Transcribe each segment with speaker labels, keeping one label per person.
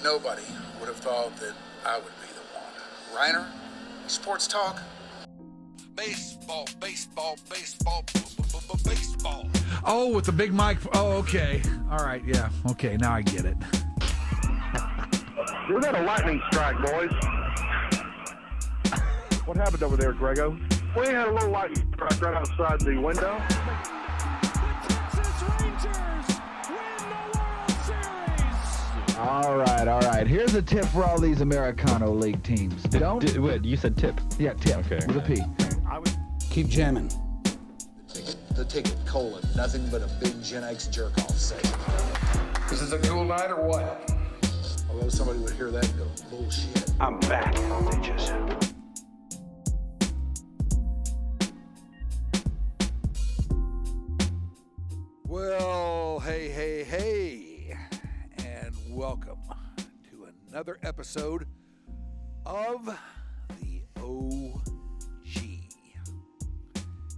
Speaker 1: Nobody would have thought that I would be the one. Reiner, sports talk. Baseball, baseball, baseball, baseball.
Speaker 2: Oh, with the big mic. Oh, okay. All right, yeah. Okay, now I get it.
Speaker 3: We got a lightning strike, boys. What happened over there, Grego? We had a little lightning strike right outside the window.
Speaker 4: The Texas Rangers win the World Series.
Speaker 5: All right. Here's a tip for all these Americano League teams.
Speaker 6: Wait, you said tip?
Speaker 5: Yeah, tip.
Speaker 6: Okay.
Speaker 5: With a P.
Speaker 7: Keep jamming.
Speaker 1: The ticket, colon, nothing but a big Gen X jerk-off sake.
Speaker 8: This is a cool night or what?
Speaker 1: Although somebody would hear that and go, bullshit.
Speaker 7: I'm back, bitches.
Speaker 2: Well, hey, and welcome to another episode of the OG.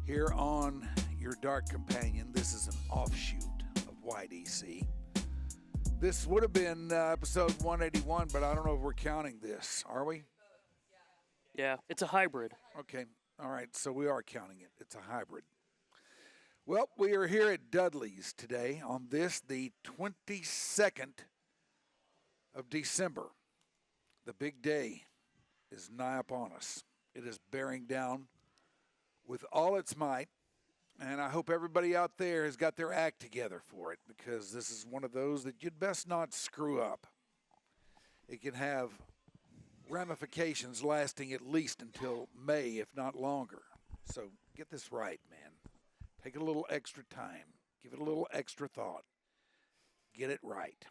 Speaker 2: Here on your Dark Companion, this is an offshoot of YDC. This would have been episode 181, but I don't know if we're counting this. Are we?
Speaker 9: Yeah, it's a hybrid.
Speaker 2: Okay, all right, so we are counting it. It's a hybrid. Well, we are here at Dudley's today on this, the 22nd of December. The big day is nigh upon us. It is bearing down with all its might, and I hope everybody out there has got their act together for it, because this is one of those that you'd best not screw up. It can have ramifications lasting at least until May, if not longer. So get this right, man. Take a little extra time. Give it a little extra thought. Get it right.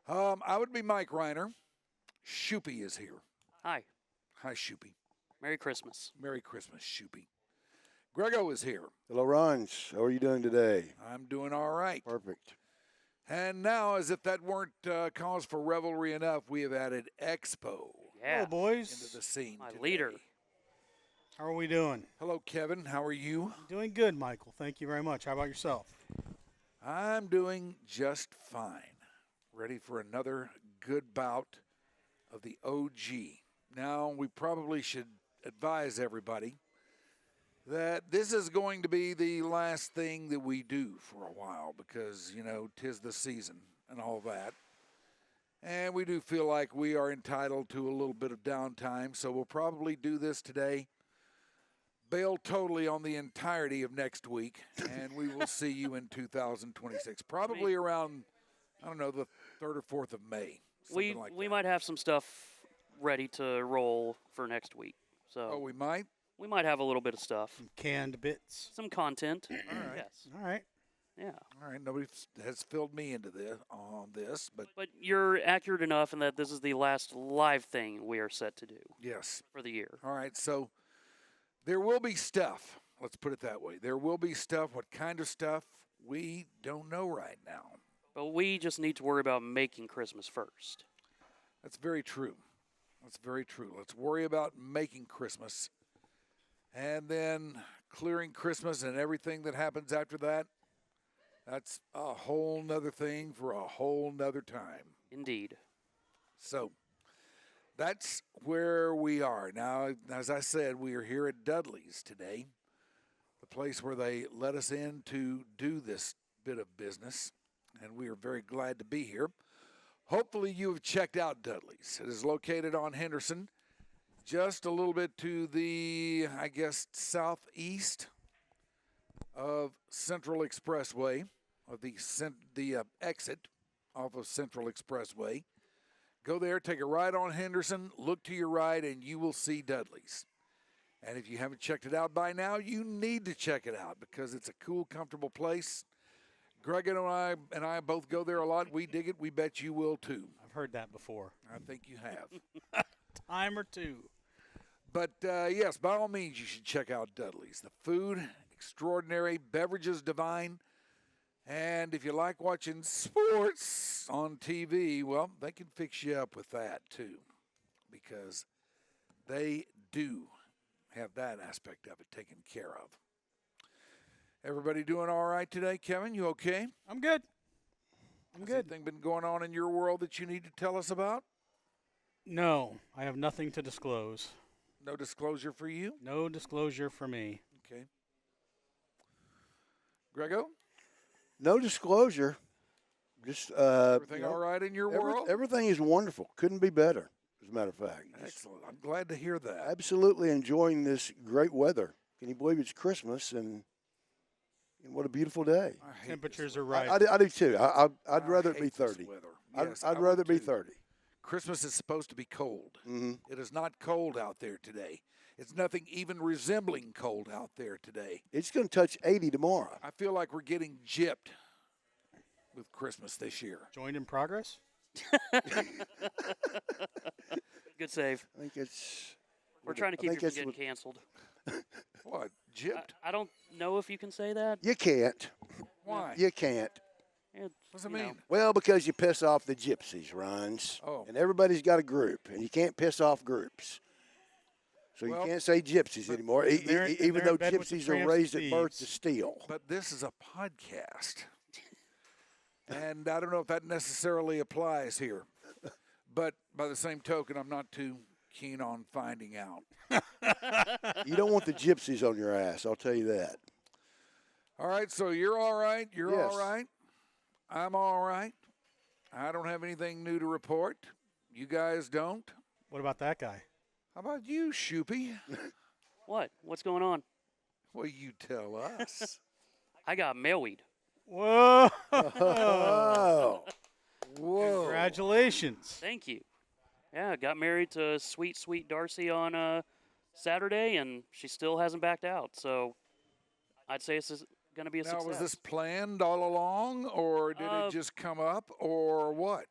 Speaker 2: I would be Mike Reiner. Shoopy is here.
Speaker 9: Hi.
Speaker 2: Hi, Shoopy.
Speaker 9: Merry Christmas.
Speaker 2: Merry Christmas, Shoopy. Grego is here.
Speaker 10: Hello, Ronch. How are you doing today?
Speaker 2: I'm doing all right.
Speaker 10: Perfect.
Speaker 2: And now, as if that weren't cause for revelry enough, we have added Expo
Speaker 9: Yeah.
Speaker 7: Hello, boys.
Speaker 2: into the scene
Speaker 9: My
Speaker 2: today.
Speaker 9: leader.
Speaker 7: How are we doing?
Speaker 2: Hello, Kevin. How are you?
Speaker 7: Doing good, Michael. Thank you very much. How about yourself?
Speaker 2: I'm doing just fine. Ready for another good bout of the OG. Now, we probably should advise everybody that this is going to be the last thing that we do for a while because, 'tis the season and all that. And we do feel like we are entitled to a little bit of downtime, so we'll probably do this today. Bail totally on the entirety of next week, and we will see you in 2026. Probably around, the 3rd or 4th of May.
Speaker 9: We might have some stuff ready to roll for next week. So
Speaker 2: Oh, we might?
Speaker 9: we might have a little bit of stuff.
Speaker 7: Some canned bits.
Speaker 9: Some content.
Speaker 2: All right.
Speaker 9: Yes.
Speaker 7: All right.
Speaker 9: Yeah.
Speaker 2: All right, nobody has filled me into this on this, but
Speaker 9: But you're accurate enough in that this is the last live thing we are set to do
Speaker 2: yes.
Speaker 9: for the year.
Speaker 2: All right, so there will be stuff. Let's put it that way. There will be stuff. What kind of stuff? We don't know right now.
Speaker 9: But we just need to worry about making Christmas first.
Speaker 2: That's very true. That's very true. Let's worry about making Christmas. And then clearing Christmas and everything that happens after that. That's a whole nother thing for a whole nother time.
Speaker 9: Indeed.
Speaker 2: So that's where we are. Now, as I said, we are here at Dudley's today, the place where they let us in to do this bit of business, and we are very glad to be here. Hopefully you have checked out Dudley's. It is located on Henderson, just a little bit to the, southeast of Central Expressway, of the exit off of Central Expressway. Go there, take a ride on Henderson, look to your right, and you will see Dudley's. And if you haven't checked it out by now, you need to check it out because it's a cool, comfortable place. Greggo and I both go there a lot. We dig it. We bet you will, too.
Speaker 7: I've heard that before.
Speaker 2: I think you have.
Speaker 7: Time or two.
Speaker 2: But, yes, by all means, you should check out Dudley's. The food, extraordinary. Beverages, divine. And if you like watching sports on TV, well, they can fix you up with that, too, because they do have that aspect of it taken care of. Everybody doing all right today? Kevin, you okay?
Speaker 7: I'm good. I'm good.
Speaker 2: Anything been going on in your world that you need to tell us about?
Speaker 7: No, I have nothing to disclose.
Speaker 2: No disclosure for you?
Speaker 7: No disclosure for me.
Speaker 2: Okay. Grego?
Speaker 10: No disclosure. Just
Speaker 2: Everything all right in your world?
Speaker 10: Everything is wonderful. Couldn't be better, as a matter of fact.
Speaker 2: Excellent. I'm glad to hear that.
Speaker 10: Absolutely enjoying this great weather. Can you believe it's Christmas and what a beautiful day.
Speaker 2: I hate
Speaker 7: Temperatures
Speaker 2: this
Speaker 7: are
Speaker 2: weather.
Speaker 7: right.
Speaker 10: I do too. I'd
Speaker 2: I
Speaker 10: rather it
Speaker 2: hate
Speaker 10: be
Speaker 2: this
Speaker 10: 30.
Speaker 2: weather.
Speaker 10: I'd,
Speaker 2: Yes,
Speaker 10: I'd
Speaker 2: I
Speaker 10: rather
Speaker 2: would
Speaker 10: be
Speaker 2: too.
Speaker 10: 30.
Speaker 2: Christmas is supposed to be cold.
Speaker 10: Mm-hmm.
Speaker 2: It is not cold out there today. It's nothing even resembling cold out there today.
Speaker 10: It's going to touch 80 tomorrow.
Speaker 2: I feel like we're getting gypped with Christmas this year.
Speaker 7: Joined in progress?
Speaker 9: Good save.
Speaker 10: I think it's.
Speaker 9: We're trying to
Speaker 10: I
Speaker 9: keep
Speaker 10: think
Speaker 9: you
Speaker 10: that's
Speaker 9: from getting canceled.
Speaker 2: What? Gypped?
Speaker 9: I don't know if you can say that.
Speaker 10: You can't.
Speaker 2: Why?
Speaker 10: You can't.
Speaker 9: It,
Speaker 2: What's it
Speaker 9: you know,
Speaker 2: mean?
Speaker 10: Well, because you piss off the gypsies, Runs.
Speaker 2: Oh.
Speaker 10: And everybody's got a group, and you can't piss off groups. So
Speaker 2: Well,
Speaker 10: you can't say gypsies anymore,
Speaker 7: they're
Speaker 10: even
Speaker 7: in
Speaker 10: though
Speaker 7: bed with the
Speaker 10: gypsies are
Speaker 7: tramps
Speaker 10: raised
Speaker 7: and
Speaker 10: at birth to
Speaker 7: thieves.
Speaker 10: steal.
Speaker 2: But this is a podcast. And I don't know if that necessarily applies here. But by the same token, I'm not too keen on finding out.
Speaker 10: You don't want the gypsies on your ass, I'll tell you that.
Speaker 2: All right, so you're all right. You're
Speaker 10: Yes.
Speaker 2: all right. I'm all right. I don't have anything new to report. You guys don't.
Speaker 7: What about that guy?
Speaker 2: How about you, Shoopy?
Speaker 9: what? What's going on?
Speaker 2: Well, you tell us.
Speaker 9: I got mailweed.
Speaker 7: Whoa!
Speaker 10: Oh,
Speaker 2: Whoa.
Speaker 7: Congratulations.
Speaker 9: Thank you. Yeah, I got married to sweet, sweet Darcy on Saturday, and she still hasn't backed out. So I'd say it's going to be a
Speaker 2: Now,
Speaker 9: success.
Speaker 2: was this planned all along, or did it just come up, or what?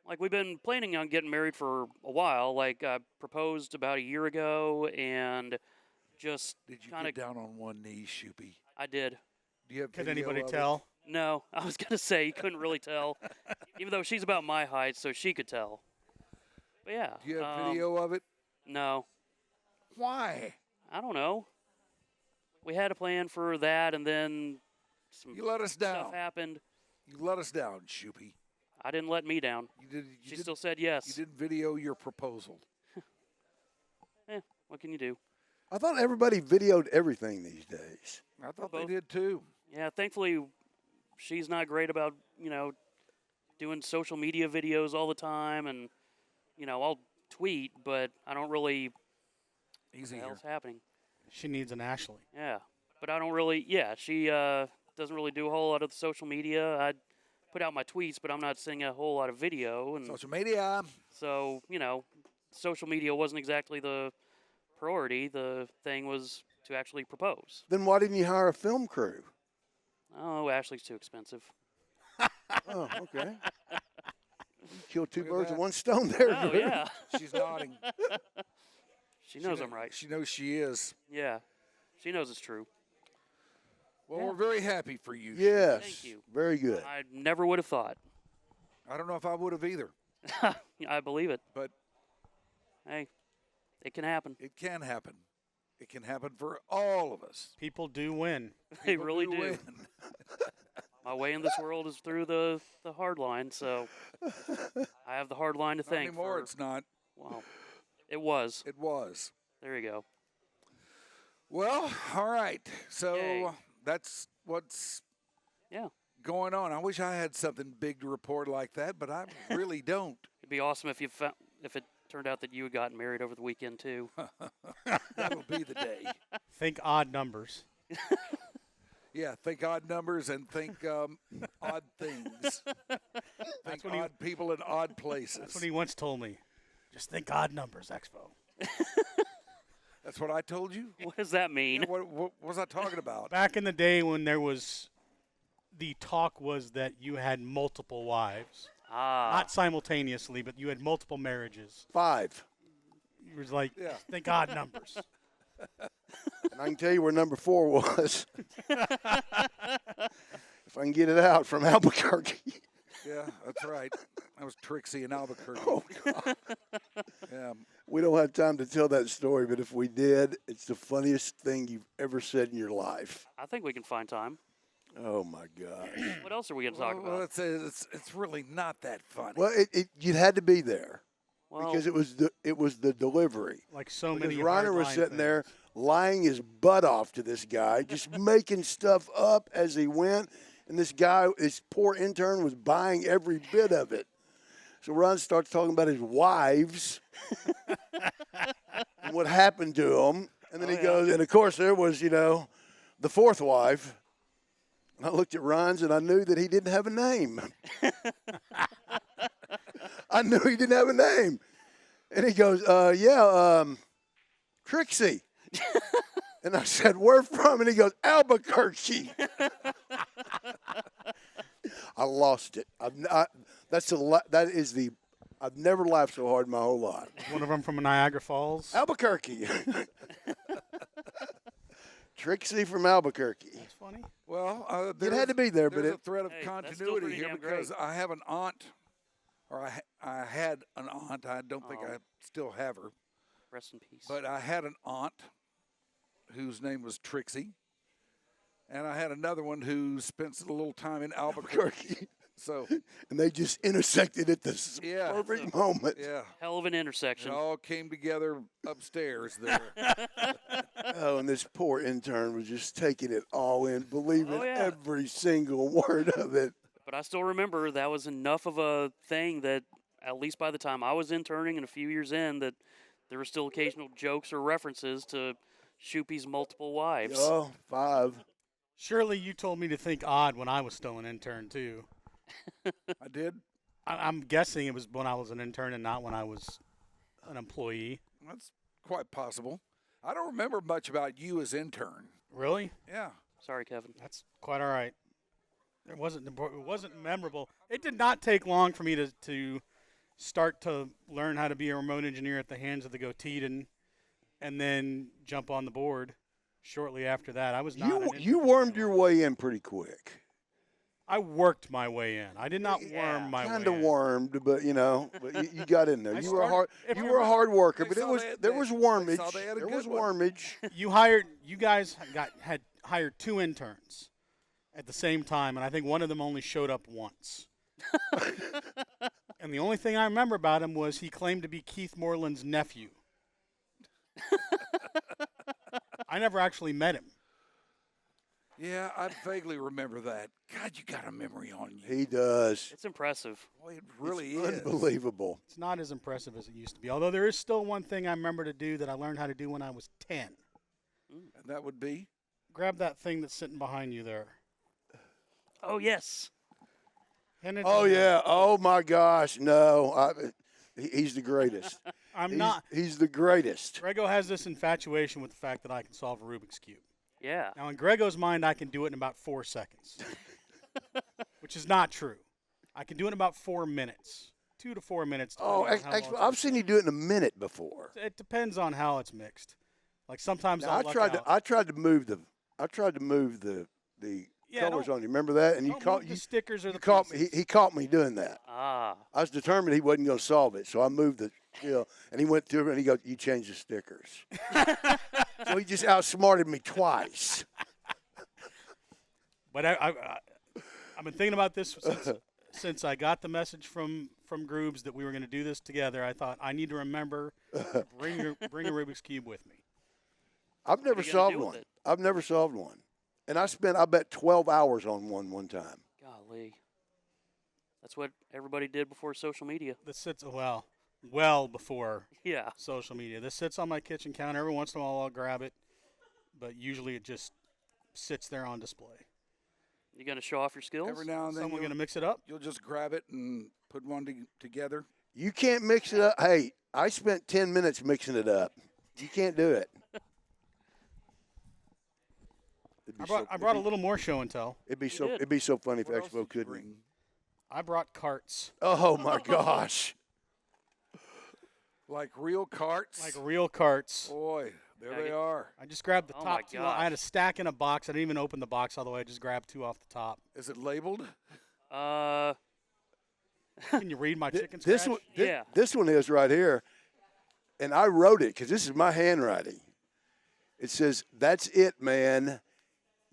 Speaker 9: Like, we've been planning on getting married for a while. Like, I proposed about a year ago, and just
Speaker 2: Did you
Speaker 9: kind
Speaker 2: get
Speaker 9: of.
Speaker 2: down on one knee, Shoopy?
Speaker 9: I did.
Speaker 2: Do you have
Speaker 7: Could
Speaker 2: video
Speaker 7: anybody
Speaker 2: of it?
Speaker 7: tell?
Speaker 9: No, I was going to say, you couldn't really tell. Even though she's about my height, so she could tell. But yeah.
Speaker 2: Do you have video of it?
Speaker 9: No.
Speaker 2: Why?
Speaker 9: I don't know. We had a plan for that, and then some
Speaker 2: You let us down.
Speaker 9: stuff happened.
Speaker 2: You let us down, Shoopy.
Speaker 9: I didn't let me down. She still said yes.
Speaker 2: You didn't video your proposal.
Speaker 9: What can you do?
Speaker 10: I thought everybody videoed everything these days.
Speaker 2: I thought
Speaker 9: both.
Speaker 2: they did too.
Speaker 9: Yeah, thankfully, she's not great about, doing social media videos all the time, and, I'll tweet, but I don't really,
Speaker 2: Easy
Speaker 9: what the
Speaker 2: here.
Speaker 9: hell's happening?
Speaker 7: She needs an Ashley.
Speaker 9: Yeah, but I don't really, she doesn't really do a whole lot of the social media. I put out my tweets, but I'm not seeing a whole lot of video, and
Speaker 2: Social media.
Speaker 9: so, social media wasn't exactly the priority. The thing was to actually propose.
Speaker 10: Then why didn't you hire a film crew?
Speaker 9: Oh, Ashley's too expensive.
Speaker 10: Oh, okay. You killed two
Speaker 2: Look at
Speaker 10: birds
Speaker 2: that.
Speaker 10: with one stone there.
Speaker 9: Oh,
Speaker 10: Drew.
Speaker 9: yeah.
Speaker 2: She's nodding.
Speaker 9: She knows I'm right.
Speaker 2: She knows she is.
Speaker 9: Yeah. She knows it's true.
Speaker 2: Well,
Speaker 9: Yeah.
Speaker 2: we're very happy for you. Shoopy.
Speaker 10: Yes.
Speaker 9: Thank you.
Speaker 10: Very good.
Speaker 9: I never would have thought.
Speaker 2: I don't know if I would have either,
Speaker 9: I believe it.
Speaker 2: but
Speaker 9: Hey, it can happen.
Speaker 2: it can happen. It can happen for all of us.
Speaker 7: People do win.
Speaker 9: They
Speaker 2: People
Speaker 9: really do.
Speaker 2: win.
Speaker 9: My way in this world is through the hard line, so I have the hard line to
Speaker 2: Not
Speaker 9: thank.
Speaker 2: anymore,
Speaker 9: for-
Speaker 2: it's not.
Speaker 9: Well, it was.
Speaker 2: It was.
Speaker 9: There you go.
Speaker 2: Well, all right. So
Speaker 9: Yay.
Speaker 2: that's what's
Speaker 9: Yeah.
Speaker 2: going on. I wish I had something big to report like that, but I really don't.
Speaker 9: It'd be awesome if if it turned out that you had gotten married over the weekend too.
Speaker 2: That'll be the day.
Speaker 7: Think odd numbers.
Speaker 2: Yeah, think odd numbers and think odd things. Think
Speaker 7: what he-
Speaker 2: odd people in odd places.
Speaker 7: That's what he once told me. Just think odd numbers, Expo.
Speaker 2: That's what I told you?
Speaker 9: What does that mean?
Speaker 2: Yeah, what was I talking about?
Speaker 7: Back in the day when the talk was that you had multiple wives.
Speaker 9: Ah,
Speaker 7: Not simultaneously, but you had multiple marriages.
Speaker 10: 5.
Speaker 7: You was like,
Speaker 2: Yeah.
Speaker 7: think odd numbers.
Speaker 10: And I can tell you where number 4 was. If I can get it out from Albuquerque.
Speaker 2: Yeah, that's right. That was Trixie in Albuquerque.
Speaker 10: Oh, God.
Speaker 2: Yeah.
Speaker 10: We don't have time to tell that story, but if we did, it's the funniest thing you've ever said in your life.
Speaker 9: I think we can find time.
Speaker 10: Oh my gosh.
Speaker 9: What else are we going to talk
Speaker 2: Well,
Speaker 9: about?
Speaker 2: it's really not that funny.
Speaker 10: Well, you had to be there
Speaker 9: Well,
Speaker 10: because it was the delivery.
Speaker 7: Like so
Speaker 10: Because
Speaker 7: many.
Speaker 10: Reiner was
Speaker 7: hardline
Speaker 10: sitting there
Speaker 7: things.
Speaker 10: lying his butt off to this guy, just making stuff up as he went. And this guy, this poor intern, was buying every bit of it. So Ron starts talking about his wives and what happened to them. And then he goes, and of course there was, the fourth wife. And I looked at Ron's and I knew that he didn't have a name. I knew he didn't have a name. And he goes, Trixie. And I said, where from? And he goes, Albuquerque. I lost it. I've never laughed so hard in my whole life.
Speaker 7: One of them from Niagara Falls.
Speaker 10: Albuquerque. Trixie from Albuquerque.
Speaker 7: That's funny.
Speaker 2: Well,
Speaker 10: It had to be there, but
Speaker 2: there's a
Speaker 10: it.
Speaker 2: thread of
Speaker 9: Hey, that's still
Speaker 2: continuity
Speaker 9: pretty
Speaker 2: here
Speaker 9: damn
Speaker 2: because
Speaker 9: great.
Speaker 2: I have an aunt, or I had an aunt. I don't think
Speaker 9: Oh.
Speaker 2: I still have her,
Speaker 9: rest in peace.
Speaker 2: but I had an aunt whose name was Trixie, and I had another one who spent a little time in Albuquerque. So,
Speaker 10: And they just intersected at this
Speaker 2: Yeah.
Speaker 10: perfect moment.
Speaker 2: yeah,
Speaker 9: Hell of an intersection.
Speaker 2: it all came together upstairs there.
Speaker 10: Oh, and this poor intern was just taking it all in, believing
Speaker 9: Oh, yeah.
Speaker 10: every single word of it.
Speaker 9: But I still remember that was enough of a thing that, at least by the time I was interning and a few years in, that there were still occasional jokes or references to Shoopy's multiple wives.
Speaker 10: Oh, 5.
Speaker 7: Surely you told me to think odd when I was still an intern too.
Speaker 2: I did.
Speaker 7: I'm guessing it was when I was an intern and not when I was an employee.
Speaker 2: That's quite possible. I don't remember much about you as intern.
Speaker 7: Really?
Speaker 2: Yeah.
Speaker 9: Sorry, Kevin.
Speaker 7: That's quite all right. It wasn't memorable. It did not take long for me to start to learn how to be a remote engineer at the hands of the goateed and then jump on the board shortly after that. I was not an
Speaker 10: You
Speaker 7: intern
Speaker 10: wormed
Speaker 7: for
Speaker 10: your
Speaker 7: long.
Speaker 10: way in pretty quick.
Speaker 7: I worked my way in. I did not worm my way
Speaker 10: Kind of
Speaker 7: in.
Speaker 10: wormed, but you got in there.
Speaker 7: I
Speaker 10: You were a
Speaker 7: started-
Speaker 10: hard
Speaker 7: if
Speaker 10: you were a hard worker,
Speaker 2: They
Speaker 10: but
Speaker 2: saw
Speaker 10: there was wormage.
Speaker 2: saw they had a
Speaker 10: There
Speaker 2: good
Speaker 10: was
Speaker 2: one.
Speaker 10: wormage.
Speaker 7: You guys had hired 2 interns at the same time, and I think one of them only showed up once. And the only thing I remember about him was he claimed to be Keith Moreland's nephew. I never actually met him.
Speaker 2: Yeah, I vaguely remember that. God, you got a memory on you.
Speaker 10: He does.
Speaker 9: It's impressive.
Speaker 2: Boy, it really
Speaker 10: It's
Speaker 2: is.
Speaker 10: unbelievable.
Speaker 7: It's not as impressive as it used to be, although there is still one thing I remember to do that I learned how to do when I was 10.
Speaker 2: And that would be?
Speaker 7: Grab that thing that's sitting behind you there.
Speaker 9: Oh, yes.
Speaker 7: Hand it
Speaker 10: Oh
Speaker 7: to me.
Speaker 10: yeah. Oh my gosh. No. He's the greatest. He's the greatest.
Speaker 7: Grego has this infatuation with the fact that I can solve a Rubik's Cube.
Speaker 9: Yeah.
Speaker 7: Now, in Grego's mind, I can do it in about 4 seconds, which is not true. I can do it in about 4 minutes, 2 to 4 minutes.
Speaker 10: Oh,
Speaker 7: depending on how long
Speaker 10: I've seen you do it in a minute before.
Speaker 7: It depends on how it's mixed. Like sometimes
Speaker 10: Now,
Speaker 7: I'll
Speaker 10: I
Speaker 7: luck
Speaker 10: tried
Speaker 7: out.
Speaker 10: to move the
Speaker 7: Yeah,
Speaker 10: colors
Speaker 7: don't-
Speaker 10: on you. Remember that? And you
Speaker 7: Don't
Speaker 10: caught
Speaker 7: move the stickers or the
Speaker 10: caught me.
Speaker 7: pieces.
Speaker 10: He caught me doing that.
Speaker 9: Ah.
Speaker 10: I was determined he wasn't going to solve it, so I moved the and he went through it and he goes, "You changed the stickers." So he just outsmarted me twice.
Speaker 7: But I've been thinking about this since I got the message from Grubes that we were going to do this together. I thought I need to remember to bring a Rubik's Cube with me.
Speaker 10: I've never
Speaker 9: are you gonna
Speaker 10: solved
Speaker 9: do with
Speaker 10: one.
Speaker 9: it?
Speaker 10: I've never solved one, and I bet 12 hours on one time.
Speaker 9: Golly. That's what everybody did before social media.
Speaker 7: This sits well before
Speaker 9: Yeah.
Speaker 7: social media. This sits on my kitchen counter. Every once in a while I'll grab it, but usually it just sits there on display.
Speaker 9: You going to show off your skills?
Speaker 2: Every now and then
Speaker 7: Someone going to mix it up?
Speaker 2: you'll just grab it and put one together.
Speaker 10: You can't mix it up. Hey, I spent 10 minutes mixing it up. You can't do it.
Speaker 7: I brought a little more show and tell.
Speaker 10: It'd be
Speaker 9: You
Speaker 10: so
Speaker 9: did.
Speaker 10: it'd be so funny if
Speaker 2: What else did
Speaker 10: Expo
Speaker 2: you
Speaker 10: couldn't.
Speaker 2: bring?
Speaker 7: I brought carts,
Speaker 10: Oh my gosh.
Speaker 2: Like real carts?
Speaker 7: like real carts.
Speaker 2: Boy, there
Speaker 9: Yeah,
Speaker 2: they
Speaker 9: get-
Speaker 2: are.
Speaker 7: I just grabbed the
Speaker 9: Oh my
Speaker 7: top 2. I had a
Speaker 9: gosh.
Speaker 7: stack in a box. I didn't even open the box all the way. I just grabbed 2 off the top.
Speaker 2: Is it labeled?
Speaker 7: Can you read my chicken
Speaker 10: This
Speaker 7: scratch?
Speaker 10: one,
Speaker 9: Yeah.
Speaker 10: this one is right here, and I wrote it because this is my handwriting. It says, "That's it, man.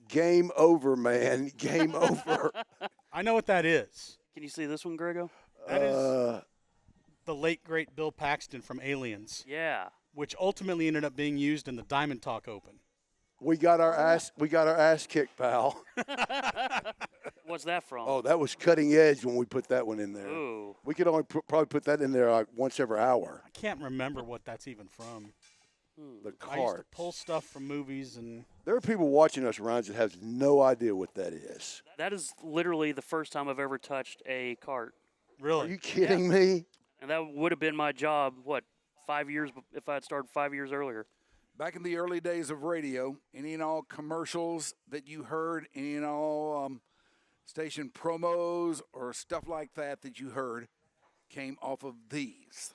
Speaker 10: Game over, man. Game over.
Speaker 7: I know what that is.
Speaker 9: Can you see this one, Grego?
Speaker 7: That is the late great Bill Paxton from Aliens,
Speaker 9: Yeah.
Speaker 7: which ultimately ended up being used in the Diamond Talk Open.
Speaker 10: We got our ass kicked, pal.
Speaker 9: What's that from?
Speaker 10: Oh, that was cutting edge when we put that one in there.
Speaker 9: Ooh.
Speaker 10: We could only probably put that in there like once every hour.
Speaker 7: I can't remember what that's even from.
Speaker 10: The
Speaker 7: I used to
Speaker 10: cart.
Speaker 7: pull stuff from movies and
Speaker 10: There are people watching us, Ryan, that have no idea what that is.
Speaker 9: That is literally the first time I've ever touched a cart.
Speaker 7: really.
Speaker 10: Are you kidding me?
Speaker 9: And that would have been my job, 5 years, if I had started 5 years earlier.
Speaker 2: Back in the early days of radio, any and all commercials that you heard, any and all station promos or stuff like that that you heard came off of these.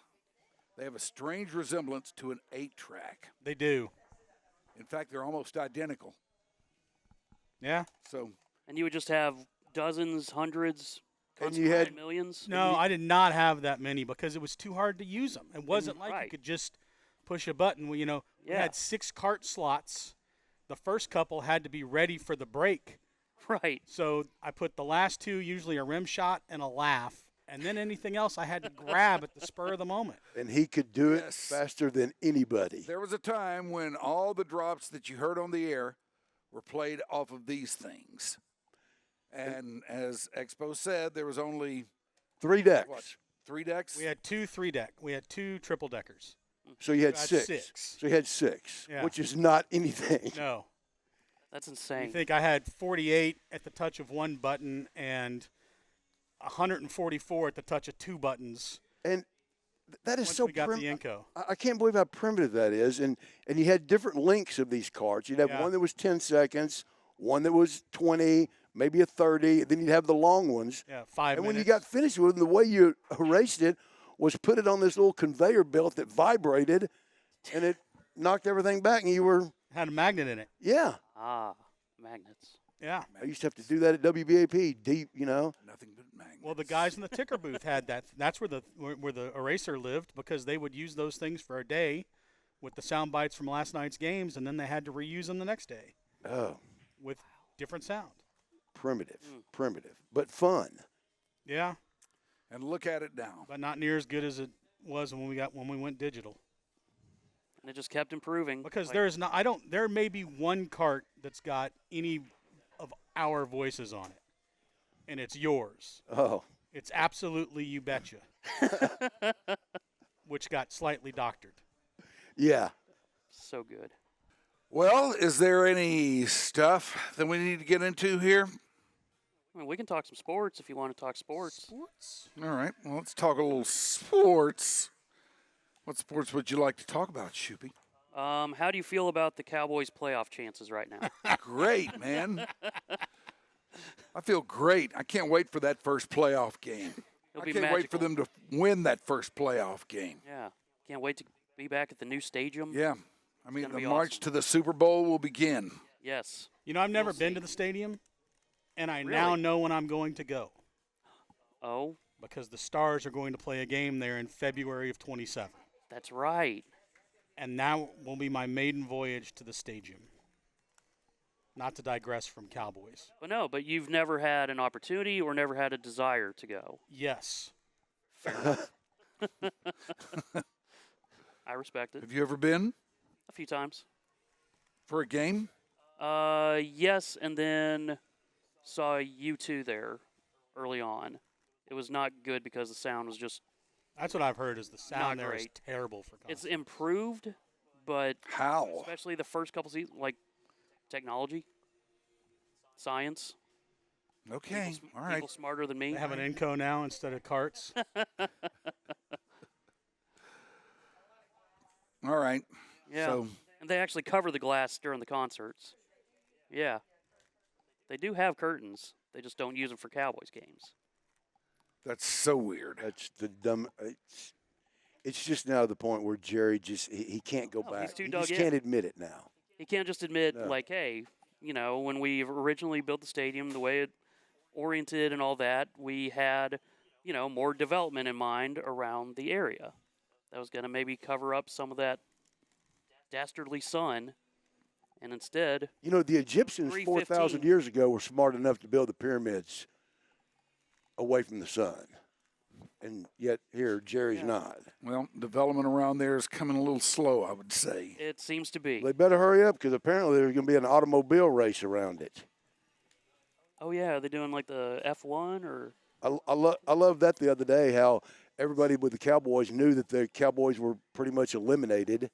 Speaker 2: They have a strange resemblance to an 8-track.
Speaker 7: They do.
Speaker 2: In fact, they're almost identical.
Speaker 7: Yeah.
Speaker 2: So,
Speaker 9: And you would just have dozens, hundreds,
Speaker 10: And you had-
Speaker 9: millions.
Speaker 7: No, I did not have that many because it was too hard to use them. It wasn't like you
Speaker 9: right.
Speaker 7: could just push a button. We
Speaker 9: Yeah.
Speaker 7: had 6 cart slots. The first couple had to be ready for the break.
Speaker 9: Right.
Speaker 7: So I put the last 2, usually a rim shot and a laugh, and then anything else I had to grab at the spur of the moment.
Speaker 10: And he could do it
Speaker 2: Yes.
Speaker 10: faster than anybody.
Speaker 2: there was a time when all the drops that you heard on the air were played off of these things. And as Expo said, there was only
Speaker 10: 3 decks.
Speaker 2: what, 3 decks?
Speaker 7: We had 2 3-deck. We had 2 triple deckers.
Speaker 10: So you had
Speaker 7: That's
Speaker 10: 6.
Speaker 7: 6.
Speaker 10: So you had 6,
Speaker 7: Yeah.
Speaker 10: which is not anything.
Speaker 7: No.
Speaker 9: That's
Speaker 7: I
Speaker 9: insane.
Speaker 7: think I had 48 at the touch of 1 button and 144 at the touch of 2 buttons.
Speaker 10: And that is
Speaker 7: Once
Speaker 10: so
Speaker 7: we got the Inco.
Speaker 10: I can't believe how primitive that is. And you had different lengths of these cards. You'd have
Speaker 7: Yeah.
Speaker 10: one that was 10 seconds, one that was 20, maybe a 30. Then you'd have the long ones.
Speaker 7: Yeah, 5
Speaker 10: And when you
Speaker 7: minutes.
Speaker 10: got finished with them, the way you erased it was put it on this little conveyor belt that vibrated, and it knocked everything back. And you were,
Speaker 7: Had a magnet in it.
Speaker 10: yeah.
Speaker 9: Ah, magnets.
Speaker 7: Yeah.
Speaker 10: I used to have to do that at WBAP, deep,
Speaker 2: Nothing but magnets.
Speaker 7: Well, the guys in the ticker booth had that. That's where the eraser lived because they would use those things for a day with the sound bites from last night's games, and then they had to reuse them the next day
Speaker 10: Oh,
Speaker 7: with different sound.
Speaker 10: primitive, but fun.
Speaker 7: Yeah,
Speaker 2: And look at it now.
Speaker 7: but not near as good as it was when we went digital.
Speaker 9: And it just kept improving.
Speaker 7: Because
Speaker 9: Like,
Speaker 7: there is not, there may be one cart that's got any of our voices on it, and it's yours.
Speaker 10: Oh,
Speaker 7: It's absolutely You Betcha, which got slightly doctored.
Speaker 10: yeah.
Speaker 9: so good.
Speaker 2: Well, is there any stuff that we need to get into here?
Speaker 9: I mean, we can talk some sports if you want to talk sports.
Speaker 7: Sports?
Speaker 2: All right. Well, let's talk a little sports. What sports would you like to talk about, Shoopy?
Speaker 9: How do you feel about the Cowboys' playoff chances right now?
Speaker 2: Great, man. I feel great. I can't wait for that first playoff game.
Speaker 9: It'll
Speaker 2: I
Speaker 9: be
Speaker 2: can't wait for
Speaker 9: magical.
Speaker 2: them to win that first playoff game.
Speaker 9: Yeah, can't wait to be back at the new stadium.
Speaker 2: Yeah. I mean,
Speaker 9: gonna
Speaker 2: the
Speaker 9: be
Speaker 2: march
Speaker 9: awesome.
Speaker 2: to the Super Bowl will begin.
Speaker 9: Yes.
Speaker 7: I've never
Speaker 9: We'll
Speaker 7: been
Speaker 9: see.
Speaker 7: to the stadium, and I
Speaker 9: Really?
Speaker 7: now know when I'm going to go
Speaker 9: Oh,
Speaker 7: because the Stars are going to play a game there in February of 27.
Speaker 9: that's right.
Speaker 7: And that will be my maiden voyage to the stadium. Not to digress from Cowboys.
Speaker 9: But you've never had an opportunity or never had a desire to go.
Speaker 7: Yes.
Speaker 9: I respect it.
Speaker 2: Have you ever been
Speaker 9: A few times.
Speaker 2: for a game?
Speaker 9: Yes, and then saw U2 there early on. It was not good because the sound was just,
Speaker 7: That's what I've heard is the sound
Speaker 9: Not
Speaker 7: there is
Speaker 9: great.
Speaker 7: terrible for concerts.
Speaker 9: it's improved, but
Speaker 2: How?
Speaker 9: especially the first couple seasons, like technology, science.
Speaker 2: Okay.
Speaker 9: People,
Speaker 2: All right.
Speaker 9: people smarter than me.
Speaker 7: They have an Inco now instead of carts.
Speaker 2: All right.
Speaker 9: Yeah.
Speaker 2: So,
Speaker 9: And they actually cover the glass during the concerts. Yeah. They do have curtains. They just don't use them for Cowboys games.
Speaker 2: that's so weird.
Speaker 10: That's the dumb. It's just now the point where Jerry just he can't go
Speaker 9: No,
Speaker 10: back.
Speaker 9: he's too
Speaker 10: He
Speaker 9: dug
Speaker 10: just
Speaker 9: in.
Speaker 10: can't admit it now.
Speaker 9: He can't just admit,
Speaker 10: No.
Speaker 9: like, hey, when we originally built the stadium, the way it oriented and all that, we had, more development in mind around the area. That was going to maybe cover up some of that dastardly sun. And instead,
Speaker 10: You know, the Egyptians 4,000 years ago were smart enough to build the pyramids away from the sun. And yet here, Jerry's not.
Speaker 2: Well, development around there is coming a little slow, I would say.
Speaker 9: it seems to be.
Speaker 10: They better hurry up because apparently there's going to be an automobile race around it.
Speaker 9: Oh, yeah. Are they doing like the F1 or?
Speaker 10: I love that the other day, how everybody with the Cowboys knew that the Cowboys were pretty much eliminated.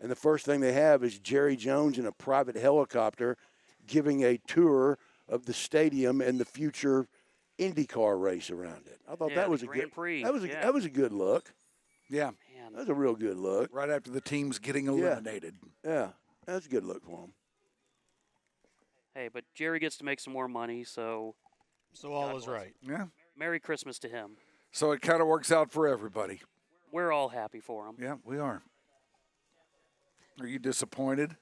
Speaker 10: And the first thing they have is Jerry Jones in a private helicopter giving a tour of the stadium and the future IndyCar race around it. I thought
Speaker 9: Yeah,
Speaker 10: that
Speaker 9: the
Speaker 10: was a
Speaker 9: Grand
Speaker 10: good.
Speaker 9: Prix,
Speaker 10: That was a
Speaker 9: yeah.
Speaker 10: that was a good look.
Speaker 2: Yeah,
Speaker 9: Man,
Speaker 10: That was a real good look.
Speaker 2: right after the team's getting eliminated.
Speaker 10: Yeah, that's a good look for him.
Speaker 9: hey, but Jerry gets to make some more money, so
Speaker 7: So all
Speaker 9: God
Speaker 7: is
Speaker 9: bless
Speaker 7: right.
Speaker 2: Yeah.
Speaker 9: Merry Christmas to him.
Speaker 2: So it kind of works out for everybody.
Speaker 9: We're all happy for him.
Speaker 2: Yeah, we are. Are you disappointed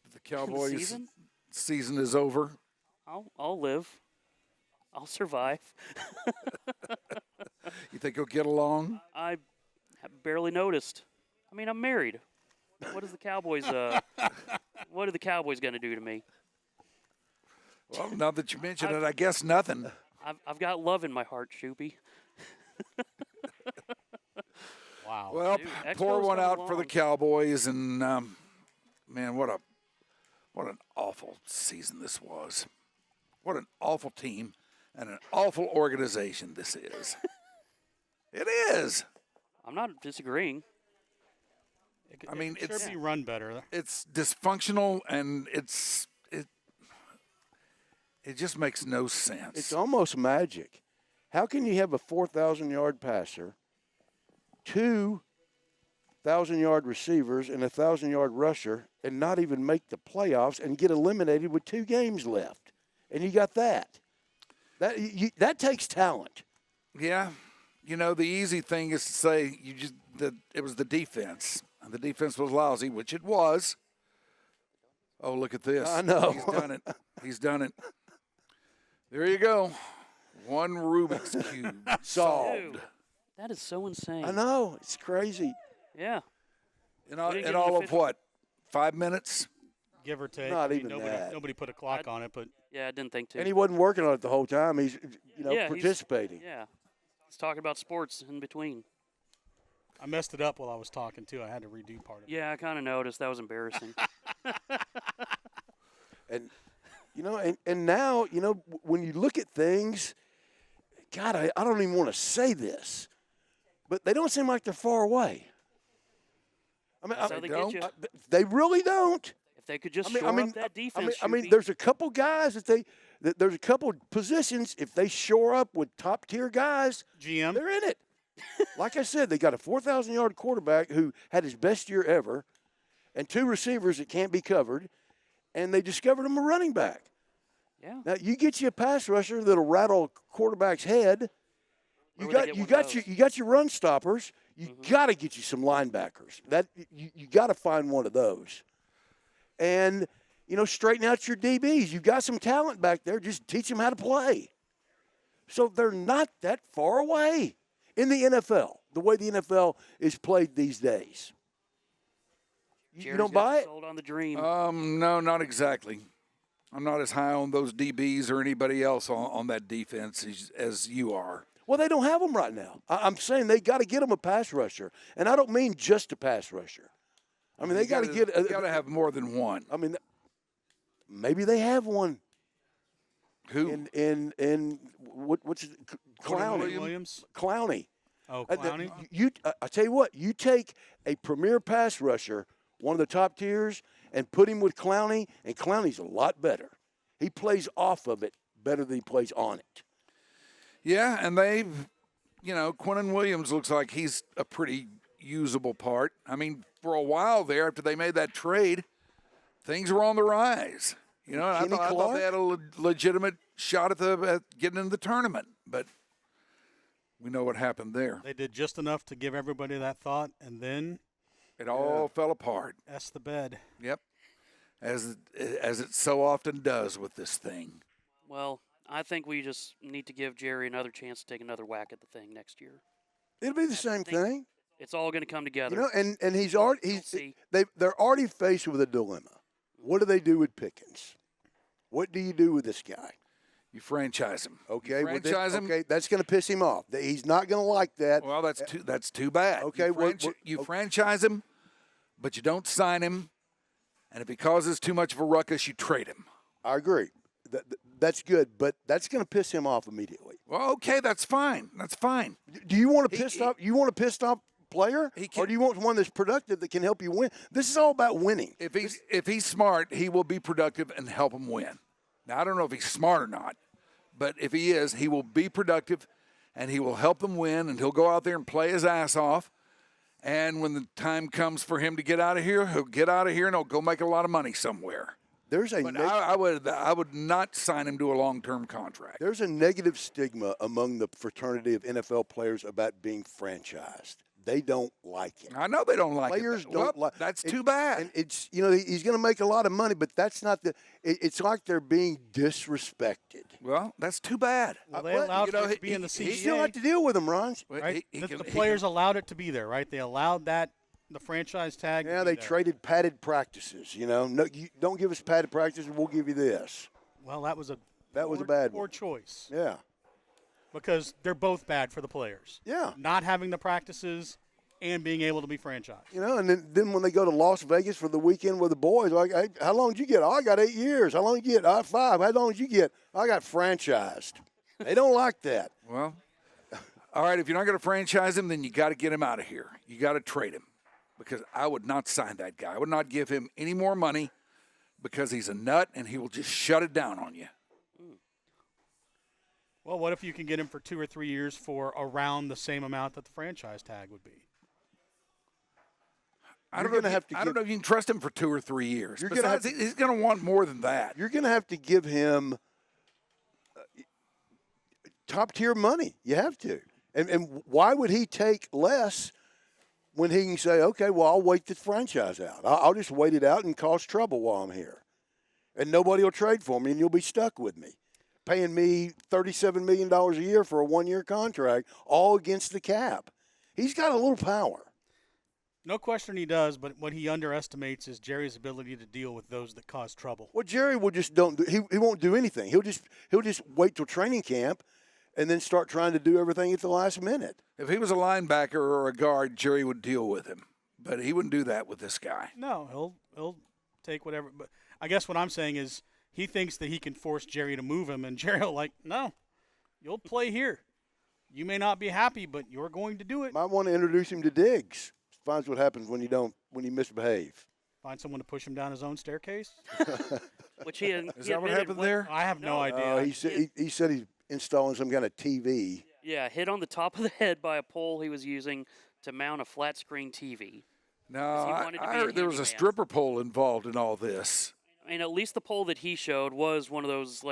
Speaker 2: that the Cowboys
Speaker 9: season?
Speaker 2: season is over?
Speaker 9: I'll live. I'll survive.
Speaker 2: You think you'll get along?
Speaker 9: I have barely noticed. I mean, I'm married. What is the Cowboys? What are the Cowboys going to do to me?
Speaker 2: Well, now that you mention it, I guess nothing.
Speaker 9: I've got love in my heart, Shoopy.
Speaker 7: Wow.
Speaker 2: Well,
Speaker 9: Dude,
Speaker 2: pour
Speaker 9: Expo's
Speaker 2: one
Speaker 9: coming
Speaker 2: out for the
Speaker 9: along.
Speaker 2: Cowboys, and man, what an awful season this was. What an awful team and an awful organization this is. It is.
Speaker 9: I'm not disagreeing.
Speaker 2: I mean,
Speaker 7: it
Speaker 2: it's
Speaker 7: should be run better.
Speaker 2: it's dysfunctional, and it just makes no sense.
Speaker 10: It's almost magic. How can you have a 4,000-yard passer, 2,000-yard receivers, and a 1,000-yard rusher, and not even make the playoffs and get eliminated with 2 games left? And you got that. That takes talent.
Speaker 2: Yeah, you know, the easy thing is to say that it was the defense. And the defense was lousy, which it was. Oh, look at this.
Speaker 10: I know.
Speaker 2: He's done it. He's done it. There you go. One Rubik's Cube solved.
Speaker 9: Dude, that is so insane.
Speaker 10: I know. It's crazy.
Speaker 9: Yeah.
Speaker 2: In all,
Speaker 9: We didn't
Speaker 2: in
Speaker 9: get an
Speaker 2: all of
Speaker 9: official-
Speaker 2: what? 5 minutes?
Speaker 7: Give or take.
Speaker 10: Not
Speaker 7: I mean,
Speaker 10: even
Speaker 7: nobody,
Speaker 10: that.
Speaker 7: Nobody put a clock on it, but
Speaker 9: Yeah, I didn't think to.
Speaker 10: And he wasn't working on it the whole time. He's,
Speaker 9: Yeah, he's-
Speaker 10: participating.
Speaker 9: Yeah. He's talking about sports in between.
Speaker 7: I messed it up while I was talking too. I had to redo part of it.
Speaker 9: Yeah, I kind of noticed. That was embarrassing.
Speaker 10: And, and now, when you look at things, God, I don't even want to say this, but they don't seem like they're far away. I mean,
Speaker 9: That's how they get you.
Speaker 10: They really don't.
Speaker 9: If they could just
Speaker 10: I mean-
Speaker 9: shore
Speaker 10: I mean-
Speaker 9: up that defense,
Speaker 10: I mean,
Speaker 9: Shoopy.
Speaker 10: there's a couple guys there's a couple positions, if they shore up with top-tier guys,
Speaker 7: GM.
Speaker 10: they're in it. Like I said, they got a 4,000-yard quarterback who had his best year ever and 2 receivers that can't be covered, and they discovered him a running back.
Speaker 9: Yeah.
Speaker 10: Now, you get you a pass rusher that'll rattle a quarterback's head.
Speaker 9: Where
Speaker 10: You
Speaker 9: would they
Speaker 10: got
Speaker 9: get
Speaker 10: you
Speaker 9: one
Speaker 10: got
Speaker 9: of
Speaker 10: your
Speaker 9: those?
Speaker 10: you got your run stoppers. You got to get you some linebackers. That you got to find one of those. And straighten out your DBs. You've got some talent back there. Just teach them how to play. So they're not that far away in the NFL, the way the NFL is played these days. You
Speaker 9: Jerry's
Speaker 10: don't
Speaker 9: got
Speaker 10: buy
Speaker 9: you
Speaker 10: it?
Speaker 9: Sold on the dream.
Speaker 2: No, not exactly. I'm not as high on those DBs or anybody else on that defense as you are.
Speaker 10: Well, they don't have them right now. I'm saying they got to get them a pass rusher. And I don't mean just a pass rusher. I mean, they got to get.
Speaker 2: You got to have more than one.
Speaker 10: I mean, maybe they have one.
Speaker 2: Who?
Speaker 10: In what's it? Clowney.
Speaker 7: Williams.
Speaker 10: Clowney.
Speaker 7: Oh, Clowney.
Speaker 10: I tell you what, you take a premier pass rusher, one of the top tiers, and put him with Clowney, and Clowney's a lot better. He plays off of it better than he plays on it.
Speaker 2: Yeah, and Quinnen Williams looks like he's a pretty usable part. I mean, for a while there, after they made that trade, things were on the rise. I thought they had a legitimate shot at getting into the tournament, but we know what happened there.
Speaker 7: They did just enough to give everybody that thought, and then
Speaker 2: It all fell apart.
Speaker 7: S the bed.
Speaker 2: Yep, as it so often does with this thing.
Speaker 9: Well, I think we just need to give Jerry another chance to take another whack at the thing next year.
Speaker 10: It'll be the same thing.
Speaker 9: It's all going to come together.
Speaker 10: And
Speaker 9: We'll see.
Speaker 10: they're already faced with a dilemma. What do they do with Pickens? What do you do with this guy?
Speaker 2: You franchise him.
Speaker 10: Okay,
Speaker 2: You franchise him.
Speaker 10: Okay, that's going to piss him off. He's not going to like that.
Speaker 2: Well, that's too bad.
Speaker 10: Okay,
Speaker 2: you franchise him, but you don't sign him, and if he causes too much of a ruckus, you trade him.
Speaker 10: I agree. That's good, but that's going to piss him off immediately.
Speaker 2: Well, okay, that's fine. That's fine.
Speaker 10: Do you want a pissed off? You want a pissed off player,
Speaker 2: can,
Speaker 10: or do you want one that's productive that can help you win? This is all about winning.
Speaker 2: If he's smart, he will be productive and help him win. Now, I don't know if he's smart or not, but if he is, he will be productive, and he will help them win, and he'll go out there and play his ass off. And when the time comes for him to get out of here, he'll get out of here, and he'll go make a lot of money somewhere. I would not sign him to a long-term contract.
Speaker 10: There's a negative stigma among the fraternity of NFL players about being franchised. They don't like it.
Speaker 2: I know they don't like
Speaker 10: Players
Speaker 2: it.
Speaker 10: don't like.
Speaker 2: That's too bad.
Speaker 10: And it's he's going to make a lot of money, but that's not the. It's like they're being disrespected.
Speaker 2: Well, that's too bad.
Speaker 7: Well, they allowed it to be in the CBA.
Speaker 10: You still have to deal with them, Ron.
Speaker 7: Right? The players allowed it to be there, right? They allowed the franchise tag.
Speaker 10: Yeah, they traded padded practices. No, you don't give us padded practices. We'll give you this.
Speaker 7: Well, that was a
Speaker 10: bad
Speaker 7: poor
Speaker 10: one.
Speaker 7: choice.
Speaker 10: Yeah.
Speaker 7: Because they're both bad for the players.
Speaker 10: Yeah.
Speaker 7: Not having the practices and being able to be franchised.
Speaker 10: And then when they go to Las Vegas for the weekend with the boys, like, hey, how long did you get? Oh, I got 8 years. How long did you get? 5. How long did you get? I got franchised. They don't like that.
Speaker 2: Well, all right, if you're not going to franchise him, then you got to get him out of here. You got to trade him, because I would not sign that guy. I would not give him any more money, because he's a nut and he will just shut it down on you.
Speaker 7: Well, what if you can get him for 2 or 3 years for around the same amount that the franchise tag would be?
Speaker 2: I don't know if you can trust him for 2 or 3 years. He's going to want more than that.
Speaker 10: You're going to have to give him top-tier money. You have to. And why would he take less when he can say, okay, well, I'll wait this franchise out. I'll just wait it out and cause trouble while I'm here. And nobody will trade for me, and you'll be stuck with me, paying me $37 million a year for a 1-year contract, all against the cap. He's got a little power.
Speaker 7: No question he does, but what he underestimates is Jerry's ability to deal with those that cause trouble.
Speaker 10: Well, Jerry will just he won't do anything. He'll just wait till training camp and then start trying to do everything at the last minute.
Speaker 2: If he was a linebacker or a guard, Jerry would deal with him. But he wouldn't do that with this guy.
Speaker 7: No, he'll take whatever. But I guess what I'm saying is he thinks that he can force Jerry to move him, and Jerry will no, you'll play here. You may not be happy, but you're going to do it.
Speaker 10: Might want to introduce him to Diggs. Finds what happens when you misbehave.
Speaker 7: Find someone to push him down his own staircase.
Speaker 9: Which is
Speaker 2: that what happened there?
Speaker 7: I have no idea.
Speaker 10: He said he's installing some kind of TV.
Speaker 9: Yeah, hit on the top of the head by a pole he was using to mount a flat screen TV.
Speaker 2: No, I heard there was a stripper pole involved in all this.
Speaker 9: I mean, at least the pole that he showed was one of those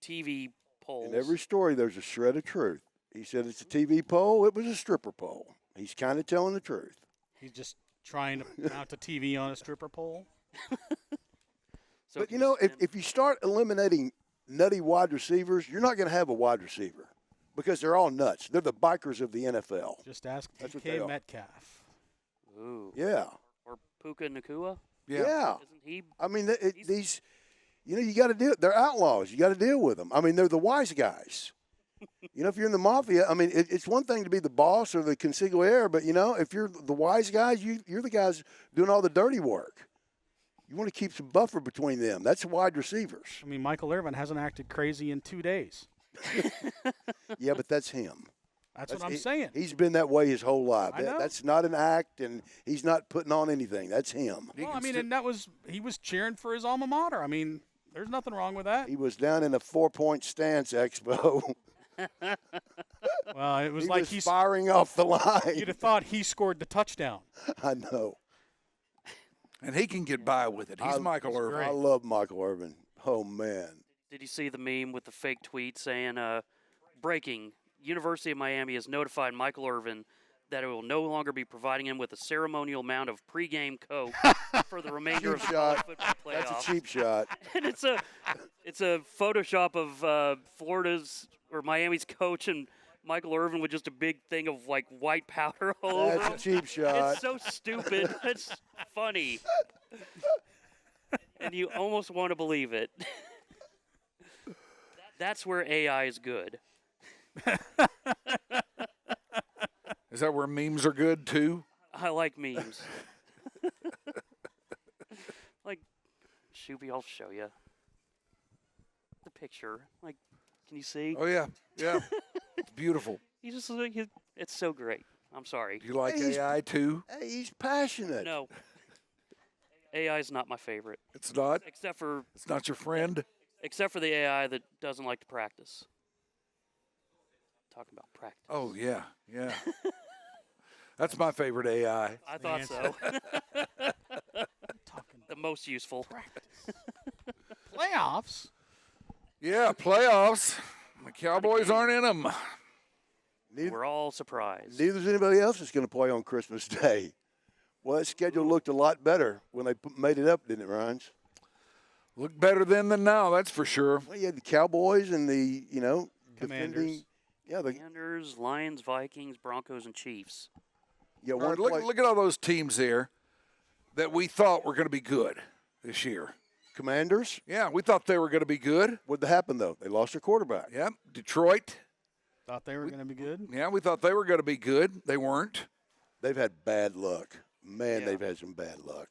Speaker 9: TV poles.
Speaker 10: In every story, there's a shred of truth. He said it's a TV pole. It was a stripper pole. He's kind of telling the truth.
Speaker 7: He's just trying to mount a TV on a stripper pole.
Speaker 10: But, if you start eliminating nutty wide receivers, you're not going to have a wide receiver because they're all nuts. They're the bikers of the NFL.
Speaker 7: Just ask
Speaker 10: DK
Speaker 7: Metcalf.
Speaker 9: Ooh.
Speaker 10: Yeah.
Speaker 9: Or Puka Nacua.
Speaker 10: Yeah.
Speaker 9: Isn't he?
Speaker 10: I mean, these, you got to deal. They're outlaws. You got to deal with them. I mean, they're the wise guys. If you're in the mafia, I mean, it's one thing to be the boss or the consigliere, but, if you're the wise guys, you're the guys doing all the dirty work. You want to keep some buffer between them. That's wide receivers.
Speaker 7: I mean, Michael Irvin hasn't acted crazy in 2 days.
Speaker 10: Yeah, but that's him.
Speaker 7: That's what I'm saying.
Speaker 10: He's been that way his whole life.
Speaker 7: I know.
Speaker 10: That's not an act, and he's not putting on anything. That's him.
Speaker 7: Well, I mean, and he was cheering for his alma mater. I mean, there's nothing wrong with that.
Speaker 10: He was down in a 4-point stance, Expo.
Speaker 7: Well, it was
Speaker 10: he's firing off the line.
Speaker 7: You'd have thought he scored the touchdown.
Speaker 10: I know.
Speaker 2: And he can get by with it. He's Michael Irvin.
Speaker 10: I love Michael Irvin. Oh, man.
Speaker 9: Did you see the meme with the fake tweet saying, breaking, University of Miami has notified Michael Irvin that it will no longer be providing him with a ceremonial amount of pregame Coke for the remainder of the college football playoffs.
Speaker 10: That's a cheap shot.
Speaker 9: And it's a Photoshop of Florida's or Miami's coach and Michael Irvin with just a big thing of white powder all over him.
Speaker 10: That's a cheap shot.
Speaker 9: It's so stupid. It's funny. and you almost want to believe it. That's where AI is good.
Speaker 2: Is that where memes are good too?
Speaker 9: I like memes. Like, Shoopy, I'll show you the picture. Like, can you see?
Speaker 2: Oh yeah, yeah. It's beautiful.
Speaker 9: It's so great. I'm sorry.
Speaker 2: Do you like AI too?
Speaker 10: Hey, he's passionate.
Speaker 9: No. AI is not my favorite.
Speaker 2: It's not.
Speaker 9: It's
Speaker 2: not your friend.
Speaker 9: Except for the AI that doesn't like to practice. Talking about practice.
Speaker 2: Oh yeah, yeah. That's my favorite AI.
Speaker 9: I thought so. The most useful.
Speaker 7: Playoffs?
Speaker 2: Yeah, playoffs. The Cowboys aren't in them.
Speaker 9: We're all surprised.
Speaker 10: Neither's anybody else that's going to play on Christmas Day. Well, that schedule looked a lot better when they made it up, didn't it, Ryans?
Speaker 2: Look better then than now, that's for sure.
Speaker 10: Well, you had the Cowboys and the,
Speaker 7: Commanders.
Speaker 10: defending. Yeah, the
Speaker 9: Commanders, Lions, Vikings, Broncos, and Chiefs.
Speaker 10: yeah.
Speaker 2: All right,
Speaker 10: One
Speaker 2: look at all those teams there that we thought were going to be good this year.
Speaker 10: Commanders.
Speaker 2: Yeah, we thought they were going to be good.
Speaker 10: What happened though? They lost their quarterback.
Speaker 2: Yep. Detroit.
Speaker 7: Thought they were going to be good.
Speaker 2: Yeah, we thought they were going to be good. They weren't.
Speaker 10: They've had bad luck. Man,
Speaker 9: Yeah.
Speaker 10: they've had some bad luck.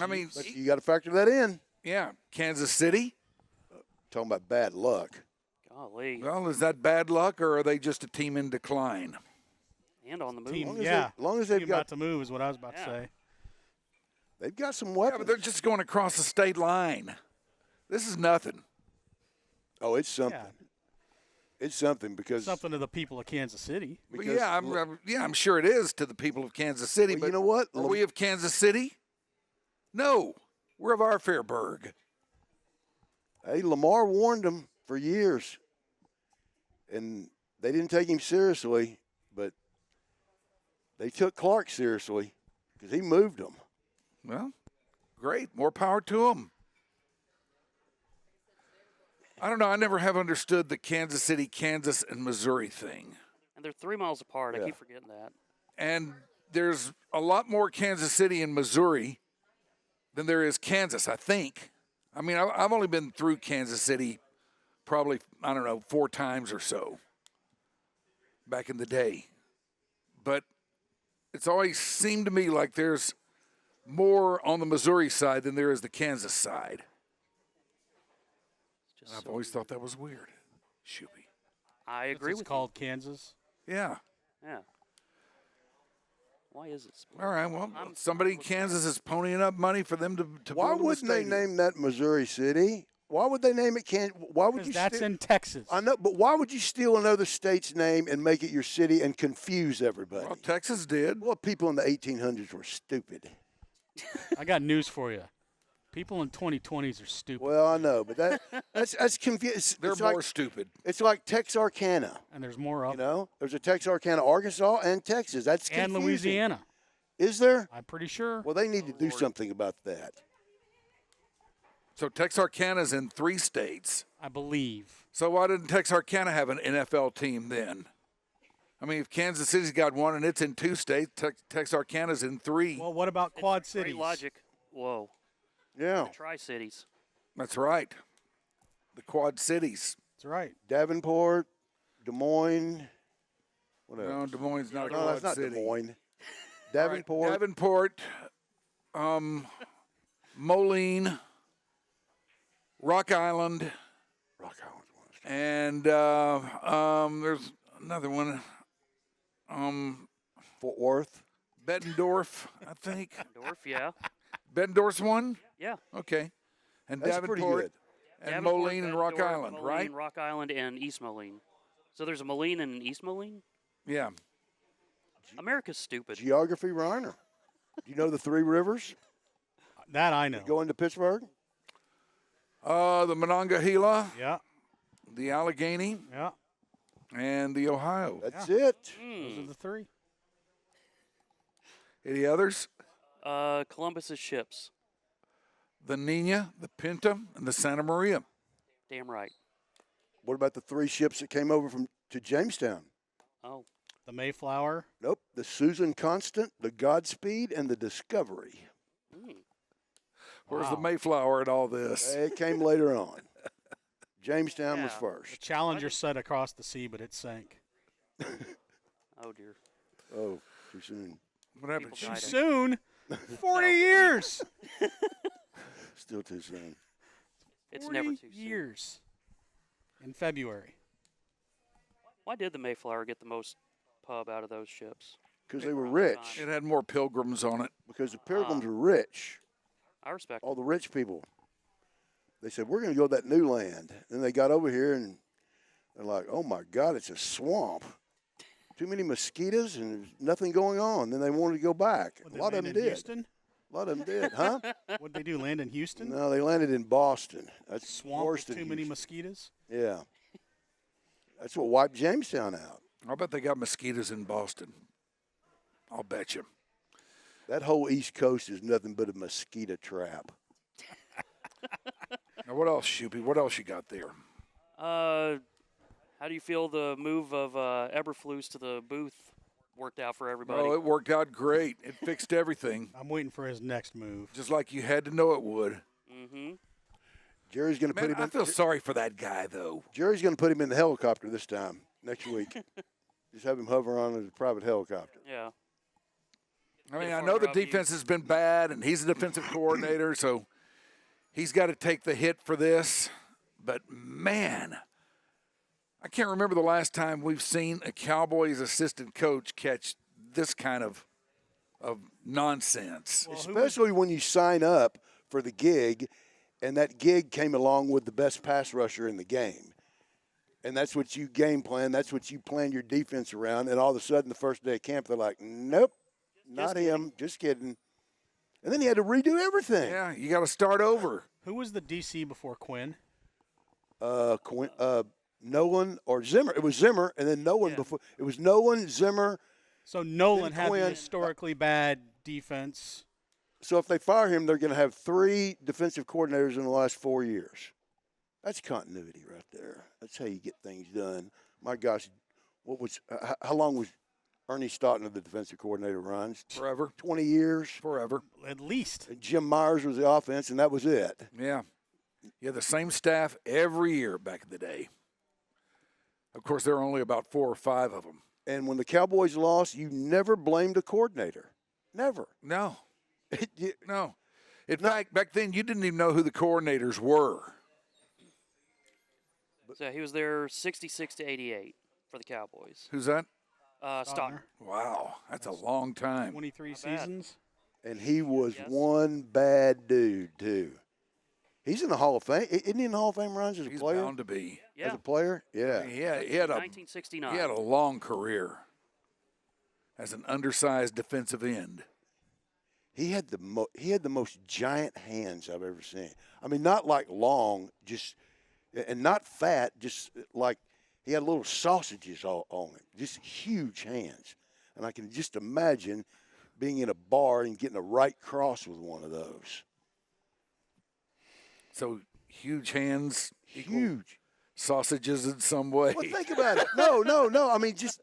Speaker 2: I mean,
Speaker 10: But you got to factor that in.
Speaker 2: yeah, Kansas City.
Speaker 10: Talking about bad luck.
Speaker 9: Golly.
Speaker 2: Well, is that bad luck or are they just a team in decline?
Speaker 9: And on the move.
Speaker 7: Team,
Speaker 10: long as
Speaker 7: yeah.
Speaker 10: they- long as they've
Speaker 7: Team
Speaker 10: got-
Speaker 7: about to move is what I was about to
Speaker 9: Yeah.
Speaker 7: say.
Speaker 10: They've got some
Speaker 2: Yeah,
Speaker 10: weapons.
Speaker 2: but they're just going across the state line. This is nothing.
Speaker 10: Oh, it's something.
Speaker 7: Yeah.
Speaker 10: It's something because
Speaker 7: Something to the people of Kansas City.
Speaker 2: But
Speaker 10: because-
Speaker 2: yeah, I'm sure it is to the people of Kansas City.
Speaker 10: Well,
Speaker 2: but
Speaker 10: you know what?
Speaker 2: Are we of Kansas City? No, we're of our Fairburg.
Speaker 10: Hey, Lamar warned them for years, and they didn't take him seriously, but they took Clark seriously because he moved them.
Speaker 2: Well, great. More power to them. I don't know. I never have understood the Kansas City, Kansas, and Missouri thing.
Speaker 9: And they're 3 miles apart.
Speaker 10: Yeah.
Speaker 9: I keep forgetting that.
Speaker 2: And there's a lot more Kansas City and Missouri than there is Kansas, I think. I mean, I've only been through Kansas City probably, 4 times or so back in the day. But it's always seemed to me like there's more on the Missouri side than there is the Kansas side.
Speaker 9: It's just
Speaker 2: I've
Speaker 9: so
Speaker 2: always
Speaker 9: weird.
Speaker 2: thought that was weird. Shoopy.
Speaker 9: I agree
Speaker 7: It's
Speaker 9: with
Speaker 7: called Kansas.
Speaker 2: Yeah.
Speaker 9: you. Yeah. Why is it split?
Speaker 2: All right. Well,
Speaker 9: I'm
Speaker 2: somebody in
Speaker 9: with
Speaker 2: Kansas is ponying up money for them to
Speaker 10: Why
Speaker 2: build a
Speaker 10: wouldn't they
Speaker 2: stadium.
Speaker 10: name that Missouri City? Why would they name it Kansas? Why would
Speaker 7: Because
Speaker 10: you?
Speaker 7: that's in Texas.
Speaker 10: I know, but why would you steal another state's name and make it your city and confuse everybody?
Speaker 2: Well, Texas did.
Speaker 10: Well, people in the 1800s were stupid.
Speaker 7: I got news for you. People in 2020s are stupid.
Speaker 10: Well, I know, but that's confusing.
Speaker 2: They're more stupid.
Speaker 10: It's like Texarkana.
Speaker 7: And there's more of
Speaker 10: You
Speaker 7: them.
Speaker 10: know, there's a Texarkana, Arkansas, and Texas. That's
Speaker 7: And
Speaker 10: confusing.
Speaker 7: Louisiana.
Speaker 10: Is there?
Speaker 7: I'm pretty sure.
Speaker 10: Well, they need to do something about that.
Speaker 2: So Texarkana's in 3 states.
Speaker 7: I believe.
Speaker 2: So why didn't Texarkana have an NFL team then? I mean, if Kansas City's got one and it's in 2 states, Texarkana's in 3.
Speaker 7: Well, what about Quad
Speaker 9: Great
Speaker 7: Cities?
Speaker 9: logic. Whoa.
Speaker 10: Yeah.
Speaker 9: Tri-Cities.
Speaker 2: That's right. The Quad Cities.
Speaker 7: That's right.
Speaker 10: Davenport, Des Moines. What else?
Speaker 2: No, Des Moines not a
Speaker 10: No,
Speaker 2: Quad
Speaker 10: that's not
Speaker 2: City.
Speaker 10: Des Moines.
Speaker 2: All right,
Speaker 10: Davenport.
Speaker 2: Davenport, Moline, Rock Island,
Speaker 10: Rock Island's one.
Speaker 2: and there's another one.
Speaker 10: Fort Worth.
Speaker 2: Bettendorf, I think.
Speaker 9: Dorf, yeah.
Speaker 2: Bettendorf's one?
Speaker 9: Yeah.
Speaker 2: Okay. And
Speaker 10: That's pretty
Speaker 2: Davenport
Speaker 10: good.
Speaker 2: and
Speaker 9: Davenport,
Speaker 2: Moline and Rock
Speaker 9: Bettendorf,
Speaker 2: Island,
Speaker 9: Moline,
Speaker 2: right?
Speaker 9: Rock Island, and East Moline. So there's a Moline and an East Moline?
Speaker 2: Yeah.
Speaker 9: America's stupid.
Speaker 10: Geography, Reiner. Do you know the 3 rivers
Speaker 7: That I know.
Speaker 10: that go into Pittsburgh?
Speaker 2: The Monongahela,
Speaker 7: Yeah.
Speaker 2: the Allegheny,
Speaker 7: Yeah.
Speaker 2: and the Ohio.
Speaker 10: That's it.
Speaker 7: Those are the 3.
Speaker 2: Any others?
Speaker 9: Columbus's ships.
Speaker 2: The Nina, the Pinta, and the Santa Maria.
Speaker 9: Damn right.
Speaker 10: What about the 3 ships that came over to Jamestown?
Speaker 9: Oh.
Speaker 7: The Mayflower.
Speaker 10: Nope. The Susan Constant, the Godspeed, and the Discovery.
Speaker 2: Where's the Mayflower in all this?
Speaker 10: It came later on. Jamestown was
Speaker 9: Yeah.
Speaker 10: first.
Speaker 7: The Challenger set across the sea, but it sank.
Speaker 9: Oh, dear.
Speaker 10: Oh, too soon.
Speaker 2: What happened?
Speaker 9: People died.
Speaker 7: Soon? 40 years.
Speaker 10: Still too soon.
Speaker 9: It's
Speaker 7: 40
Speaker 9: never too soon.
Speaker 7: years. In February.
Speaker 9: Why did the Mayflower get the most pub out of those ships?
Speaker 10: Because they were rich.
Speaker 2: It had more pilgrims on it.
Speaker 10: Because the Pilgrims were rich.
Speaker 9: I respect
Speaker 10: All the rich people. They said, we're going to go to that new land. Then they got over here and they're like, oh, my God, it's a swamp. Too many mosquitoes and there's nothing going on. Then they wanted to go back.
Speaker 7: Would
Speaker 10: A
Speaker 7: they
Speaker 10: lot of
Speaker 7: land
Speaker 10: them
Speaker 7: in
Speaker 10: did.
Speaker 7: Houston?
Speaker 10: A lot of them did, huh?
Speaker 7: What'd they do, land in Houston?
Speaker 10: No, they landed in Boston. That's
Speaker 7: Swamp
Speaker 10: worse
Speaker 7: with
Speaker 10: than
Speaker 7: too many
Speaker 10: Houston.
Speaker 7: mosquitoes?
Speaker 10: Yeah. That's what wiped Jamestown out.
Speaker 2: I bet they got mosquitoes in Boston. I'll bet you.
Speaker 10: That whole East Coast is nothing but a mosquito trap.
Speaker 2: Now, what else, Shoopy? What else you got there?
Speaker 9: How do you feel the move of Eberflus to the booth worked out for everybody?
Speaker 2: Oh, it worked out great. It fixed everything,
Speaker 7: I'm waiting for his next move.
Speaker 2: just like you had to know it would.
Speaker 9: Mm-hmm.
Speaker 10: Jerry's going to put
Speaker 2: Man,
Speaker 10: him
Speaker 2: I
Speaker 10: in.
Speaker 2: feel sorry for that guy, though.
Speaker 10: Jerry's going to put him in the helicopter this time next week. Just have him hover on his private helicopter.
Speaker 9: Yeah.
Speaker 2: I mean,
Speaker 9: Get
Speaker 2: I
Speaker 9: a
Speaker 2: know the
Speaker 9: farther up
Speaker 2: defense has been bad, and he's a defensive coordinator, so he's got to take the hit for this. But, man, I can't remember the last time we've seen a Cowboys assistant coach catch this kind of nonsense.
Speaker 7: Well,
Speaker 10: Especially when you sign up for the gig, and that gig came along with the best pass rusher in the game. And that's what you game plan. That's what you plan your defense around. And all of a sudden, the first day of camp, they're like, nope, not him. Just kidding. And then he had to redo everything.
Speaker 2: Yeah, you got to start over.
Speaker 7: Who was the DC before Quinn?
Speaker 10: Nolan or Zimmer. It was Zimmer, and then Nolan before. It was Nolan, Zimmer.
Speaker 7: So Nolan had the
Speaker 10: Quinn.
Speaker 7: historically bad defense.
Speaker 10: So if they fire him, they're going to have 3 defensive coordinators in the last 4 years. That's continuity right there. That's how you get things done. My gosh, how long was Ernie Stautner the defensive coordinator, Ron?
Speaker 2: Forever.
Speaker 10: 20 years.
Speaker 2: Forever.
Speaker 7: At least.
Speaker 10: And Jim Myers was the offense, and that was it.
Speaker 2: Yeah. You had the same staff every year back in the day. Of course, there were only about 4 or 5 of them.
Speaker 10: And when the Cowboys lost, you never blamed a coordinator. Never.
Speaker 2: No. No. In fact, back then, you didn't even know who the coordinators were.
Speaker 9: So he was there 66 to 88 for the Cowboys.
Speaker 2: Who's that?
Speaker 9: Stautner.
Speaker 2: Wow. That's a long time.
Speaker 7: 23
Speaker 9: Not bad.
Speaker 7: seasons.
Speaker 10: And he was
Speaker 9: Yes.
Speaker 10: one bad dude, too. He's in the Hall of Fame. Isn't he in the Hall of Fame, Ron, as a
Speaker 2: He's
Speaker 10: player?
Speaker 2: bound to be.
Speaker 9: Yeah.
Speaker 10: As a player? Yeah.
Speaker 2: He had a
Speaker 9: 1969.
Speaker 2: He had a long career as an undersized defensive end.
Speaker 10: He had the most giant hands I've ever seen. I mean, not like long, and not fat, just like he had little sausages all on it. Just huge hands. And I can just imagine being in a bar and getting a right cross with one of those.
Speaker 2: So huge hands,
Speaker 10: Huge.
Speaker 2: sausages in some way.
Speaker 10: Well, think about it. No. I mean, just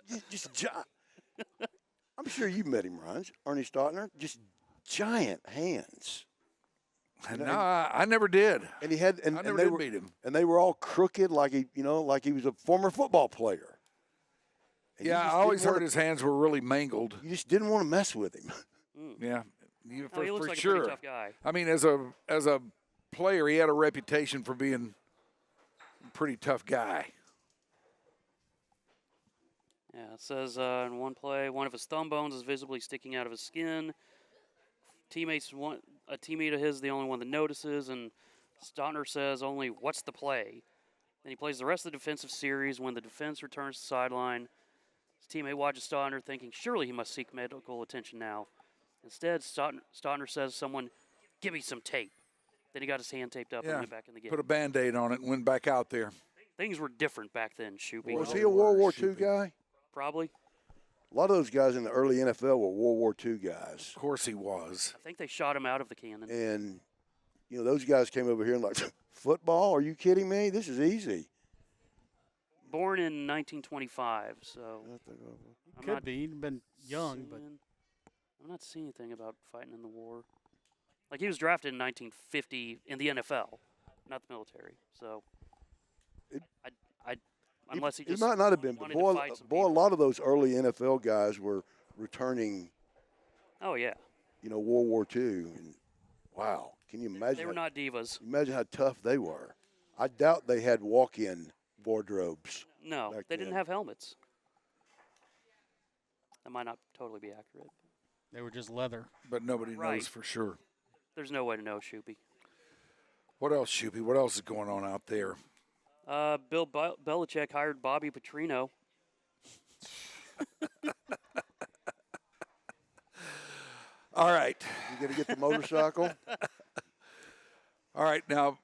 Speaker 10: I'm sure you met him, Ron. Ernie Stautner. Just giant hands.
Speaker 2: No, I never did.
Speaker 10: And he had, and,
Speaker 2: I
Speaker 10: and
Speaker 2: never
Speaker 10: they
Speaker 2: did
Speaker 10: were,
Speaker 2: beat him.
Speaker 10: and they were all crooked, like he was a former football player. And you
Speaker 2: Yeah, I
Speaker 10: just
Speaker 2: always
Speaker 10: didn't
Speaker 2: heard
Speaker 10: wanna-
Speaker 2: his hands were really mangled.
Speaker 10: You just didn't want to mess with him.
Speaker 2: Yeah,
Speaker 9: Oh, he looks
Speaker 2: for
Speaker 9: like a
Speaker 2: sure.
Speaker 9: pretty tough guy.
Speaker 2: I mean, as a player, he had a reputation for being a pretty tough guy.
Speaker 9: Yeah, it says in one play, one of his thumb bones is visibly sticking out of his skin. A teammate of his is the only one that notices, and Stautner says only, "What's the play?" Then he plays the rest of the defensive series. When the defense returns to the sideline, his teammate watches Stautner, thinking surely he must seek medical attention now. Instead, Stautner says to someone, "Give me some tape." Then he got his hand taped up and
Speaker 2: Yeah,
Speaker 9: went back in the game.
Speaker 2: put a Band-Aid on it and went back out there.
Speaker 9: Things were different back then, Shoopy.
Speaker 10: Was he a World War II
Speaker 2: Shoopy.
Speaker 10: guy?
Speaker 9: Probably.
Speaker 10: A lot of those guys in the early NFL were World War II guys.
Speaker 2: Of course he was.
Speaker 9: I think they shot him out of the cannon.
Speaker 10: And, those guys came over here and like, football? Are you kidding me? This is easy.
Speaker 9: Born in 1925, so I'm
Speaker 7: Could
Speaker 9: not
Speaker 7: be. He'd been young, but
Speaker 9: I'm not seeing anything about fighting in the war. Like, he was drafted in 1950 in the NFL, not the military. So, unless he just
Speaker 10: might not have been, but
Speaker 9: wanted to
Speaker 10: boy,
Speaker 9: fight some
Speaker 10: a
Speaker 9: people.
Speaker 10: lot of those early NFL guys were returning,
Speaker 9: Oh, yeah.
Speaker 10: World War II. And wow, can you imagine?
Speaker 9: They were not divas.
Speaker 10: Imagine how tough they were. I doubt they had walk-in wardrobes.
Speaker 9: No,
Speaker 10: back
Speaker 9: they didn't
Speaker 10: then.
Speaker 9: have helmets. That might not totally be accurate.
Speaker 7: They were just leather.
Speaker 2: But nobody
Speaker 9: Right.
Speaker 2: knows for sure.
Speaker 9: There's no way to know, Shoopy.
Speaker 2: What else, Shoopy? What else is going on out there?
Speaker 9: Bill Belichick hired Bobby Petrino.
Speaker 2: All right.
Speaker 10: You going to get the motorcycle?
Speaker 2: All right. Now,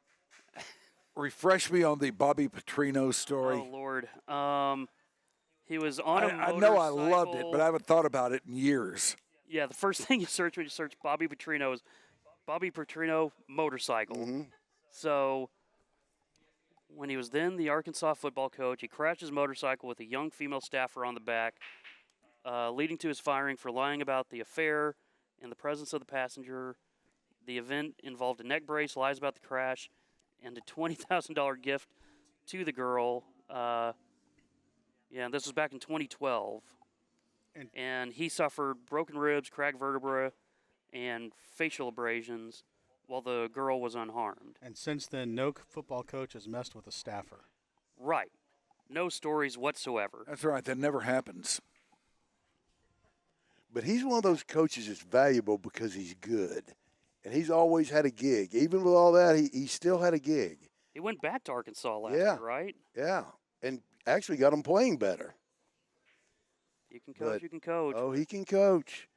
Speaker 2: refresh me on the Bobby Petrino story.
Speaker 9: Oh, Lord. He was on a
Speaker 2: I
Speaker 9: motorcycle.
Speaker 2: know I loved it, but I haven't thought about it in years.
Speaker 9: Yeah, the first thing you search when you search Bobby Petrino is Bobby Petrino motorcycle.
Speaker 10: Mm-hmm.
Speaker 9: So when he was then the Arkansas football coach, he crashed his motorcycle with a young female staffer on the back, leading to his firing for lying about the affair in the presence of the passenger. The event involved a neck brace, lies about the crash, and a $20,000 gift to the girl. And this was back in 2012. And he suffered broken ribs, cracked vertebra, and facial abrasions, while the girl was unharmed.
Speaker 7: And since then, no football coach has messed with a staffer.
Speaker 9: Right. No stories whatsoever.
Speaker 2: That's right. That never happens.
Speaker 10: But he's one of those coaches that's valuable because he's good. And he's always had a gig. Even with all that, he still had a gig.
Speaker 9: He went back to Arkansas last year, right?
Speaker 10: Yeah. And actually got him playing better.
Speaker 9: You can coach, you can coach.
Speaker 10: Oh, he can coach.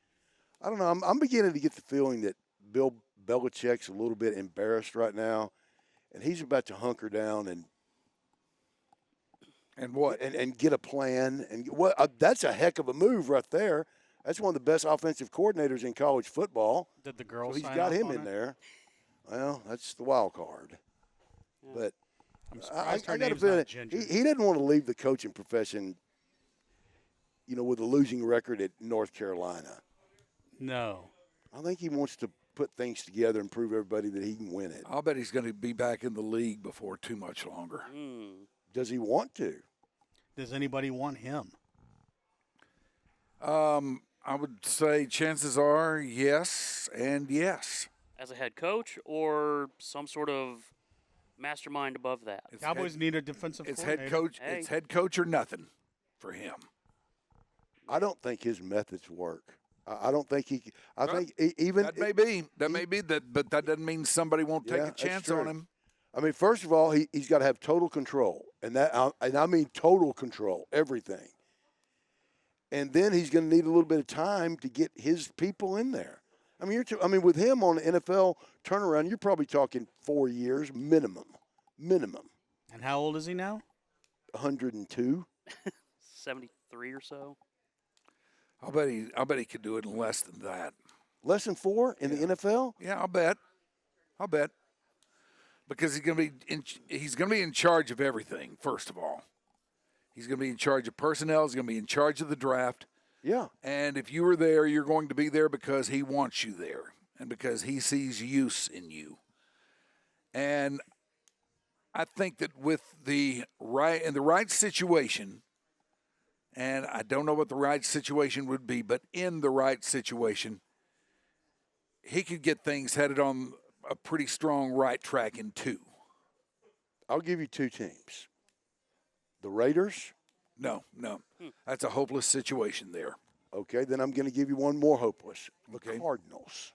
Speaker 10: I don't know. I'm beginning to get the feeling that Bill Belichick's a little bit embarrassed right now, and he's about to hunker down
Speaker 2: and what
Speaker 10: and get a plan. And what that's a heck of a move right there. That's one of the best offensive coordinators in college football.
Speaker 7: Did the girl?
Speaker 10: So he's
Speaker 7: sign
Speaker 10: got
Speaker 7: off
Speaker 10: him
Speaker 7: on
Speaker 10: in
Speaker 7: it?
Speaker 10: there. Well, that's the wild card.
Speaker 9: Yeah.
Speaker 10: But
Speaker 7: I'm
Speaker 10: I
Speaker 7: surprised her
Speaker 10: got a
Speaker 7: name's
Speaker 10: feeling
Speaker 7: not Ginger.
Speaker 10: he didn't want to leave the coaching profession, with a losing record at North Carolina.
Speaker 7: No.
Speaker 10: I think he wants to put things together and prove everybody that he can win it.
Speaker 2: I'll bet he's going to be back in the league before too much longer.
Speaker 10: Does he want to?
Speaker 7: Does anybody want him?
Speaker 2: I would say chances are yes and yes.
Speaker 9: As a head coach or some sort of mastermind above that?
Speaker 7: Cowboys need a defensive
Speaker 2: It's
Speaker 7: coordinator.
Speaker 2: head coach.
Speaker 9: Hey.
Speaker 2: It's head coach or nothing for him.
Speaker 10: I don't think his methods work. I don't think he. I think even
Speaker 2: That may be. That may be that, but that doesn't mean somebody won't take
Speaker 10: Yeah,
Speaker 2: a
Speaker 10: that's
Speaker 2: chance
Speaker 10: true.
Speaker 2: on him.
Speaker 10: I mean, first of all, he's got to have total control, and I mean total control, everything. And then he's going to need a little bit of time to get his people in there. I mean, with him on the NFL turnaround, you're probably talking 4 years minimum.
Speaker 7: And how old is he now?
Speaker 10: 102.
Speaker 9: 73 or so?
Speaker 2: I'll bet he could do it in less than that.
Speaker 10: Less than 4 in the NFL?
Speaker 2: Yeah, I'll bet. Because he's going to be in charge of everything. First of all, he's going to be in charge of personnel. He's going to be in charge of the draft.
Speaker 10: Yeah.
Speaker 2: And if you were there, you're going to be there because he wants you there and because he sees use in you. And I think that with the right situation, and I don't know what the right situation would be, but in the right situation, he could get things headed on a pretty strong right track in 2.
Speaker 10: I'll give you 2 teams. The Raiders.
Speaker 2: No. That's a hopeless situation there.
Speaker 10: Okay, then I'm going to give you one more hopeless. The Cardinals.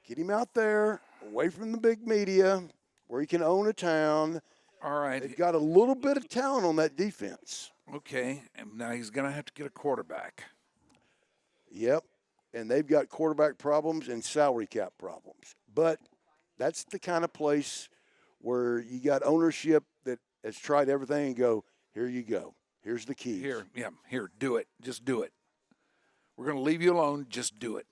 Speaker 10: Get him out there, away from the big media, where he can own a town.
Speaker 2: All right.
Speaker 10: They've got a little bit of talent on that defense.
Speaker 2: Okay, and now he's going to have to get a quarterback.
Speaker 10: Yep, and they've got quarterback problems and salary cap problems. But that's the kind of place where you got ownership that has tried everything and go, here you go. Here's the keys.
Speaker 2: Here, do it. Just do it. We're going to leave you alone. Just do it.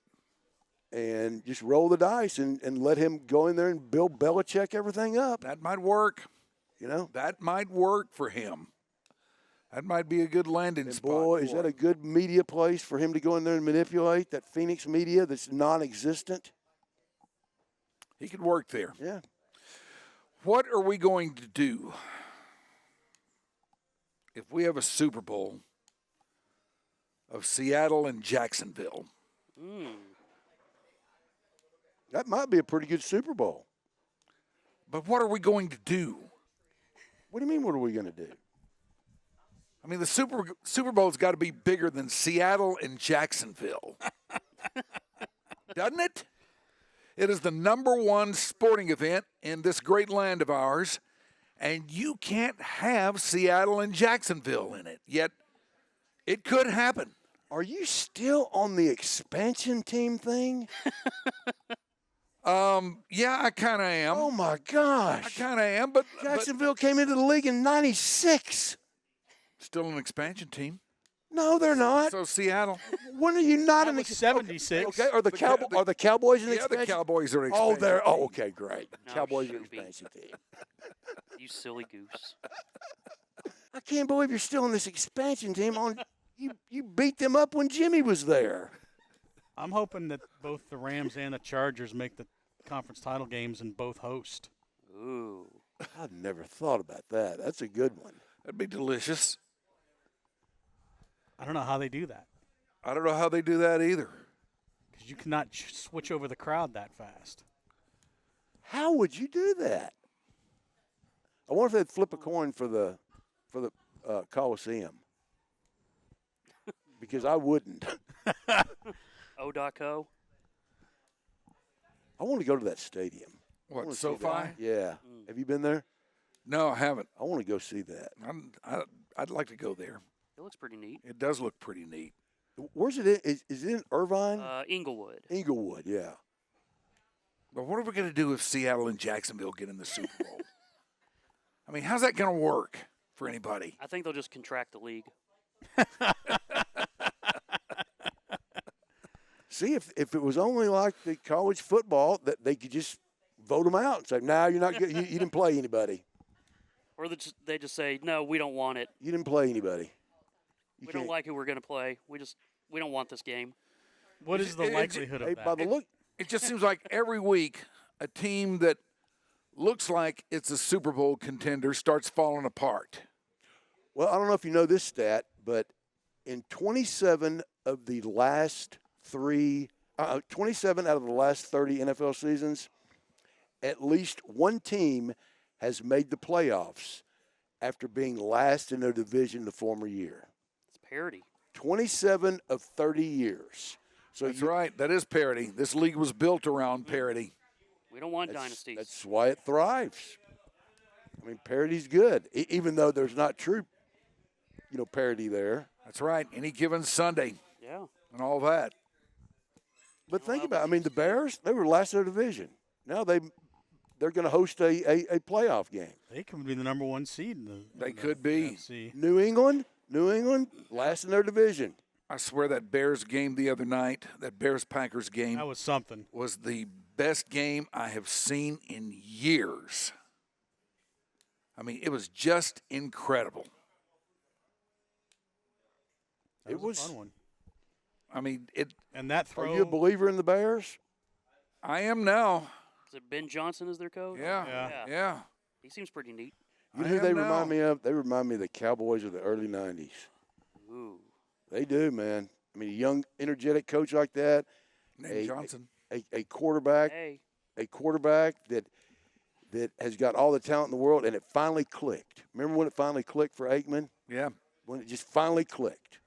Speaker 10: And just roll the dice and let him go in there and Bill Belichick everything up.
Speaker 2: That might work. That might work for him. That might be a good landing spot.
Speaker 10: Boy, is that a good media place for him to go in there and manipulate that Phoenix media that's non-existent?
Speaker 2: He could work there.
Speaker 10: Yeah.
Speaker 2: What are we going to do if we have a Super Bowl of Seattle and Jacksonville?
Speaker 10: That might be a pretty good Super Bowl.
Speaker 2: But what are we going to do?
Speaker 10: What do you mean, what are we going to do?
Speaker 2: I mean, the Super Bowl's got to be bigger than Seattle and Jacksonville. Doesn't it? It is the #1 sporting event in this great land of ours, and you can't have Seattle and Jacksonville in it. Yet, it could happen.
Speaker 10: Are you still on the expansion team thing?
Speaker 2: Yeah, I kind of am.
Speaker 10: Oh, my gosh.
Speaker 2: I kind of am, but
Speaker 10: Jacksonville came into the league in 96.
Speaker 2: Still an expansion team.
Speaker 10: No, they're not.
Speaker 2: So Seattle.
Speaker 10: When are you not
Speaker 7: That
Speaker 10: in the
Speaker 7: was 76.
Speaker 10: Okay, are the Cowboys in
Speaker 2: Yeah,
Speaker 10: expansion?
Speaker 2: the Cowboys are an
Speaker 10: Oh,
Speaker 2: expansion
Speaker 10: they're
Speaker 2: team.
Speaker 10: okay, great.
Speaker 9: No,
Speaker 10: Cowboys are an
Speaker 9: Shoopy.
Speaker 10: expansion team.
Speaker 9: You silly goose.
Speaker 10: I can't believe you're still in this expansion team. You beat them up when Jimmy was there.
Speaker 7: I'm hoping that both the Rams and the Chargers make the conference title games and both host.
Speaker 9: Ooh.
Speaker 10: I've never thought about that. That's a good one.
Speaker 2: That'd be delicious.
Speaker 7: I don't know how they do that
Speaker 2: I don't know how they do that either.
Speaker 7: because you cannot switch over the crowd that fast.
Speaker 10: How would you do that? I wonder if they'd flip a coin for the Coliseum. Because I wouldn't.
Speaker 9: O.co.
Speaker 10: I want to go to that stadium. I
Speaker 2: What,
Speaker 10: wanna see that.
Speaker 2: SoFi?
Speaker 10: Yeah. Have you been there?
Speaker 2: No, I haven't.
Speaker 10: I want to go see that.
Speaker 2: I'd like to go there.
Speaker 9: It looks pretty neat.
Speaker 2: It does look pretty neat.
Speaker 10: Where's it? Is it in Irvine?
Speaker 9: Inglewood.
Speaker 10: Inglewood, yeah.
Speaker 2: But what are we going to do if Seattle and Jacksonville get in the Super Bowl? I mean, how's that going to work for anybody?
Speaker 9: I think they'll just contract the league.
Speaker 10: See, if it was only like the college football, that they could just vote them out and say, "No, you're not good. You didn't play anybody.
Speaker 9: Or they just say, no, we don't want it.
Speaker 10: You didn't play anybody.
Speaker 9: We don't like who we're going to play. We don't want this game.
Speaker 7: What is the likelihood of
Speaker 10: Hey,
Speaker 7: that?
Speaker 10: by the look,
Speaker 2: It just seems like every week a team that looks like it's a Super Bowl contender starts falling apart.
Speaker 10: well, I don't know if you know this stat, but in 27 of the last 27 out of the last 30 NFL seasons, at least one team has made the playoffs after being last in their division the former year.
Speaker 9: It's parity.
Speaker 10: 27 of 30 years. So
Speaker 2: That's right. That is parity. This league was built around parity.
Speaker 9: We don't want dynasties.
Speaker 10: That's why it thrives. I mean, parity's good, even though there's not true, parity there.
Speaker 2: That's right. Any given Sunday
Speaker 9: Yeah.
Speaker 2: and all that.
Speaker 10: But think about it. I mean, the Bears, they were last in their division. Now they're going to host a playoff game.
Speaker 7: They could be the #1 seed.
Speaker 2: They could be.
Speaker 7: NFC.
Speaker 10: New England, last in their division.
Speaker 2: I swear that Bears game the other night, that Bears-Packers game,
Speaker 7: That was something.
Speaker 2: was the best game I have seen in years. I mean, it was just incredible.
Speaker 7: That was a fun one.
Speaker 2: I mean,
Speaker 7: And that
Speaker 10: Are
Speaker 7: throw.
Speaker 10: you a believer in the Bears?
Speaker 2: I am now.
Speaker 9: Is it Ben Johnson as their coach?
Speaker 2: Yeah.
Speaker 9: He seems pretty neat.
Speaker 10: You know
Speaker 2: I
Speaker 10: who they
Speaker 2: am
Speaker 10: remind
Speaker 2: now.
Speaker 10: me of? They remind me of the Cowboys of the early 90s.
Speaker 9: Ooh.
Speaker 10: They do, man. I mean, a young, energetic coach like that.
Speaker 2: Name Johnson.
Speaker 10: A quarterback.
Speaker 9: Hey.
Speaker 10: A quarterback that has got all the talent in the world, and it finally clicked. Remember when it finally clicked for Aikman?
Speaker 2: Yeah.
Speaker 10: When it just finally clicked.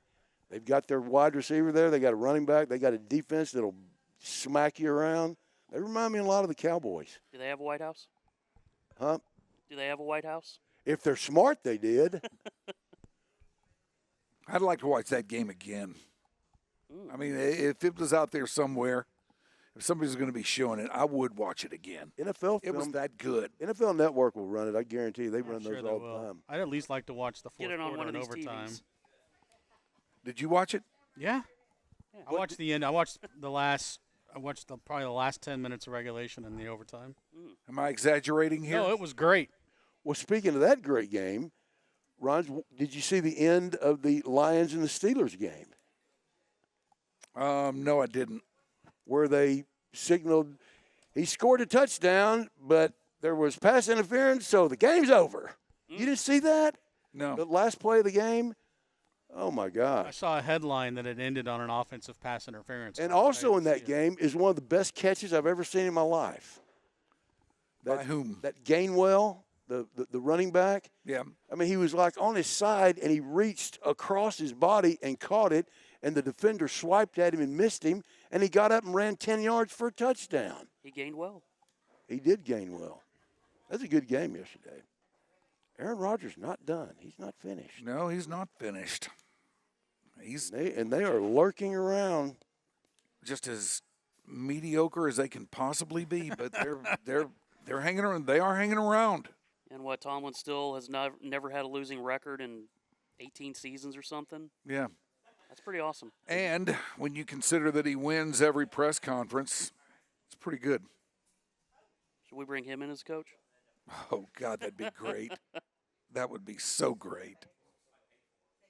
Speaker 10: They've got their wide receiver there. They got a running back. They got a defense that'll smack you around. They remind me a lot of the Cowboys.
Speaker 9: Do they have a White House?
Speaker 10: Huh?
Speaker 9: Do they have a White House?
Speaker 10: If they're smart, they did.
Speaker 2: I'd like to watch that game again. I mean, if it was out there somewhere, if somebody's going to be showing it, I would watch it again.
Speaker 10: NFL
Speaker 2: It was
Speaker 10: film,
Speaker 2: that good.
Speaker 10: NFL Network will run it. I guarantee you. They
Speaker 7: I'm
Speaker 10: run
Speaker 7: sure
Speaker 10: those
Speaker 7: they
Speaker 10: all the
Speaker 7: will.
Speaker 10: time.
Speaker 7: I'd at least like to watch the
Speaker 9: Get
Speaker 7: fourth
Speaker 9: it on
Speaker 7: quarter
Speaker 9: one of
Speaker 7: and
Speaker 9: these
Speaker 7: overtime.
Speaker 9: TVs.
Speaker 2: Did you watch it?
Speaker 7: Yeah. I watched the end. I watched probably the last 10 minutes of regulation and the overtime.
Speaker 2: Am I exaggerating here?
Speaker 7: No, it was great.
Speaker 10: Well, speaking of that great game, Ron, did you see the end of the Lions and the Steelers game?
Speaker 2: No, I didn't.
Speaker 10: Where they signaled He scored a touchdown, but there was pass interference, so the game's over. You didn't see that?
Speaker 2: No.
Speaker 10: The last play of the game? Oh, my
Speaker 7: I
Speaker 10: gosh.
Speaker 7: saw a headline that it ended on an offensive pass interference.
Speaker 10: And
Speaker 7: call.
Speaker 10: also
Speaker 7: I
Speaker 10: in
Speaker 7: didn't
Speaker 10: that
Speaker 7: see it.
Speaker 10: game is one of the best catches I've ever seen in my life.
Speaker 2: By whom?
Speaker 10: That Gainwell, the running back.
Speaker 2: Yeah.
Speaker 10: I mean, he was like on his side, and he reached across his body and caught it, and the defender swiped at him and missed him, and he got up and ran 10 yards for a touchdown.
Speaker 9: He gained well.
Speaker 10: He did gain well. That's a good game yesterday. Aaron Rodgers not done. He's not finished.
Speaker 2: No, he's not finished. He's
Speaker 10: And they are lurking around.
Speaker 2: just as mediocre as they can possibly be, but they're hanging around. They are hanging around.
Speaker 9: And what, Tomlin still has never had a losing record in 18 seasons or something?
Speaker 2: Yeah.
Speaker 9: That's pretty awesome.
Speaker 2: And when you consider that he wins every press conference, it's pretty good.
Speaker 9: Should we bring him in as coach?
Speaker 2: Oh, God, that'd be great. That would be so great.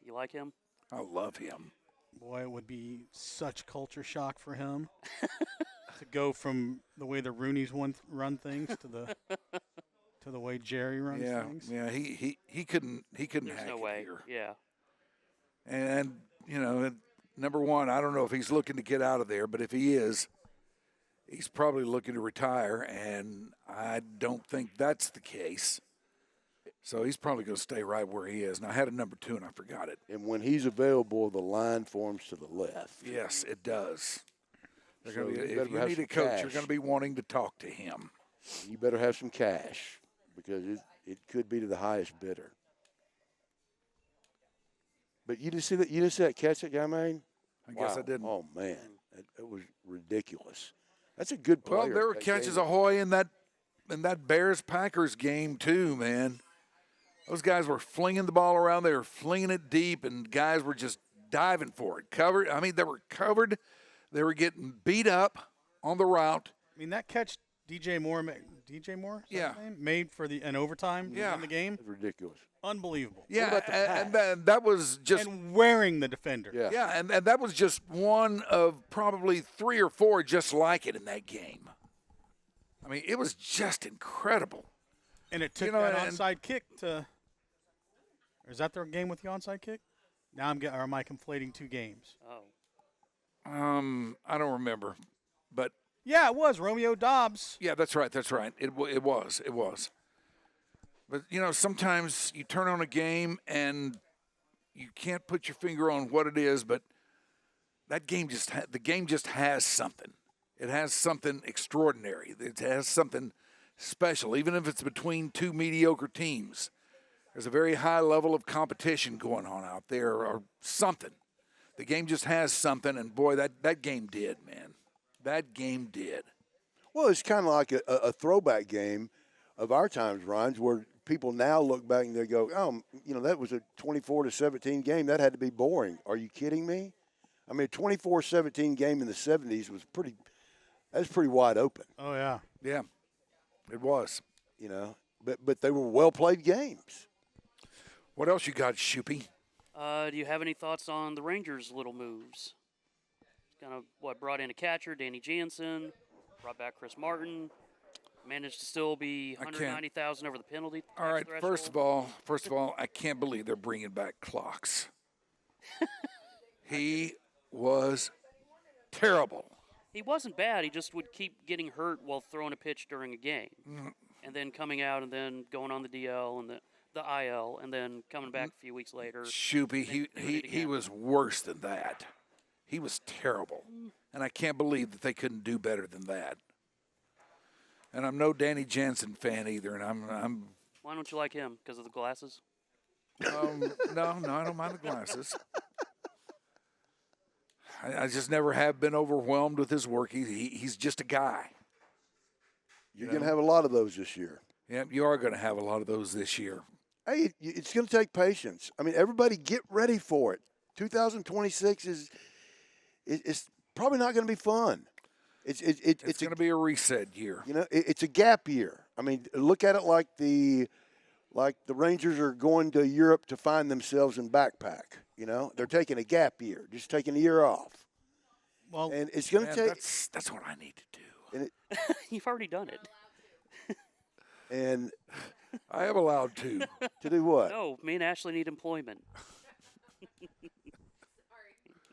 Speaker 9: You like him?
Speaker 2: I love him.
Speaker 7: Boy, it would be such culture shock for him to go from the way the Rooneys run things to the way Jerry runs things.
Speaker 2: Yeah, he couldn't
Speaker 9: There's
Speaker 2: hack
Speaker 9: no
Speaker 2: it
Speaker 9: way.
Speaker 2: here.
Speaker 9: Yeah.
Speaker 2: And, number one, I don't know if he's looking to get out of there, but if he is, he's probably looking to retire, and I don't think that's the case. So he's probably going to stay right where he is. And I had a number 2, and I forgot it.
Speaker 10: And when he's available, the line forms to the left.
Speaker 2: Yes, it does. They're
Speaker 10: So
Speaker 2: gonna be,
Speaker 10: you
Speaker 2: if
Speaker 10: better
Speaker 2: you
Speaker 10: have
Speaker 2: need
Speaker 10: some
Speaker 2: a coach, you're
Speaker 10: cash.
Speaker 2: going to be wanting to talk to him.
Speaker 10: You better have some cash because it could be to the highest bidder. But you didn't see that? You didn't see that catch that guy made?
Speaker 2: I guess I
Speaker 10: Wow.
Speaker 2: didn't.
Speaker 10: Oh, man. It was ridiculous. That's a good player.
Speaker 2: Well, there were
Speaker 10: that
Speaker 2: catches
Speaker 10: game.
Speaker 2: ahoy in that Bears-Packers game too, man. Those guys were flinging the ball around. They were flinging it deep, and guys were just diving for it. Covered. I mean, they were covered. They were getting beat up on the route.
Speaker 7: I mean, that catch DJ Moore, is that
Speaker 2: Yeah.
Speaker 7: his name? Made for an overtime
Speaker 2: Yeah.
Speaker 7: in the game.
Speaker 10: That's ridiculous.
Speaker 7: Unbelievable.
Speaker 2: Yeah,
Speaker 10: about the
Speaker 2: and
Speaker 10: pass?
Speaker 2: that was just
Speaker 7: And wearing the defender.
Speaker 10: Yeah.
Speaker 2: yeah, and that was just one of probably 3 or 4 just like it in that game. I mean, it was just incredible.
Speaker 7: And it took
Speaker 2: You know,
Speaker 7: that
Speaker 2: and-
Speaker 7: onside kick to. Or is that their game with the onside kick? Now or am I conflating 2 games?
Speaker 9: Oh.
Speaker 2: I don't remember, but
Speaker 7: Yeah, it was Romeo Dobbs.
Speaker 2: yeah, that's right. That's right. It was. But sometimes you turn on a game and you can't put your finger on what it is, but that game the game just has something. It has something extraordinary. It has something special, even if it's between 2 mediocre teams. There's a very high level of competition going on out there, or something. The game just has something, and boy, that game did, man. That game did.
Speaker 10: Well, it's kind of like a throwback game of our times, Ryan, where people now look back and they go, oh, that was a 24-17 game. That had to be boring. Are you kidding me? I mean, a 24-17 game in the 70s was pretty wide open,
Speaker 7: Oh, yeah.
Speaker 2: Yeah, it was.
Speaker 10: But they were well-played games.
Speaker 2: What else you got, Shoopy?
Speaker 9: Do you have any thoughts on the Rangers' little moves? Kind of brought in a catcher, Danny Jansen, brought back Chris Martin, managed to still be $190,000 over the penalty.
Speaker 2: All right,
Speaker 9: threshold.
Speaker 2: first of all, I can't believe they're bringing back Clocks. He was terrible.
Speaker 9: He wasn't bad. He just would keep getting hurt while throwing a pitch during a game, and then coming out and then going on the DL and the IL, and then coming back a few weeks later.
Speaker 2: Shoopy, he was worse than that. He was terrible, and I can't believe that they couldn't do better than that. And I'm no Danny Jansen fan either, and I'm
Speaker 9: Why don't you like him? Because of the glasses?
Speaker 2: no, I don't mind the glasses. I just never have been overwhelmed with his work. He's just a guy.
Speaker 10: You're going to have a lot of those this year.
Speaker 2: Yeah, you are going to have a lot of those this year.
Speaker 10: Hey, it's going to take patience. I mean, everybody get ready for it. 2026 it's probably not going to be fun. It's
Speaker 2: going to be a reset year.
Speaker 10: It's a gap year. I mean, look at it like the Rangers are going to Europe to find themselves in backpack. They're taking a gap year, just taking a year off.
Speaker 7: Well,
Speaker 10: and it's going to take.
Speaker 2: That's what I need to do.
Speaker 10: And it,
Speaker 9: You've already done it.
Speaker 10: and
Speaker 2: I am allowed to.
Speaker 10: to do what?
Speaker 9: No, me and Ashley need employment.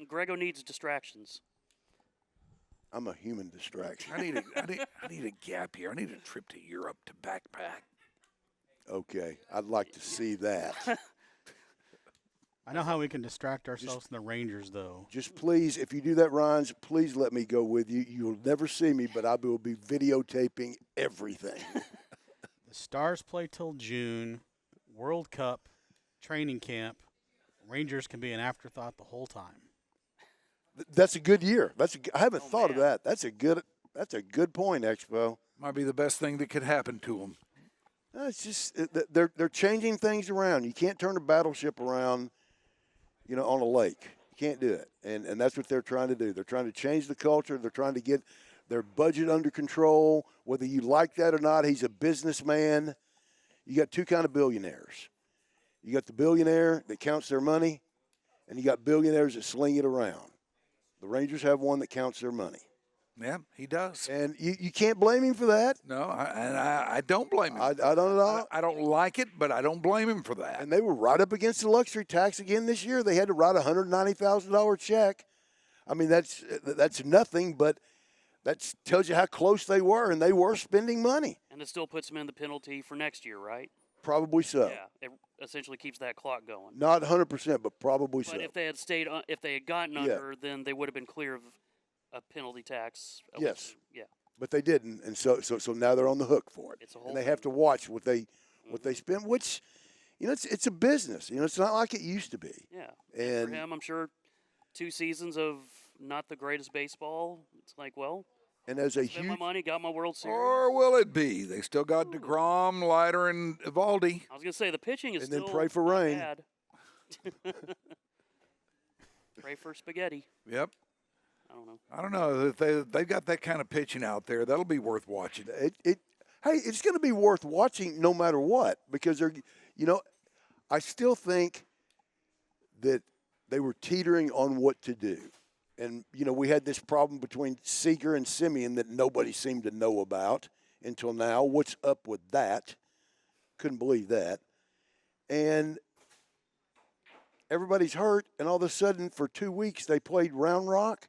Speaker 9: Grego needs distractions.
Speaker 10: I'm a human distraction.
Speaker 2: I need a gap year. I need a trip to Europe to backpack.
Speaker 10: Okay, I'd like to see that.
Speaker 7: I know how we can distract ourselves from the Rangers, though.
Speaker 10: Just please, if you do that, Rhines, please let me go with you. You'll never see me, but I will be videotaping everything.
Speaker 7: The Stars play till June. World Cup, training camp. Rangers can be an afterthought the whole time.
Speaker 10: That's a good year. I haven't
Speaker 9: Oh,
Speaker 10: thought
Speaker 9: man.
Speaker 10: of that. That's a good point, Expo.
Speaker 2: Might be the best thing that could happen to them.
Speaker 10: It's just they're changing things around. You can't turn a battleship around, on a lake. You can't do it, and that's what they're trying to do. They're trying to change the culture. They're trying to get their budget under control. Whether you like that or not, he's a businessman. You got two kind of billionaires. You got the billionaire that counts their money, and you got billionaires that sling it around. The Rangers have one that counts their money.
Speaker 2: Yeah, he does.
Speaker 10: And you can't blame him for that.
Speaker 2: No, I don't blame him.
Speaker 10: I don't at all.
Speaker 2: I don't like it, but I don't blame him for that.
Speaker 10: And they were right up against the luxury tax again this year. They had to write a $190,000 check. I mean, that's nothing, but that tells you how close they were, and they were spending money.
Speaker 9: And it still puts them in the penalty for next year, right?
Speaker 10: Probably so.
Speaker 9: Yeah, it essentially keeps that clock going.
Speaker 10: Not 100%, but probably so.
Speaker 9: But if they had stayed, if they had gotten under, then they would have been clear of a penalty tax.
Speaker 10: Yes.
Speaker 9: Yeah.
Speaker 10: But they didn't, and so now they're on the hook for it.
Speaker 9: It's a whole
Speaker 10: and they have to watch what they spend, which it's a business. It's not like it used to be.
Speaker 9: Yeah.
Speaker 10: And
Speaker 9: for him, I'm sure 2 seasons of not the greatest baseball. It's like, well,
Speaker 10: and as a
Speaker 9: spent my money, got my World Series.
Speaker 2: Or will it be? They still got DeGrom, Leiter, and Evaldi.
Speaker 9: I was gonna say the pitching is
Speaker 10: And then
Speaker 9: still
Speaker 10: pray for
Speaker 9: not
Speaker 10: rain.
Speaker 9: bad. Pray for spaghetti.
Speaker 2: Yep.
Speaker 9: I don't know.
Speaker 2: If they've got that kind of pitching out there, that'll be worth watching.
Speaker 10: Hey, it's going to be worth watching no matter what, because I still think that they were teetering on what to do. And, we had this problem between Seager and Simeon that nobody seemed to know about until now. What's up with that? Couldn't believe that. And everybody's hurt, and all of a sudden for 2 weeks they played Round Rock,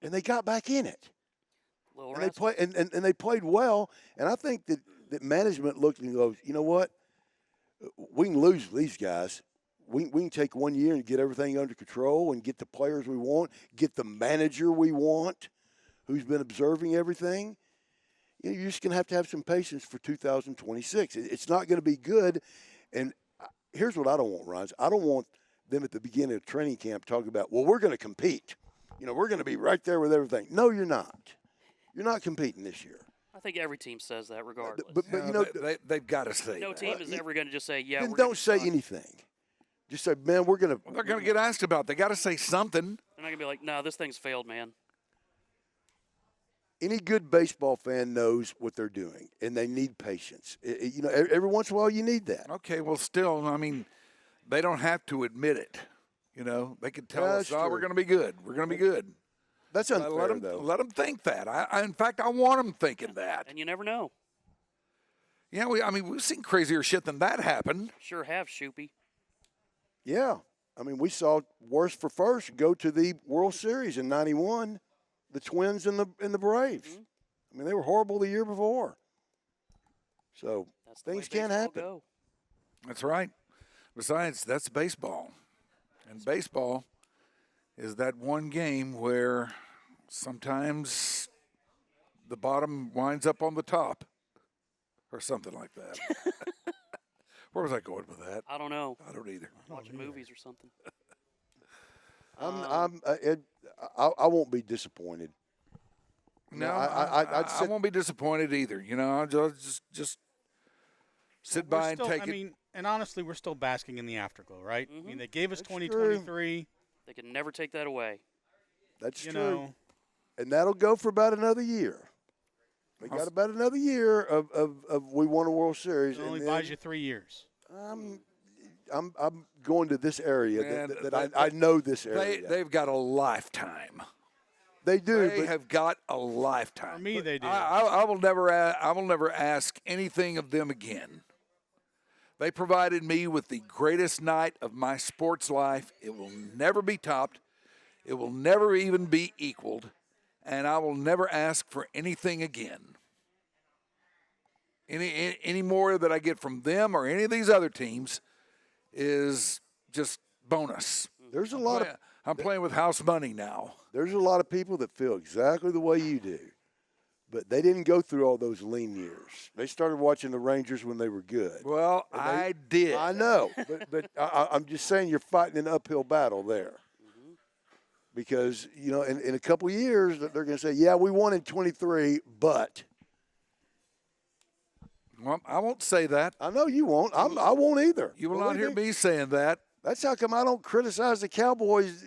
Speaker 10: and they got back in it. And they play, and they played well. And I think that management looked and goes, you know what? We can lose these guys. We can take 1 year and get everything under control and get the players we want, get the manager we want, who's been observing everything. You're just going to have some patience for 2026. It's not going to be good. And here's what I don't want, Ryan. I don't want them at the beginning of training camp talking about, well, we're going to compete. We're going to be right there with everything. No, you're not. You're not competing this year.
Speaker 9: I think every team says that regardless.
Speaker 10: But
Speaker 2: they've got to say
Speaker 9: no
Speaker 2: that.
Speaker 9: team is ever going to just say, yeah.
Speaker 10: Then
Speaker 9: we're
Speaker 10: don't say anything. Just say, man, we're going to.
Speaker 2: They're going to get asked about it. They got to say something.
Speaker 9: They're not going to be like, no, this thing's failed, man.
Speaker 10: Any good baseball fan knows what they're doing, and they need patience. Every once in a while you need that.
Speaker 2: Okay, well, still, I mean, they don't have to admit it. They could tell us,
Speaker 10: That's true.
Speaker 2: we're going to be good. We're going to be good.
Speaker 10: That's unfair, though.
Speaker 2: Let them think that. In fact, I want them thinking that.
Speaker 9: And you never know.
Speaker 2: Yeah, we've seen crazier shit than that happen.
Speaker 9: Sure have, Shoopy.
Speaker 10: Yeah. We saw worse for first go to the World Series in '91, the Twins and the Braves.
Speaker 9: Mm-hmm.
Speaker 10: They were horrible the year before. So
Speaker 9: That's the
Speaker 10: things
Speaker 9: way
Speaker 10: can't
Speaker 9: baseball
Speaker 10: happen.
Speaker 9: go.
Speaker 2: That's right. Besides, that's baseball. And baseball is that one game where sometimes the bottom winds up on the top or something like that. Where was I going with that?
Speaker 9: I don't know.
Speaker 2: I don't either.
Speaker 9: Watching movies or something.
Speaker 10: I won't be disappointed.
Speaker 2: No, I won't be disappointed either. I'll just sit by and take it.
Speaker 7: And honestly, we're still basking in the afterglow, right?
Speaker 9: Mm-hmm.
Speaker 7: They gave us
Speaker 10: That's
Speaker 7: 2023.
Speaker 9: They can never take that away.
Speaker 10: That's
Speaker 7: You
Speaker 10: true.
Speaker 7: know,
Speaker 10: And that'll go for about another year. They got about another year of we won a World Series.
Speaker 7: it only
Speaker 10: and
Speaker 7: buys you 3 years.
Speaker 10: I'm going to this area
Speaker 2: Man,
Speaker 10: that I know this area.
Speaker 2: They've got a lifetime
Speaker 10: They do.
Speaker 2: They have got a lifetime.
Speaker 7: For me, they do.
Speaker 2: I will never ask anything of them again. They provided me with the greatest night of my sports life. It will never be topped. It will never even be equaled. And I will never ask for anything again. Any more that I get from them or any of these other teams is just bonus.
Speaker 10: There's a lot of
Speaker 2: I'm playing with house money now.
Speaker 10: There's a lot of people that feel exactly the way you do, but they didn't go through all those lean years. They started watching the Rangers when they were good.
Speaker 2: Well, I did.
Speaker 10: I know, but I'm just saying you're fighting an uphill battle there. Because, you know, in a couple of years, they're going to say, yeah, we won in 23, but.
Speaker 2: Well, I won't say that.
Speaker 10: I know you won't. I won't either.
Speaker 2: You will not hear me saying that.
Speaker 10: That's how come I don't criticize the Cowboys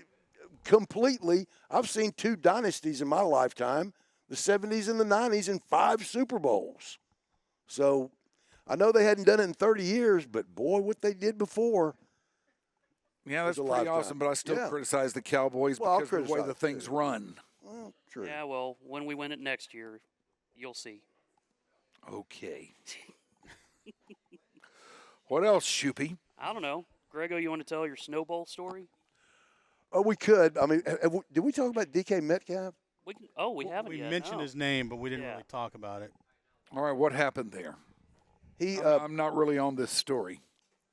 Speaker 10: completely. I've seen 2 dynasties in my lifetime, the 70s and the 90s, and 5 Super Bowls. So I know they hadn't done it in 30 years, but, boy, what they did before.
Speaker 2: Yeah, that's pretty awesome, but I still criticize the Cowboys because of the way the things run.
Speaker 10: Well, true.
Speaker 9: Yeah, well, when we win it next year, you'll see.
Speaker 2: Okay. What else, Shoopy?
Speaker 9: I don't know. Grego, you want to tell your Snowball story?
Speaker 10: Oh, we could. I mean, did we talk about DK Metcalf?
Speaker 9: We haven't
Speaker 7: We
Speaker 9: yet.
Speaker 7: mentioned
Speaker 9: no.
Speaker 7: his name, but we didn't really talk about it.
Speaker 2: All right, what happened there? I'm not really on this story.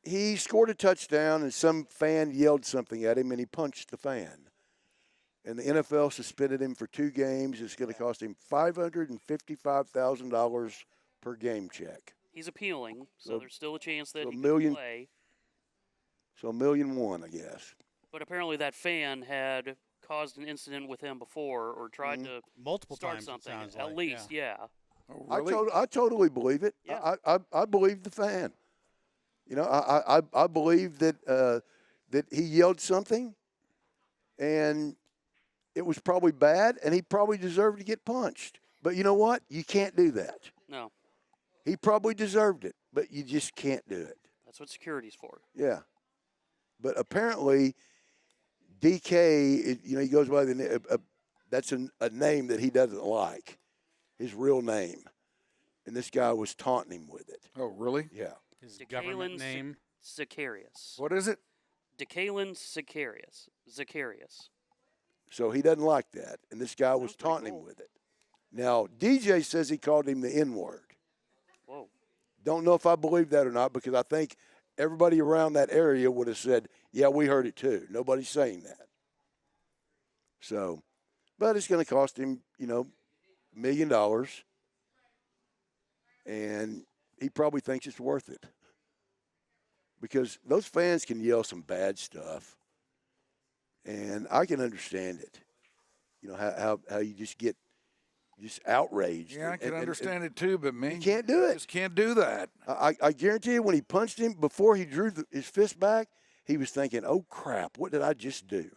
Speaker 10: He scored a touchdown, and some fan yelled something at him, and he punched the fan. And the NFL suspended him for 2 games. It's going to cost him $555,000 per game check.
Speaker 9: He's appealing, so there's still a chance that he can play.
Speaker 10: So $1.1 million, I guess.
Speaker 9: But apparently that fan had caused an incident with him before or tried to
Speaker 7: multiple
Speaker 9: start
Speaker 7: times,
Speaker 9: something.
Speaker 7: it sounds
Speaker 9: At
Speaker 7: like,
Speaker 9: least, yeah.
Speaker 2: Oh, really?
Speaker 10: I totally believe it.
Speaker 9: Yeah.
Speaker 10: I believe the fan. You know, I believe that that he yelled something, and it was probably bad, and he probably deserved to get punched. But you know what? You can't do that.
Speaker 9: No.
Speaker 10: He probably deserved it, but you just can't do it.
Speaker 9: That's what security's for.
Speaker 10: Yeah. But apparently, DK, you know, he goes by the name. That's a name that he doesn't like, his real name. And this guy was taunting him with it.
Speaker 2: Oh, really?
Speaker 10: Yeah.
Speaker 7: His government name?
Speaker 9: Zacharias.
Speaker 2: What is it?
Speaker 9: Decalen Zacharias.
Speaker 10: So he doesn't like that. And this guy was taunting him with it. Now, DJ says he called him the N-word.
Speaker 9: Whoa.
Speaker 10: Don't know if I believe that or not, because I think everybody around that area would have said, yeah, we heard it too. Nobody's saying that. So, but it's going to cost him, you know, $1 million. And he probably thinks it's worth it. Because those fans can yell some bad stuff. And I can understand it. You know, how you just get just outraged.
Speaker 2: Yeah, I can understand it too, but man,
Speaker 10: you can't do it.
Speaker 2: Just can't do that.
Speaker 10: I guarantee you, when he punched him, before he drew his fist back, he was thinking, "Oh crap, what did I just do?"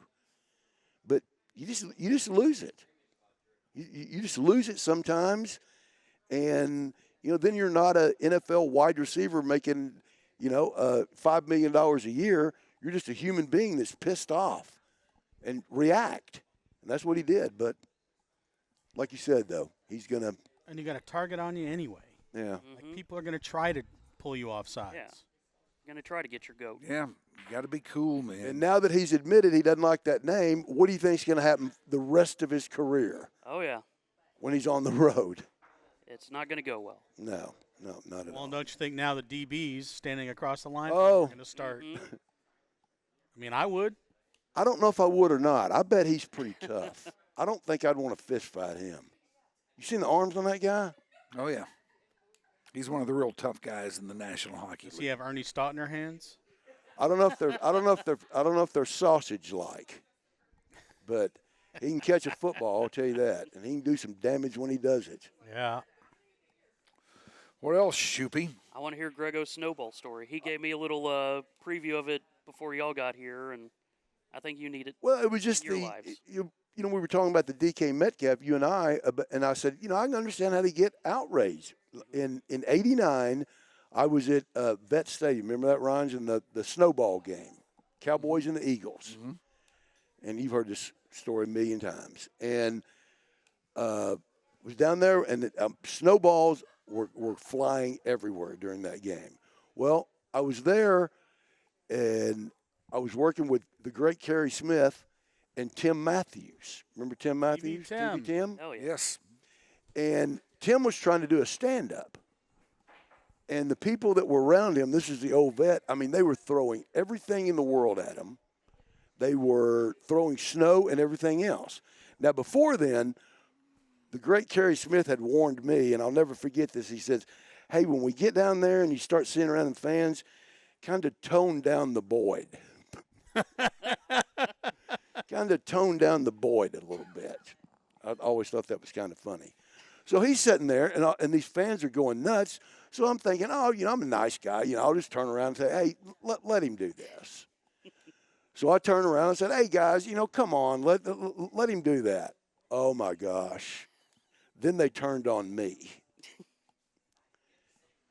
Speaker 10: But you just lose it. You just lose it sometimes, and you know then you're not an NFL wide receiver making $5 million a year. You're just a human being that's pissed off and react, and that's what he did. But like you said, though, he's gonna.
Speaker 7: And you got a target on you anyway.
Speaker 10: Yeah.
Speaker 9: Mm-hmm.
Speaker 7: Like people are going to try to pull you off sides.
Speaker 9: Yeah. Going to try to get your goat.
Speaker 2: Yeah, you got to be cool, man.
Speaker 10: And now that he's admitted he doesn't like that name, what do you think's going to happen the rest of his career?
Speaker 9: Oh, yeah.
Speaker 10: When he's on the road?
Speaker 9: It's not going to go well.
Speaker 10: No, not at all.
Speaker 7: Well, don't you think now the DBs standing across the line
Speaker 10: Oh.
Speaker 7: are going to start? I mean, I would.
Speaker 10: I don't know if I would or not. I bet he's pretty tough. I don't think I'd want to fist fight him. You seen the arms on that guy?
Speaker 2: Oh yeah, he's one of the real tough guys in the National Hockey
Speaker 7: Does
Speaker 2: League.
Speaker 7: he have Ernie Stott in their hands?
Speaker 10: I don't know if they're sausage like, but he can catch a football. I'll tell you that, and he can do some damage when he does it.
Speaker 7: Yeah.
Speaker 2: What else, Shoopy?
Speaker 9: I want to hear Grego's Snowball story. He gave me a little preview of it before y'all got here, and I think you need it.
Speaker 10: Well, it was just
Speaker 9: in your lives.
Speaker 10: we were talking about the DK Metcalf, you and I said, I can understand how they get outraged. In '89, I was at Vet Stadium. Remember that, Rons, in the Snowball game, Cowboys and the Eagles. Mm-hmm. And you've heard this story a million times. And was down there, and snowballs were flying everywhere during that game. Well, I was there, and I was working with the great Kerry Smith and Tim Matthews. Remember Tim Matthews?
Speaker 7: TV
Speaker 10: Tim?
Speaker 9: Oh, yeah.
Speaker 2: Yes.
Speaker 10: And Tim was trying to do a stand-up. And the people that were around him, this is the old vet, I mean, they were throwing everything in the world at him. They were throwing snow and everything else. Now, before then, the great Kerry Smith had warned me, and I'll never forget this. He says, hey, when we get down there and you start seeing around the fans, kind of tone down the Boyd. Kind of tone down the Boyd a little bit. I always thought that was kind of funny. So he's sitting there, and these fans are going nuts. So I'm thinking, oh, I'm a nice guy. I'll just turn around and say, hey, let him do this. So I turned around and said, hey, guys, come on, let him do that. Oh, my gosh. Then they turned on me.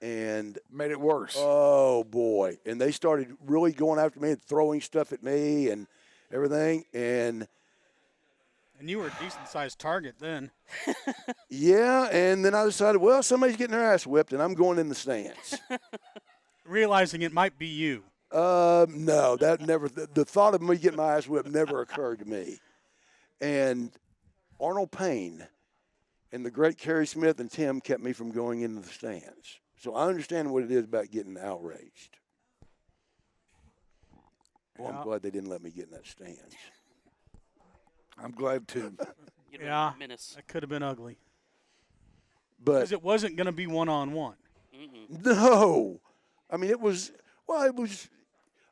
Speaker 10: And
Speaker 2: made it worse.
Speaker 10: Oh, boy. And they started really going after me and throwing stuff at me and everything. And
Speaker 7: you were a decent-sized target then.
Speaker 10: Yeah, and then I decided, well, somebody's getting their ass whipped, and I'm going in the stands.
Speaker 7: Realizing it might be you.
Speaker 10: No, that never. The thought of me getting my ass whipped never occurred to me. And Arnold Payne and the great Kerry Smith and Tim kept me from going into the stands. So I understand what it is about getting outraged. Well, I'm glad they didn't let me get in that stands.
Speaker 2: I'm glad too.
Speaker 7: Yeah,
Speaker 9: menace.
Speaker 7: that could have been ugly.
Speaker 10: But
Speaker 7: because it wasn't going to be one-on-one.
Speaker 10: No, I mean it was. Well, it was.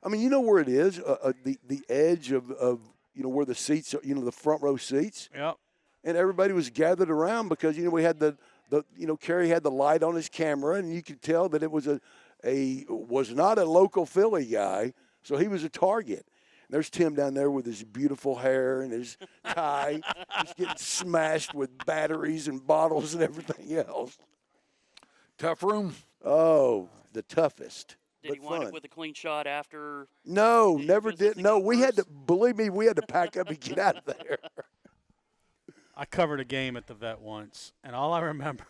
Speaker 10: I mean, you know where it is, the edge of where the seats are, the front row seats.
Speaker 7: Yep.
Speaker 10: And everybody was gathered around because we had the Kerry had the light on his camera, and you could tell that it was was not a local Philly guy, so he was a target. There's Tim down there with his beautiful hair and his tie. He's getting smashed with batteries and bottles and everything else.
Speaker 2: Tough room?
Speaker 10: Oh, the toughest.
Speaker 9: Did he wind up with a clean shot after?
Speaker 10: No, never did. No, we had to, believe me, we had to pack up and get out of there.
Speaker 7: I covered a game at the vet once, and all I remember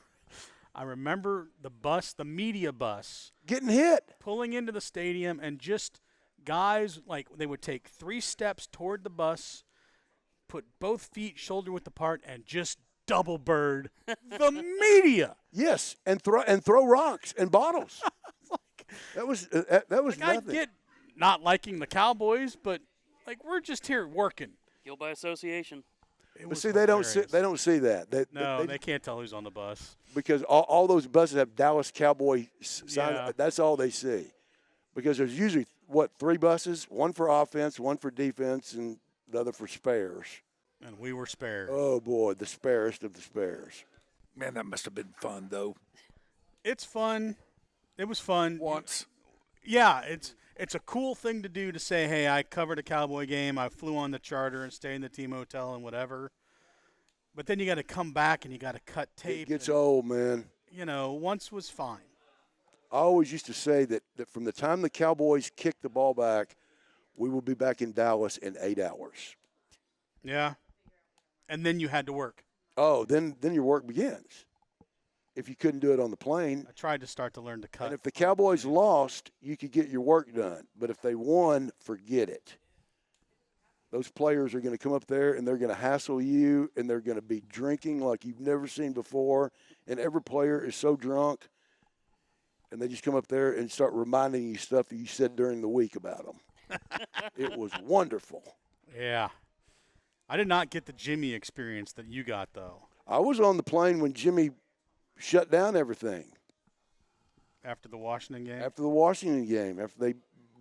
Speaker 7: the bus, the media bus.
Speaker 10: Getting hit.
Speaker 7: Pulling into the stadium, and just guys, they would take 3 steps toward the bus, put both feet shoulder width apart, and just double bird the media.
Speaker 10: Yes, and throw rocks and bottles. That was nothing.
Speaker 7: I get not liking the Cowboys, but we're just here working.
Speaker 9: Guilt by association.
Speaker 10: But see, they don't see that.
Speaker 7: They can't tell who's on the bus
Speaker 10: because all those buses have Dallas Cowboy sign.
Speaker 7: Yeah.
Speaker 10: That's all they see. Because there's usually 3 buses, one for offense, one for defense, and the other for spares.
Speaker 7: And we were spared.
Speaker 10: Oh boy, the sparest of the spares.
Speaker 2: Man, that must have been fun though.
Speaker 7: It's fun. It was fun.
Speaker 2: Once.
Speaker 7: Yeah, it's a cool thing to do to say, hey, I covered a Cowboy game. I flew on the charter and stayed in the team hotel and whatever. But then you got to come back and you got to cut tape.
Speaker 10: It gets old, man.
Speaker 7: Once was fine.
Speaker 10: I always used to say that from the time the Cowboys kicked the ball back, we will be back in Dallas in 8 hours.
Speaker 7: Yeah. And then you had to work.
Speaker 10: Oh, then your work begins. If you couldn't do it on the plane.
Speaker 7: I tried to start to learn to cut.
Speaker 10: And if the Cowboys lost, you could get your work done. But if they won, forget it. Those players are going to come up there, and they're going to hassle you, and they're going to be drinking like you've never seen before. And every player is so drunk, and they just come up there and start reminding you stuff that you said during the week about them. It was wonderful.
Speaker 7: Yeah. I did not get the Jimmy experience that you got, though.
Speaker 10: I was on the plane when Jimmy shut down everything.
Speaker 7: After the Washington game?
Speaker 10: After the Washington game, after they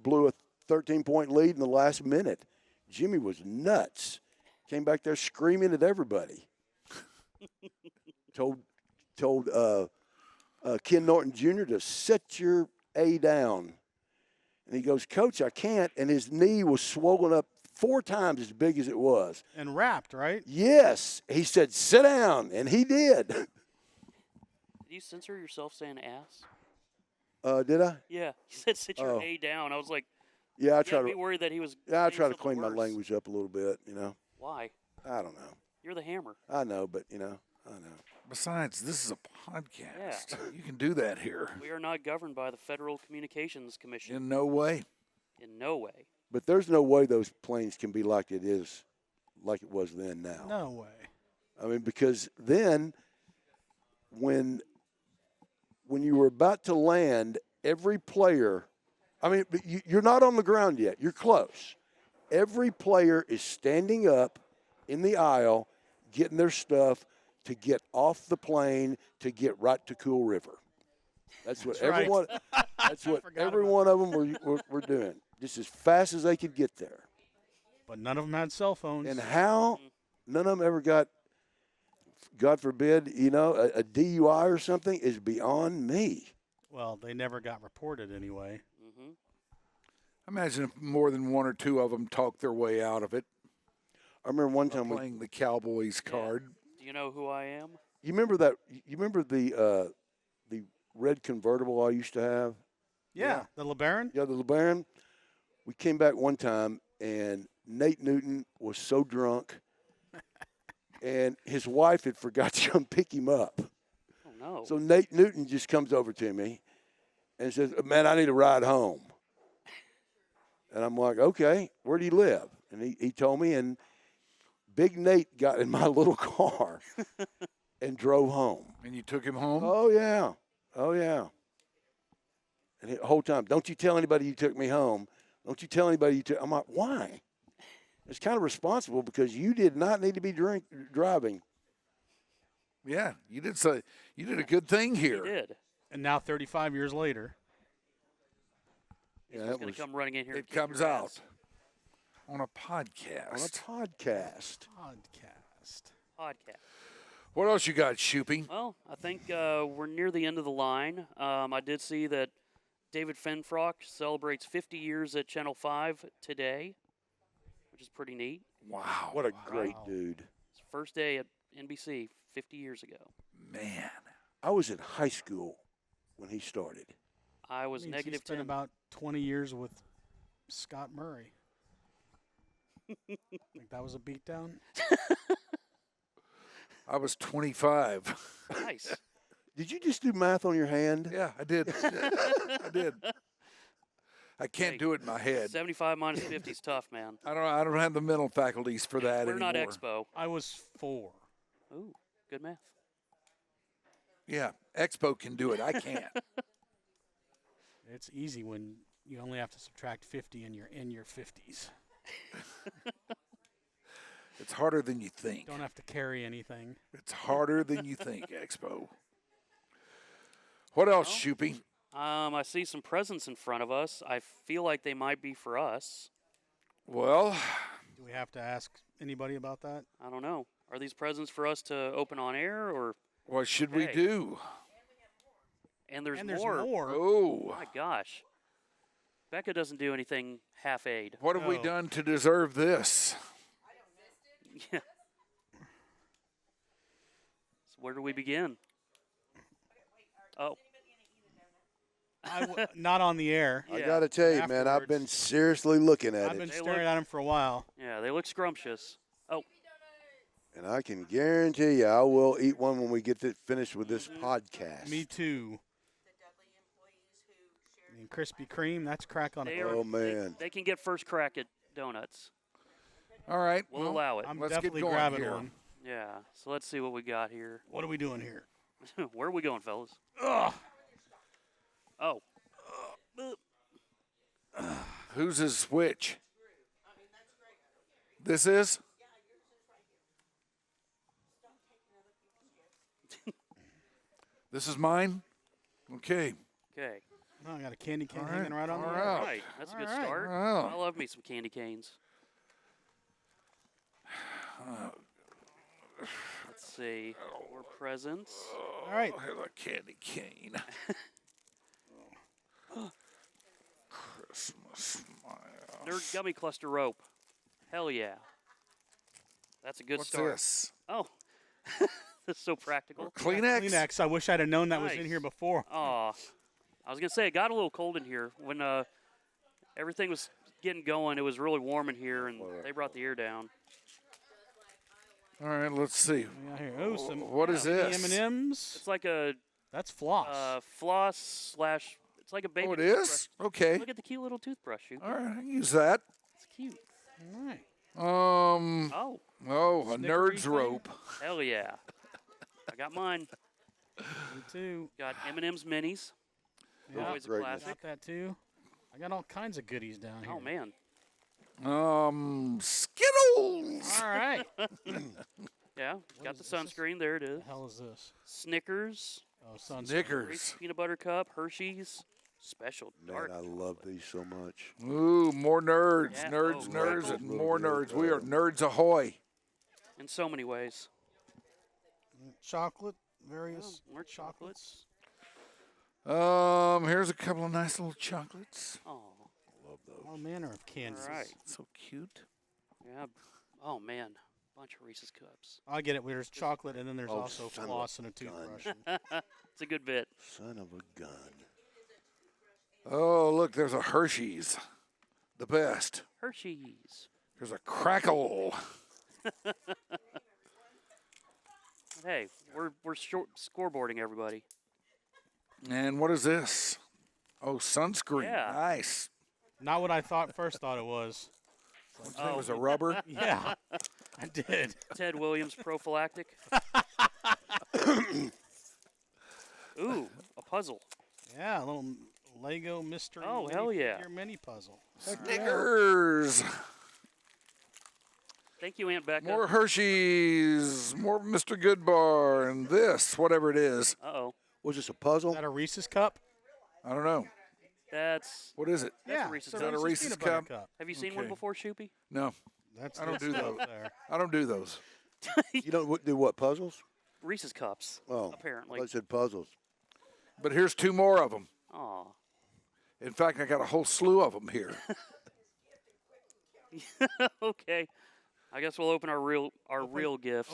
Speaker 10: blew a 13-point lead in the last minute. Jimmy was nuts. Came back there screaming at everybody. told Ken Norton Jr. to set your A down. And he goes, Coach, I can't. And his knee was swollen up 4 times as big as it was.
Speaker 7: And wrapped, right?
Speaker 10: Yes. He said, sit down. And he did.
Speaker 9: Did you censor yourself saying ass?
Speaker 10: Did I?
Speaker 9: Yeah. You said sit your A down. I was like,
Speaker 10: yeah, I try to
Speaker 9: be worried that he was.
Speaker 10: Yeah, I try to clean
Speaker 9: worse.
Speaker 10: my language up a little bit,
Speaker 9: Why?
Speaker 10: I don't know.
Speaker 9: You're the hammer.
Speaker 10: I know, but,
Speaker 2: Besides, this is a podcast. You can do that here.
Speaker 9: We are not governed by the Federal Communications Commission.
Speaker 2: In no way.
Speaker 9: In no way.
Speaker 10: But there's no way those planes can be like it was then now.
Speaker 7: No way.
Speaker 10: I mean, because then when you were about to land, every player, I mean, you're not on the ground yet. You're close. Every player is standing up in the aisle, getting their stuff to get off the plane to get right to Cool River. That's what everyone. That's what every one of them were doing, just as fast as they could get there.
Speaker 7: But none of them had cell phones.
Speaker 10: And how none of them ever got, God forbid, a DUI or something is beyond me.
Speaker 7: Well, they never got reported anyway.
Speaker 9: Mm-hmm.
Speaker 2: Imagine if more than one or two of them talked their way out of it.
Speaker 10: I remember one time
Speaker 2: playing the Cowboys card.
Speaker 9: Do you know who I am?
Speaker 10: You remember that? You remember the red convertible I used to have?
Speaker 7: Yeah. The LeBaron?
Speaker 10: Yeah, the LeBaron. We came back one time, and Nate Newton was so drunk, and his wife had forgot to come pick him up.
Speaker 9: Oh, no.
Speaker 10: So Nate Newton just comes over to me and says, "Man, I need a ride home." And I'm like, "Okay, where do you live?" And he told me, and Big Nate got in my little car and drove home.
Speaker 2: And you took him home?
Speaker 10: Oh, yeah. Oh, yeah. And the whole time, "Don't you tell anybody you took me home. Don't you tell anybody you took." I'm like, "Why?" It's kind of responsible because you did not need to be driving.
Speaker 2: Yeah, you did a good thing here.
Speaker 9: You did.
Speaker 7: And now 35 years later.
Speaker 9: He's just going to come running in here.
Speaker 2: It
Speaker 9: and kick
Speaker 2: comes
Speaker 9: your
Speaker 2: out
Speaker 9: ass.
Speaker 2: on a podcast.
Speaker 10: Podcast.
Speaker 2: What else you got, Shoopy?
Speaker 9: Well, I think we're near the end of the line. I did see that David Finfrock celebrates 50 years at Channel 5 today, which is pretty neat.
Speaker 2: Wow.
Speaker 10: What a great dude.
Speaker 9: His first day at NBC 50 years ago.
Speaker 2: Man.
Speaker 10: I was in high school when he started.
Speaker 9: I was
Speaker 7: Means
Speaker 9: negative
Speaker 7: he spent
Speaker 9: 10.
Speaker 7: about 20 years with Scott Murray. Think that was a beatdown?
Speaker 2: I was 25.
Speaker 9: Nice.
Speaker 10: Did you just do math on your hand?
Speaker 2: Yeah, I did. I did. I can't do it in my head.
Speaker 9: 75 minus 50 is tough, man.
Speaker 2: I don't have the mental faculties for that
Speaker 9: We're
Speaker 2: anymore.
Speaker 9: not Expo.
Speaker 7: I was 4.
Speaker 9: Ooh, good math.
Speaker 2: Yeah, Expo can do it. I can't.
Speaker 7: It's easy when you only have to subtract 50 and you're in your 50s.
Speaker 2: It's harder than you think.
Speaker 7: Don't have to carry anything.
Speaker 2: It's harder than you think, Expo. What else, Shoopy?
Speaker 9: I see some presents in front of us. I feel like they might be for us.
Speaker 2: Well,
Speaker 7: do we have to ask anybody about that?
Speaker 9: I don't know. Are these presents for us to open on air, or
Speaker 2: what should we do?
Speaker 9: And there's
Speaker 7: more.
Speaker 2: Oh.
Speaker 9: My gosh. Becca doesn't do anything half-aid.
Speaker 2: What have we done to deserve this?
Speaker 9: Yeah. So where do we begin? Oh.
Speaker 7: Not on the air.
Speaker 10: I got to tell you, man, I've been seriously looking at it.
Speaker 7: I've been staring at them for a while.
Speaker 9: Yeah, they look scrumptious. Oh.
Speaker 10: And I can guarantee you I will eat one when we get finished with this podcast.
Speaker 7: Me too. And Krispy Kreme, that's crack on it.
Speaker 10: Oh, man.
Speaker 9: They can get first crack at donuts.
Speaker 2: All right.
Speaker 9: We'll allow it.
Speaker 7: I'm
Speaker 2: let's
Speaker 7: definitely
Speaker 2: get going
Speaker 7: grabbing
Speaker 2: here.
Speaker 7: one.
Speaker 9: Yeah, so let's see what we got here.
Speaker 7: What are we doing here?
Speaker 9: Where are we going, fellas?
Speaker 7: Ugh.
Speaker 9: Oh.
Speaker 2: Whose is which? This is? This is mine? Okay.
Speaker 9: Okay.
Speaker 7: Oh, I got a candy cane
Speaker 2: All
Speaker 7: hanging right on
Speaker 2: all
Speaker 7: the
Speaker 2: right.
Speaker 9: All right, that's a good
Speaker 7: All right.
Speaker 9: start.
Speaker 2: Wow.
Speaker 9: I love me some candy canes. Let's see. More presents.
Speaker 7: All right.
Speaker 2: I have a candy cane. Christmas.
Speaker 9: Nerd gummy cluster rope. Hell yeah. That's a good
Speaker 2: What's
Speaker 9: start.
Speaker 2: this?
Speaker 9: Oh. That's so practical.
Speaker 2: Kleenex?
Speaker 7: Kleenex. I wish I'd have known that was in
Speaker 9: Nice.
Speaker 7: here before.
Speaker 9: Aw. I was going to say, it got a little cold in here. When everything was getting going, it was really warm in here, and they brought the air down.
Speaker 2: All right, let's see.
Speaker 7: We got here. Oh, some
Speaker 2: What is this?
Speaker 7: M&Ms.
Speaker 9: It's like a
Speaker 7: That's floss.
Speaker 9: floss slash. It's like a baby.
Speaker 2: Oh, it
Speaker 9: toothbrush.
Speaker 2: is? Okay.
Speaker 9: Look at the cute little toothbrush. Shoopy.
Speaker 2: All right, I can use that.
Speaker 9: It's cute.
Speaker 7: All right.
Speaker 9: Oh,
Speaker 2: Oh, a
Speaker 7: Snickery
Speaker 2: nerd's
Speaker 7: thing?
Speaker 2: rope.
Speaker 9: hell yeah! I got mine.
Speaker 7: Me too.
Speaker 9: Got M&M's minis.
Speaker 7: Yeah,
Speaker 9: Always a
Speaker 10: great.
Speaker 9: classic.
Speaker 7: got that too. I got all kinds of goodies down here.
Speaker 9: Oh man.
Speaker 2: Skittles.
Speaker 7: All right.
Speaker 9: Yeah, got the
Speaker 7: is this?
Speaker 9: sunscreen. There it is.
Speaker 7: What the hell is this?
Speaker 9: Snickers,
Speaker 7: Oh, sunscreen.
Speaker 2: Snickers.
Speaker 9: Reese's peanut butter cup, Hershey's, special
Speaker 10: Man,
Speaker 9: dark.
Speaker 10: I love these so much.
Speaker 2: Ooh, more nerds,
Speaker 9: Yeah,
Speaker 2: nerds,
Speaker 9: oh,
Speaker 2: nerds,
Speaker 9: Greggo.
Speaker 2: and more nerds. We are nerds ahoy.
Speaker 9: In so many ways.
Speaker 7: Chocolate. Various
Speaker 9: More
Speaker 7: chocolates.
Speaker 2: Here's a couple of nice little chocolates.
Speaker 9: Oh,
Speaker 7: All manner of candies.
Speaker 9: all right.
Speaker 2: So cute.
Speaker 9: Yeah. Oh man, bunch of Reese's cups.
Speaker 7: I get it. There's chocolate, and then there's
Speaker 10: Oh,
Speaker 7: also
Speaker 10: son of a
Speaker 7: floss and a
Speaker 10: gun.
Speaker 7: toothbrush.
Speaker 9: It's a good bit.
Speaker 10: Son of a gun.
Speaker 2: Oh, look, there's a Hershey's. The best.
Speaker 9: Hershey's.
Speaker 2: There's a Crackle.
Speaker 9: Hey, we're scoreboarding everybody.
Speaker 2: And what is this? Oh, sunscreen.
Speaker 9: Yeah.
Speaker 2: Nice.
Speaker 7: Not what I first thought it was.
Speaker 2: It was a rubber.
Speaker 7: Yeah, I did.
Speaker 9: Ted Williams prophylactic. Ooh, a puzzle.
Speaker 7: Yeah, a little Lego mystery.
Speaker 9: Oh, hell yeah.
Speaker 7: minifigure mini puzzle.
Speaker 2: Snickers.
Speaker 9: Thank you, Aunt Becca.
Speaker 2: More Hershey's. More Mr. Goodbar. And this, whatever it is.
Speaker 9: Uh-oh.
Speaker 10: Was this a puzzle?
Speaker 7: Is that a Reese's cup?
Speaker 2: I don't know.
Speaker 9: That's.
Speaker 2: What is it?
Speaker 9: That's
Speaker 7: yeah,
Speaker 9: a Reese's
Speaker 7: it's
Speaker 9: cup.
Speaker 2: a Reese's
Speaker 7: peanut butter
Speaker 2: cup?
Speaker 9: Have you seen one
Speaker 2: Okay.
Speaker 9: before, Shoopy?
Speaker 2: No,
Speaker 7: That's
Speaker 2: I don't
Speaker 7: this
Speaker 2: do
Speaker 7: stuff
Speaker 2: those.
Speaker 7: there.
Speaker 2: I don't do those.
Speaker 10: You don't do what, puzzles?
Speaker 9: Reese's cups.
Speaker 10: Oh,
Speaker 9: Apparently.
Speaker 10: I said puzzles.
Speaker 2: But here's two more of them.
Speaker 9: Aw.
Speaker 2: In fact, I got a whole slew of them here.
Speaker 9: Okay. I guess we'll open our real gifts.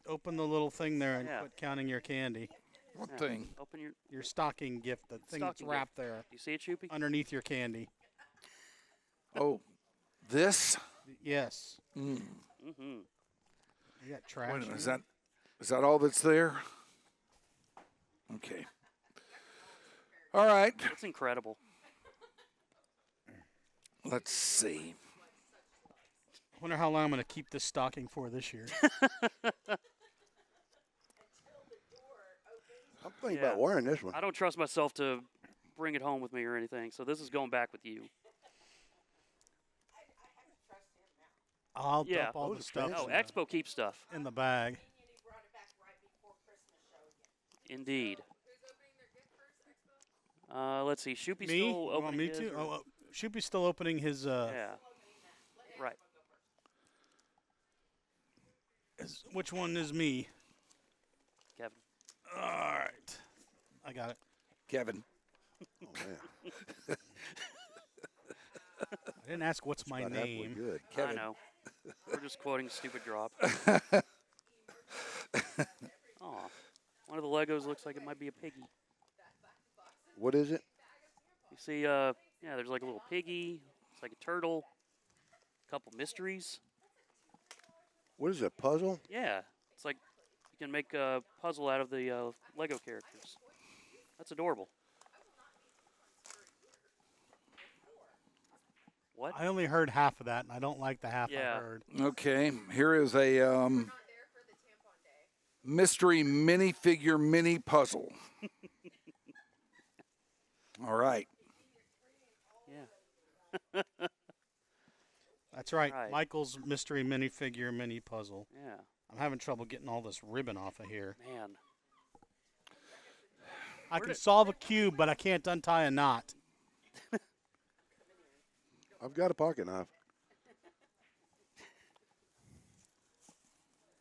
Speaker 7: Open the little thing there and
Speaker 9: Yeah.
Speaker 7: quit counting your candy.
Speaker 2: What
Speaker 9: Yeah.
Speaker 2: thing?
Speaker 9: Open your.
Speaker 7: Your stocking gift, the thing that's
Speaker 9: Stocking
Speaker 7: wrapped there
Speaker 9: You see it, Shoopy?
Speaker 7: underneath your candy.
Speaker 2: Oh, this?
Speaker 7: Yes.
Speaker 9: Mm-hmm.
Speaker 7: You got trash.
Speaker 2: Wait a
Speaker 7: in
Speaker 2: minute,
Speaker 7: there.
Speaker 2: is that all that's there? Okay. All right.
Speaker 9: It's incredible.
Speaker 2: Let's see.
Speaker 7: Wonder how long I'm going to keep this stocking for this year.
Speaker 10: I'm thinking
Speaker 9: Yeah.
Speaker 10: about wearing this one.
Speaker 9: I don't trust myself to bring it home with me or anything, so this is going back with you.
Speaker 7: I'll
Speaker 9: Yeah.
Speaker 7: dump all
Speaker 10: Oh,
Speaker 7: the
Speaker 10: it's
Speaker 7: stuff
Speaker 9: Oh,
Speaker 7: in the-
Speaker 9: Expo keeps stuff.
Speaker 7: in the bag.
Speaker 9: Indeed. Let's see. Shoopy's
Speaker 7: Me?
Speaker 9: still
Speaker 7: You want
Speaker 9: opening
Speaker 7: me
Speaker 9: his,
Speaker 7: to?
Speaker 9: or-
Speaker 7: Oh, Shoopy's still opening his.
Speaker 9: Yeah. Right.
Speaker 7: Which one is me?
Speaker 9: Kevin.
Speaker 7: All right. I got it.
Speaker 2: Kevin.
Speaker 10: Oh, man.
Speaker 7: I didn't ask what's my
Speaker 10: About halfway
Speaker 7: name.
Speaker 10: good.
Speaker 9: I
Speaker 2: Kevin.
Speaker 9: know. We're just quoting stupid drop. Aw. One of the Legos looks like it might be a piggy.
Speaker 10: What is it?
Speaker 9: You see, yeah, there's like a little piggy. It's like a turtle. A couple mysteries.
Speaker 10: What is it, puzzle?
Speaker 9: Yeah. It's like you can make a puzzle out of the Lego characters. That's adorable. What?
Speaker 7: I only heard half of that, and I don't like the half
Speaker 9: Yeah.
Speaker 7: I heard.
Speaker 2: Okay, here is a mystery minifigure mini puzzle. All right.
Speaker 9: Yeah.
Speaker 7: That's right.
Speaker 9: Right.
Speaker 7: Michael's mystery minifigure mini puzzle.
Speaker 9: Yeah.
Speaker 7: I'm having trouble getting all this ribbon off of here.
Speaker 9: Man.
Speaker 7: I can solve a cube, but I can't untie a knot.
Speaker 10: I've got a pocket knife.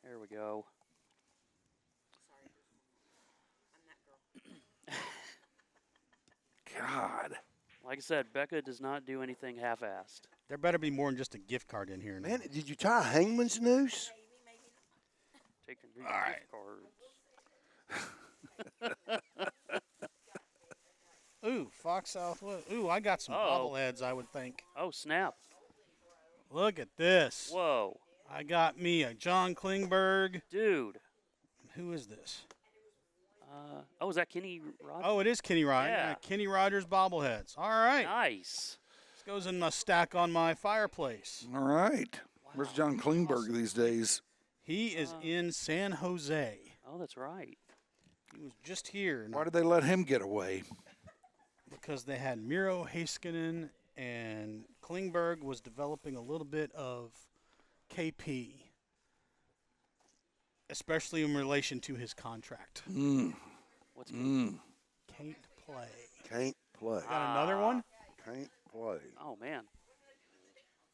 Speaker 9: There we go.
Speaker 2: God.
Speaker 9: Like I said, Becca does not do anything half-assed.
Speaker 7: There better be more than just a gift card in here now.
Speaker 10: Man, did you tie a hangman's noose?
Speaker 9: Taking these gift cards.
Speaker 7: Ooh, Fox Southwest. Ooh, I got some
Speaker 9: Uh-oh.
Speaker 7: bobbleheads, I would think.
Speaker 9: Oh, snap.
Speaker 7: Look at this.
Speaker 9: Whoa.
Speaker 7: I got me a John Klingberg.
Speaker 9: Dude.
Speaker 7: Who is this?
Speaker 9: Is that Kenny Rogers?
Speaker 7: Oh, it is Kenny Rogers.
Speaker 9: Yeah.
Speaker 7: Kenny Rogers bobbleheads. All right.
Speaker 9: Nice.
Speaker 7: This goes in a stack on my fireplace.
Speaker 2: All right. Where's John Klingberg these days?
Speaker 7: He is in San Jose.
Speaker 9: Oh, that's right.
Speaker 7: He was just here.
Speaker 2: Why did they let him get away?
Speaker 7: Because they had Miro Heiskanen, and Klingberg was developing a little bit of KP, especially in relation to his contract.
Speaker 9: What's
Speaker 7: Can't play.
Speaker 10: Can't play.
Speaker 7: Got another one?
Speaker 10: Can't play.
Speaker 9: Oh, man.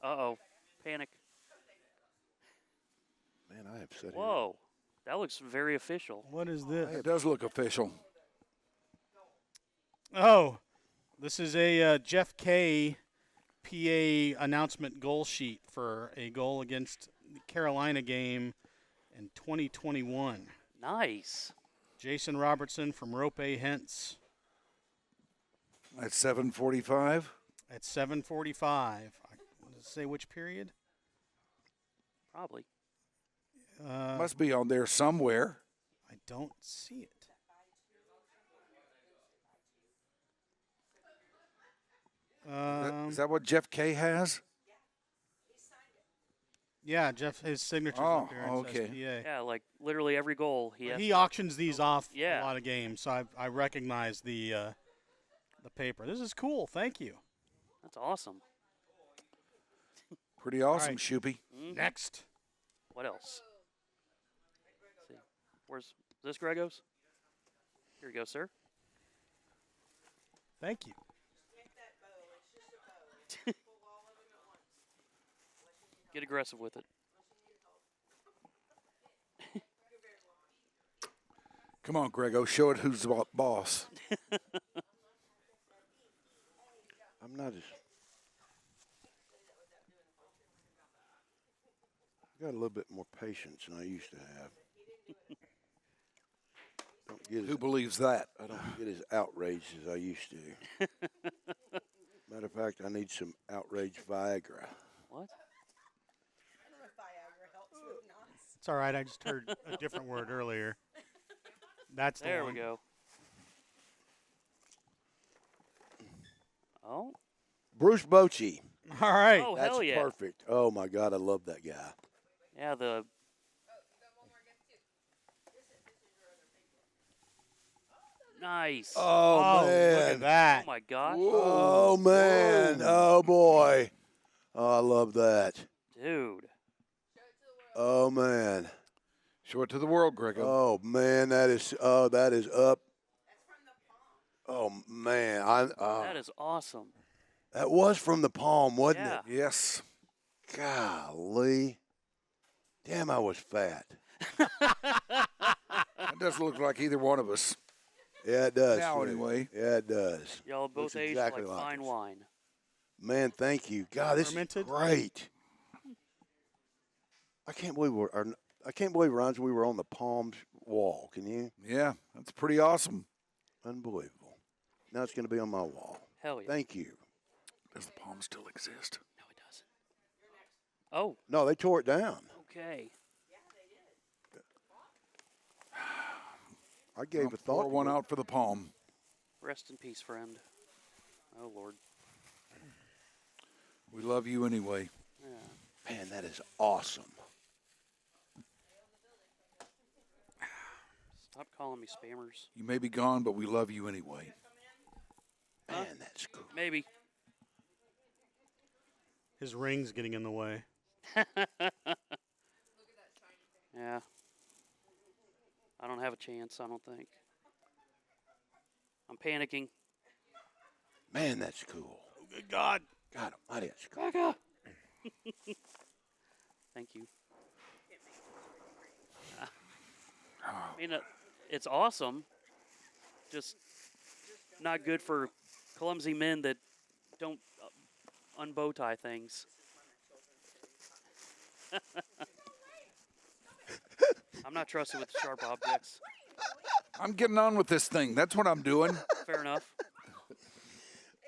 Speaker 9: Uh-oh. Panic.
Speaker 10: Man, I have said
Speaker 9: Whoa. That looks very official.
Speaker 7: What is this?
Speaker 2: It does look official.
Speaker 7: Oh, this is a Jeff K. PA announcement goal sheet for a goal against the Carolina game in 2021.
Speaker 9: Nice.
Speaker 7: Jason Robertson from Rope Hence
Speaker 2: At 7:45.
Speaker 7: at 7:45. Does it say which period?
Speaker 9: Probably.
Speaker 2: Must be on there somewhere.
Speaker 7: I don't see it.
Speaker 2: Is that what Jeff K has?
Speaker 7: Yeah, Jeff, his signature's
Speaker 2: Oh,
Speaker 7: up here. It says
Speaker 2: okay.
Speaker 7: PA.
Speaker 9: Yeah, like literally every goal he has.
Speaker 7: He auctions these off
Speaker 9: Yeah.
Speaker 7: a lot of games, so I recognize the paper. This is cool. Thank you.
Speaker 9: That's awesome.
Speaker 2: Pretty awesome,
Speaker 7: right.
Speaker 2: Shoopy.
Speaker 7: Next.
Speaker 9: What else? Let's see. Where's this Grego's? Here you go, sir.
Speaker 7: Thank you.
Speaker 9: Get aggressive with it.
Speaker 2: Come on, Grego. Show it who's the boss.
Speaker 10: I'm not as. I got a little bit more patience than I used to have. Don't get
Speaker 2: Who
Speaker 10: as,
Speaker 2: believes that?
Speaker 10: I don't get as outraged as I used to. Matter of fact, I need some outrage Viagra.
Speaker 9: What?
Speaker 7: It's all right. I just heard a different word earlier. That's the
Speaker 9: There
Speaker 7: one.
Speaker 9: we go. Oh.
Speaker 10: Bruce Bochy.
Speaker 7: All right.
Speaker 9: Oh,
Speaker 10: That's
Speaker 9: hell yeah.
Speaker 10: perfect. Oh, my God, I love that guy.
Speaker 9: Yeah, the nice.
Speaker 10: Oh, man.
Speaker 7: Look at that.
Speaker 9: Oh my gosh.
Speaker 10: Oh, man. Oh, boy. Oh, I love that.
Speaker 9: Dude.
Speaker 10: Oh, man.
Speaker 2: Show it to the world, Grego.
Speaker 10: Oh, man, that is up. Oh, man.
Speaker 9: That is awesome.
Speaker 10: That was from the palm, wasn't
Speaker 9: Yeah.
Speaker 10: it?
Speaker 2: Yes.
Speaker 10: Golly. Damn, I was fat.
Speaker 2: That doesn't look like either one of us.
Speaker 10: Yeah, it does.
Speaker 2: Now,
Speaker 10: Sue.
Speaker 2: anyway.
Speaker 10: Yeah, it does.
Speaker 9: Y'all both
Speaker 10: Looks
Speaker 9: aged
Speaker 10: exactly
Speaker 9: like
Speaker 10: like
Speaker 9: fine
Speaker 10: us.
Speaker 9: wine.
Speaker 10: Man, thank you. God, this
Speaker 7: Fermented?
Speaker 10: is great. I can't believe Rons, we were on the Palms wall. Can you?
Speaker 2: Yeah, that's pretty awesome.
Speaker 10: Unbelievable. Now it's going to be on my wall.
Speaker 9: Hell yeah.
Speaker 10: Thank you.
Speaker 2: Does the palm still exist?
Speaker 9: No, it doesn't. Oh,
Speaker 10: No, they tore it down.
Speaker 9: okay.
Speaker 10: I gave a thought.
Speaker 2: Pour
Speaker 10: to
Speaker 2: one
Speaker 10: it.
Speaker 2: out for the palm.
Speaker 9: Rest in peace, friend. Oh, Lord.
Speaker 2: We love you anyway.
Speaker 9: Yeah.
Speaker 10: Man, that is awesome.
Speaker 9: Stop calling me spammers.
Speaker 2: You may be gone, but we love you anyway.
Speaker 10: Man, that's cool.
Speaker 9: Maybe.
Speaker 7: His ring's getting in the way.
Speaker 9: Yeah. I don't have a chance, I don't think. I'm panicking.
Speaker 10: Man, that's cool.
Speaker 7: Oh, good God.
Speaker 10: God almighty, that's cool.
Speaker 9: Becca! Thank you. I mean, it's awesome. Just not good for clumsy men that don't unbow tie things. I'm not trusted with sharp objects.
Speaker 2: I'm getting on with this thing. That's what I'm doing.
Speaker 9: Fair enough.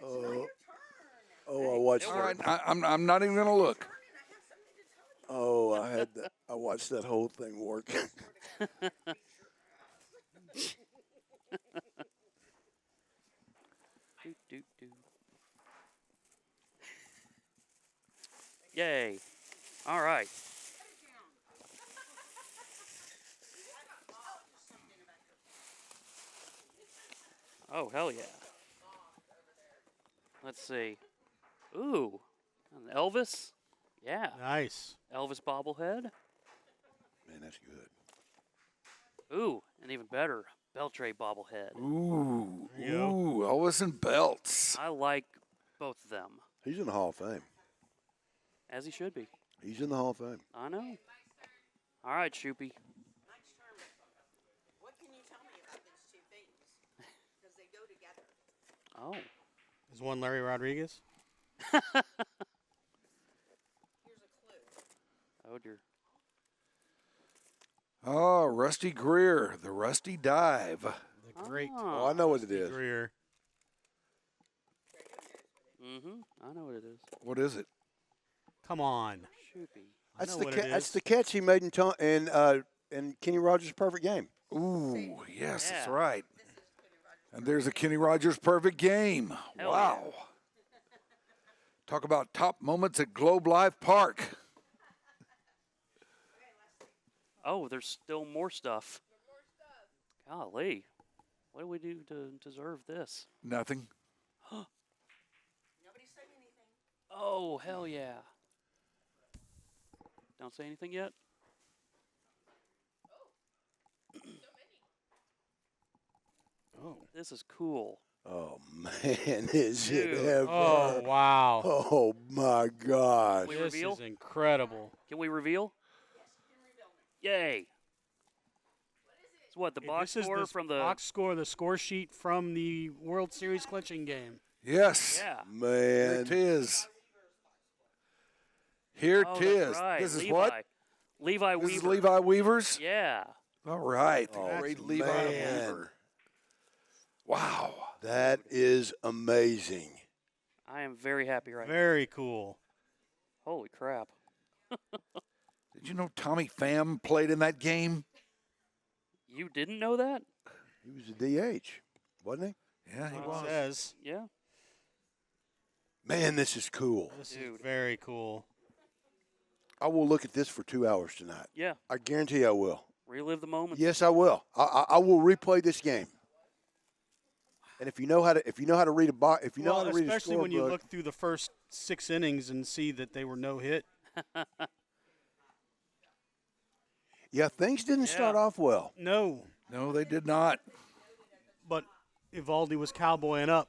Speaker 10: Oh, I watched
Speaker 2: All
Speaker 10: that.
Speaker 2: right, I'm not even going to look.
Speaker 10: Oh, I watched that whole thing work.
Speaker 9: Doot, doot, doot. Yay. All right. Oh, hell yeah. Let's see. Ooh, an Elvis? Yeah.
Speaker 7: Nice.
Speaker 9: Elvis bobblehead.
Speaker 10: Man, that's good.
Speaker 9: Ooh, and even better, Beltray bobblehead.
Speaker 2: Ooh,
Speaker 7: There you go.
Speaker 2: ooh, Elvis and belts.
Speaker 9: I like both of them,
Speaker 10: He's in the Hall of Fame.
Speaker 9: as he should be.
Speaker 10: He's in the Hall of Fame.
Speaker 9: I know. All right, Shoopy.
Speaker 6: What can you tell me about these two things? Because they go together.
Speaker 9: Oh.
Speaker 7: Is one Larry Rodriguez?
Speaker 6: Here's a clue.
Speaker 9: Oh, dear.
Speaker 2: Oh, Rusty Greer, the Rusty Dive.
Speaker 7: The great
Speaker 10: Oh, I know what it is.
Speaker 7: Greer.
Speaker 9: Mm-hmm. I know what it is.
Speaker 2: What is it?
Speaker 7: Come on.
Speaker 9: Shoopy.
Speaker 7: I
Speaker 10: That's
Speaker 7: know what it
Speaker 10: that's
Speaker 7: is.
Speaker 10: the catch he made in Kenny Rogers' perfect game.
Speaker 2: Ooh, yes, that's
Speaker 9: Yeah.
Speaker 2: right. And there's a Kenny Rogers perfect game.
Speaker 9: Hell
Speaker 2: Wow. Talk about top moments at Globe Life Park.
Speaker 9: Oh, there's still more stuff. Golly. What do we do to deserve this?
Speaker 2: Nothing.
Speaker 6: Nobody said anything.
Speaker 9: Oh, hell yeah. Don't say anything yet?
Speaker 7: Oh.
Speaker 9: This is cool.
Speaker 10: Oh man, is it
Speaker 9: Dude.
Speaker 10: ever?
Speaker 7: Oh, wow.
Speaker 10: Oh my gosh.
Speaker 9: We
Speaker 7: This
Speaker 9: reveal?
Speaker 7: is incredible.
Speaker 9: Can we reveal? Yay. It's what, the box
Speaker 7: This is
Speaker 9: score
Speaker 7: the
Speaker 9: from the...
Speaker 7: box score, the score sheet from the World Series clinching game.
Speaker 2: Yes.
Speaker 9: Yeah.
Speaker 2: Here
Speaker 10: Man,
Speaker 2: it is. Here
Speaker 9: Oh,
Speaker 2: it
Speaker 9: that's
Speaker 2: is.
Speaker 9: right.
Speaker 2: This is
Speaker 9: Levi.
Speaker 2: what?
Speaker 9: Levi
Speaker 2: This is
Speaker 9: Weaver.
Speaker 2: Levi Weaver's?
Speaker 9: Yeah.
Speaker 2: All right. The
Speaker 10: Oh,
Speaker 2: great Levi
Speaker 10: man.
Speaker 2: Weaver. Wow.
Speaker 10: that is amazing.
Speaker 9: I am very happy right now.
Speaker 7: Very cool.
Speaker 9: Holy crap.
Speaker 2: Did you know Tommy Pham played in that game?
Speaker 9: You didn't know that?
Speaker 10: He was a DH, wasn't
Speaker 2: Yeah, he
Speaker 7: It
Speaker 2: was.
Speaker 7: says.
Speaker 9: Yeah.
Speaker 10: he? Man, this is cool.
Speaker 7: This
Speaker 9: Dude.
Speaker 7: is very cool.
Speaker 10: I will look at this for 2 hours tonight.
Speaker 9: Yeah.
Speaker 10: I guarantee I will.
Speaker 9: Relive the moment.
Speaker 10: Yes, I will. I will replay this game. And if you know how to read a box, if you know
Speaker 7: Well,
Speaker 10: how to read a
Speaker 7: especially when you
Speaker 10: scorebook-
Speaker 7: look through the first 6 innings and see that they were no hit.
Speaker 10: yeah, things didn't start off well.
Speaker 7: No,
Speaker 2: No, they did not.
Speaker 7: but Evaldi was cowboying up,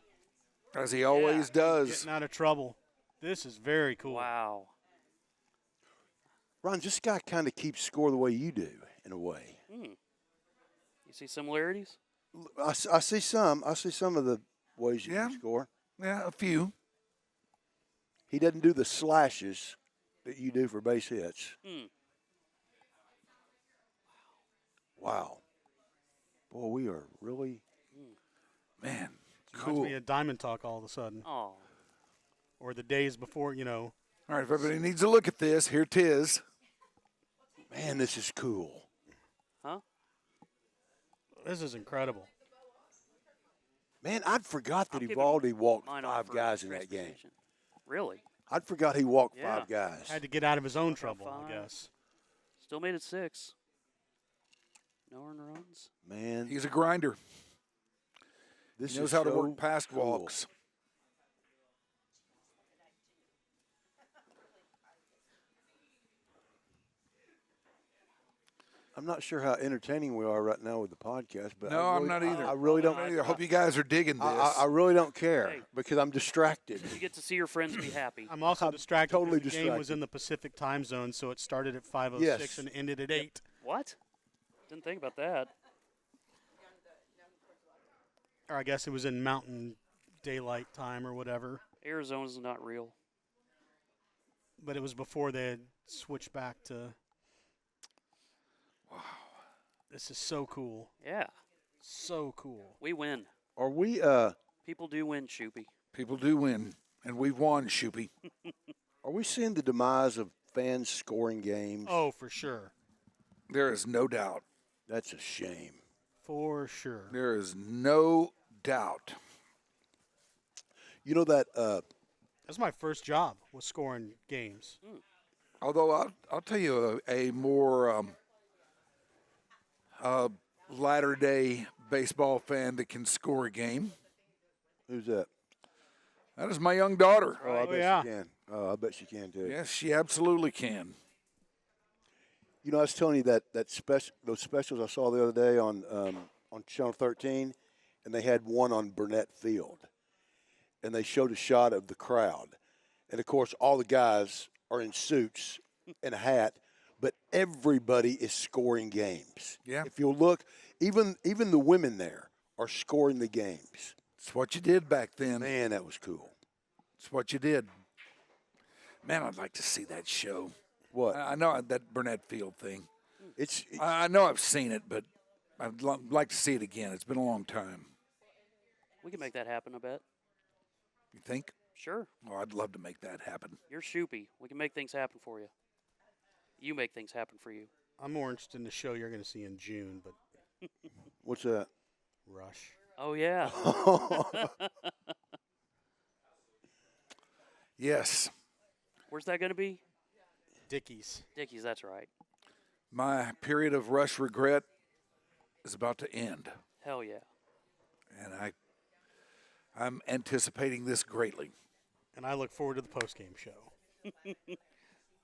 Speaker 2: As he always does.
Speaker 7: getting out of trouble. This is very cool.
Speaker 9: Wow.
Speaker 10: Ron, this guy kind of keeps score the way you do, in a way.
Speaker 9: You see similarities?
Speaker 10: I see some. I see some of the ways you
Speaker 2: Yeah.
Speaker 10: can score.
Speaker 2: Yeah, a few.
Speaker 10: He doesn't do the slashes that you do for base hits. Wow. Boy, we are really.
Speaker 2: Man,
Speaker 7: Reminds
Speaker 2: cool.
Speaker 7: me of Diamond Talk all of a sudden.
Speaker 9: Oh.
Speaker 7: Or the days before,
Speaker 2: All right, if everybody needs to look at this, here it is.
Speaker 10: Man, this is cool.
Speaker 9: Huh?
Speaker 7: This is incredible.
Speaker 10: Man, I'd forgot that
Speaker 9: I'm giving
Speaker 10: Evaldi walked
Speaker 9: Mine
Speaker 10: 5
Speaker 9: for
Speaker 10: guys in that game.
Speaker 9: transportation. Really?
Speaker 10: I'd forgot he walked
Speaker 9: Yeah.
Speaker 10: 5 guys.
Speaker 7: Had to get out of his own trouble, I
Speaker 9: five.
Speaker 7: guess.
Speaker 9: Still made it 6. No earned runs.
Speaker 10: Man,
Speaker 2: He's a grinder.
Speaker 10: this
Speaker 2: He knows
Speaker 10: is
Speaker 2: how to
Speaker 10: so
Speaker 2: work past
Speaker 10: cool.
Speaker 2: walks.
Speaker 10: I'm not sure how entertaining we are right now with the podcast, but
Speaker 2: No,
Speaker 10: I
Speaker 2: I'm
Speaker 10: really,
Speaker 2: not either.
Speaker 10: I really don't.
Speaker 2: I hope you guys are digging this.
Speaker 10: I really don't care
Speaker 9: Hey.
Speaker 10: because I'm distracted.
Speaker 9: You get to see your friends be happy.
Speaker 7: I'm also
Speaker 10: I'm
Speaker 7: distracted
Speaker 10: totally
Speaker 7: because the game was
Speaker 10: distracted.
Speaker 7: in the Pacific time zone, so it started at 5:06
Speaker 10: Yes.
Speaker 7: and ended at 8.
Speaker 9: What? Didn't think about that.
Speaker 7: Or I guess it was in Mountain Daylight time or whatever.
Speaker 9: Arizona's not real.
Speaker 7: But it was before they had switched back to.
Speaker 2: Wow.
Speaker 7: This is so cool.
Speaker 9: Yeah.
Speaker 7: So cool.
Speaker 9: We win.
Speaker 10: Are we?
Speaker 9: People do win, Shoopy.
Speaker 2: People do win, and we've won, Shoopy.
Speaker 10: Are we seeing the demise of fans scoring games.
Speaker 7: Oh, for sure.
Speaker 2: There is no doubt.
Speaker 10: That's a shame.
Speaker 7: For sure.
Speaker 2: There is no doubt.
Speaker 10: You know that
Speaker 7: That's my first job, was scoring games.
Speaker 2: Although I'll tell you a more latter-day baseball fan that can score a game.
Speaker 10: Who's that?
Speaker 2: That is my young daughter.
Speaker 10: Oh, I bet
Speaker 7: yeah.
Speaker 10: she can. Oh, I bet she can too.
Speaker 2: Yes, she absolutely can.
Speaker 10: You know, I was telling you that those specials I saw the other day on Channel 13, and they had one on Burnett Field, and they showed a shot of the crowd, and of course all the guys are in suits and a hat, but everybody is scoring games.
Speaker 2: Yeah.
Speaker 10: If you'll look, even the women there are scoring the games.
Speaker 2: It's what you did back then.
Speaker 10: Man, that was cool.
Speaker 2: It's what you did. Man, I'd like to see that show.
Speaker 10: What?
Speaker 2: I know that Burnett Field thing.
Speaker 10: It's
Speaker 2: I know I've seen it, but I'd like to see it again. It's been a long time.
Speaker 9: We can make that happen, I bet.
Speaker 2: You think?
Speaker 9: Sure.
Speaker 2: Oh, I'd love to make that happen.
Speaker 9: You're Shoopy. We can make things happen for you. You make things happen for you.
Speaker 7: I'm more interested in the show you're going to see in June, but
Speaker 10: What's that?
Speaker 7: Rush.
Speaker 9: Oh, yeah.
Speaker 2: Yes.
Speaker 9: Where's that going to be?
Speaker 7: Dickies.
Speaker 9: Dickies, that's right.
Speaker 2: My period of Rush regret is about to end,
Speaker 9: Hell yeah.
Speaker 2: and I'm anticipating this greatly.
Speaker 7: And I look forward to the post-game show.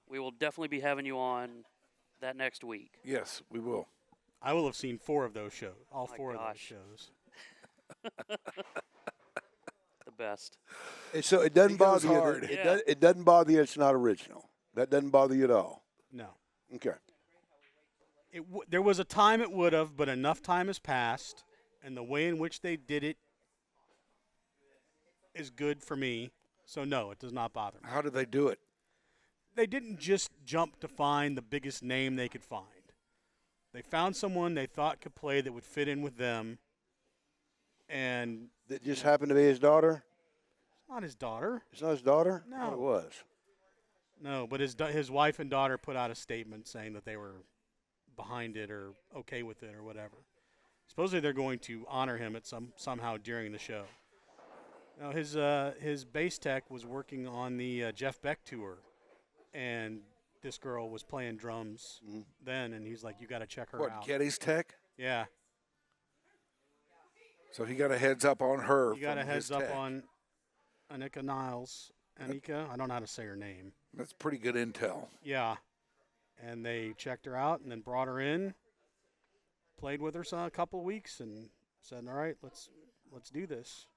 Speaker 9: We will definitely be having you on that next week.
Speaker 2: Yes, we will.
Speaker 7: I will have seen 4 of those shows, all
Speaker 9: My
Speaker 7: 4 of those
Speaker 9: gosh.
Speaker 7: shows.
Speaker 9: The best.
Speaker 10: And so it doesn't
Speaker 2: He goes
Speaker 10: bother you.
Speaker 2: hard.
Speaker 10: It doesn't bother you. It's not original. That doesn't bother you at all.
Speaker 7: No.
Speaker 10: Okay.
Speaker 7: There was a time it would have, but enough time has passed, and the way in which they did it is good for me. So, no, it does not bother me.
Speaker 2: How did they do it?
Speaker 7: They didn't just jump to find the biggest name they could find. They found someone they thought could play that would fit in with them, and
Speaker 10: That just happened to be his daughter?
Speaker 7: it's not his daughter.
Speaker 10: It's not his daughter?
Speaker 7: No.
Speaker 10: I thought it was.
Speaker 7: No, but his wife and daughter put out a statement saying that they were behind it or okay with it or whatever. Supposedly they're going to honor him at somehow during the show. Now his bass tech was working on the Jeff Beck tour, and this girl was playing drums then, and he's like, "You got to check her out."
Speaker 2: What, Getty's Tech?
Speaker 7: Yeah,
Speaker 2: So he got a heads up on her.
Speaker 7: you got a
Speaker 2: from his
Speaker 7: heads up
Speaker 2: tech.
Speaker 7: on Annika Niles. Annika, I don't know how to say her name.
Speaker 2: That's pretty good intel.
Speaker 7: Yeah, and they checked her out and then brought her in, played with her a couple of weeks, and said, "All right, let's do this."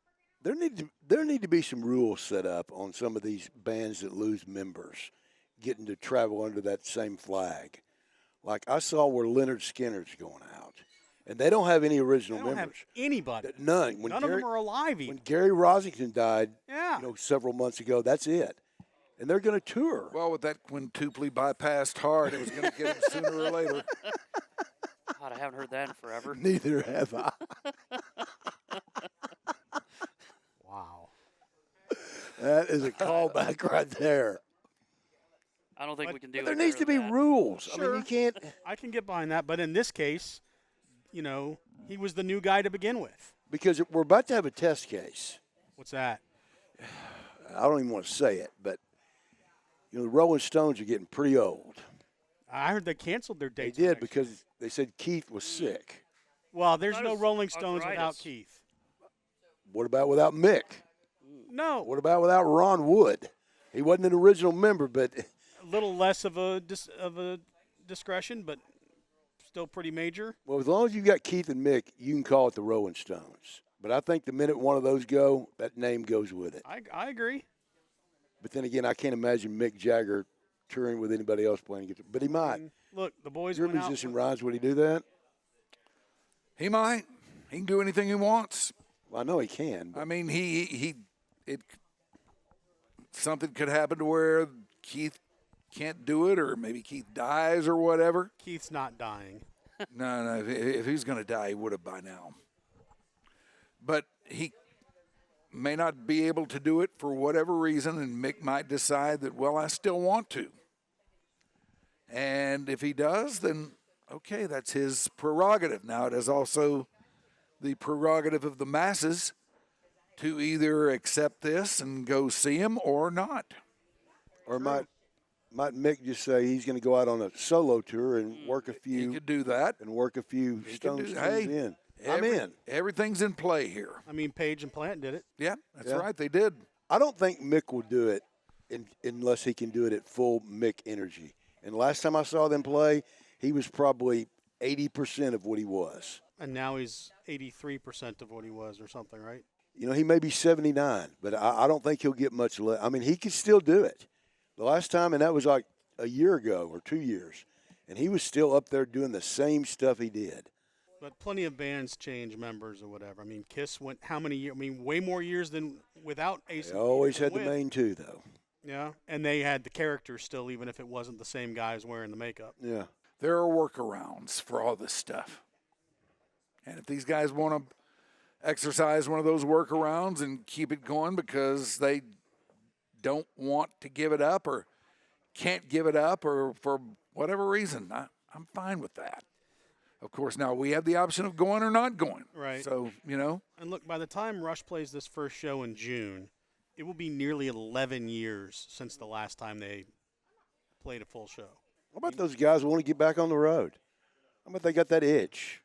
Speaker 10: There need to be some rules set up on some of these bands that lose members getting to travel under that same flag. Like I saw where Leonard Skinner's going out, and they don't have any original
Speaker 7: They don't
Speaker 10: members.
Speaker 7: have anybody.
Speaker 10: None.
Speaker 7: None of them are alive even.
Speaker 10: When Gary Rosington died,
Speaker 7: Yeah.
Speaker 10: several months ago, that's it. And they're going to tour.
Speaker 2: Well, with that quintuple bypassed hard, it was going to get him sooner or later.
Speaker 9: God, I haven't heard that in forever.
Speaker 10: Neither have I.
Speaker 7: Wow.
Speaker 10: That is a callback right there.
Speaker 9: I don't think we can do
Speaker 10: But
Speaker 9: it.
Speaker 10: there needs to be rules. I
Speaker 7: Sure.
Speaker 10: mean, you can't.
Speaker 7: I can get behind that, but in this case, he was the new guy to begin with.
Speaker 10: Because we're about to have a test case.
Speaker 7: What's that?
Speaker 10: I don't even want to say it, but the Rolling Stones are getting pretty old.
Speaker 7: I heard they canceled their
Speaker 10: They
Speaker 7: dates.
Speaker 10: did because they said Keith was sick.
Speaker 7: Well, there's
Speaker 9: Thought it
Speaker 7: no
Speaker 9: was
Speaker 7: Rolling Stones without
Speaker 9: arthritis.
Speaker 7: Keith.
Speaker 10: What about without Mick?
Speaker 7: No,
Speaker 10: What about without Ron Wood? He wasn't an original member, but
Speaker 7: a little less of a discretion, but still pretty major.
Speaker 10: well, as long as you got Keith and Mick, you can call it the Rolling Stones. But I think the minute one of those go, that name goes with it.
Speaker 7: I agree.
Speaker 10: But then again, I can't imagine Mick Jagger touring with anybody else playing guitar. But he might.
Speaker 7: Look, the boys
Speaker 10: You're a
Speaker 7: went out.
Speaker 10: musician, Rhines. Would he do that?
Speaker 2: He might. He can do anything he wants.
Speaker 10: Well, I know he can.
Speaker 2: I mean, something could happen to where Keith can't do it, or maybe Keith dies or whatever.
Speaker 7: Keith's not dying.
Speaker 2: No. If he's going to die, he would have by now. But he may not be able to do it for whatever reason, and Mick might decide that, well, I still want to. And if he does, then okay, that's his prerogative. Now it is also the prerogative of the masses to either accept this and go see him or not.
Speaker 10: Or might Mick just say he's going to go out on a solo tour and work a few?
Speaker 2: He could do that.
Speaker 10: And work a few stones in. I'm in.
Speaker 2: Everything's in play here.
Speaker 7: I mean, Page and Plant did it.
Speaker 2: Yeah, that's right. They did.
Speaker 10: I don't think Mick will do it unless he can do it at full Mick energy. And last time I saw them play, he was probably 80% of what he was.
Speaker 7: And now he's 83% of what he was or something, right?
Speaker 10: You know, he may be 79, but I don't think he'll get much less. I mean, he could still do it. The last time, and that was like a year ago or 2 years, and he was still up there doing the same stuff he did.
Speaker 7: But plenty of bands change members or whatever. I mean, Kiss went how many years? I mean, way more years than without Ace.
Speaker 10: They always had the main two, though.
Speaker 7: Yeah, and they had the characters still, even if it wasn't the same guys wearing the makeup.
Speaker 10: Yeah.
Speaker 2: There are workarounds for all this stuff. And if these guys want to exercise one of those workarounds and keep it going because they don't want to give it up or can't give it up or for whatever reason, I'm fine with that. Of course, now we have the option of going or not going.
Speaker 7: Right.
Speaker 2: So, you know.
Speaker 7: And look, by the time Rush plays this first show in June, it will be nearly 11 years since the last time they played a full show.
Speaker 10: How about those guys who want to get back on the road? How about they got that itch?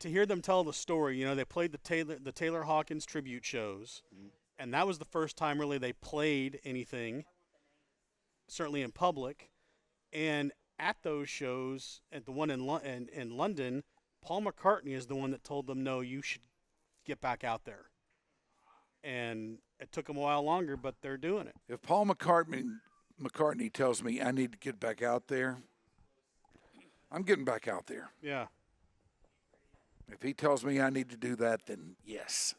Speaker 7: To hear them tell the story, you know, they played the Taylor Hawkins tribute shows, and that was the first time really they played anything, certainly in public. And at those shows, at the one in London, Paul McCartney is the one that told them, no, you should get back out there. And it took them a while longer, but they're doing it.
Speaker 2: If Paul McCartney tells me I need to get back out there, I'm getting back out there.
Speaker 7: Yeah.
Speaker 10: If
Speaker 2: If he tells me I need to do that, then yes.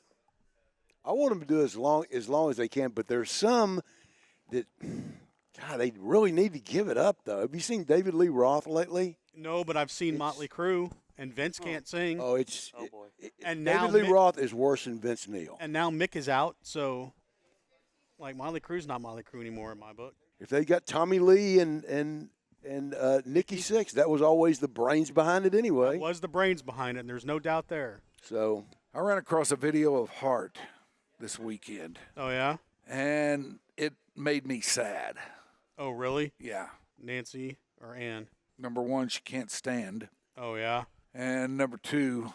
Speaker 10: I want them to do it as long as they can, but there's some that, God, they really need to give it up, though. Have you seen David Lee Roth lately?
Speaker 7: No, but I've seen Motley Crue, and Vince can't sing.
Speaker 10: Oh, it's
Speaker 9: Oh, boy.
Speaker 7: And
Speaker 10: David
Speaker 7: now
Speaker 10: Lee
Speaker 7: Mick-
Speaker 10: Roth is worse than Vince Neil.
Speaker 7: And now Mick is out, so like Motley Crue's not Motley Crue anymore in my book.
Speaker 10: If they got Tommy Lee and Nikki Sixx, that was always the brains behind it anyway.
Speaker 7: That was the brains behind it, and there's no doubt there.
Speaker 10: So
Speaker 2: I ran across a video of Hart this weekend,
Speaker 7: Oh, yeah?
Speaker 2: and it made me sad.
Speaker 7: Oh, really?
Speaker 2: Yeah.
Speaker 7: Nancy or Ann?
Speaker 2: Number one, she can't stand.
Speaker 7: Oh, yeah?
Speaker 2: And number two,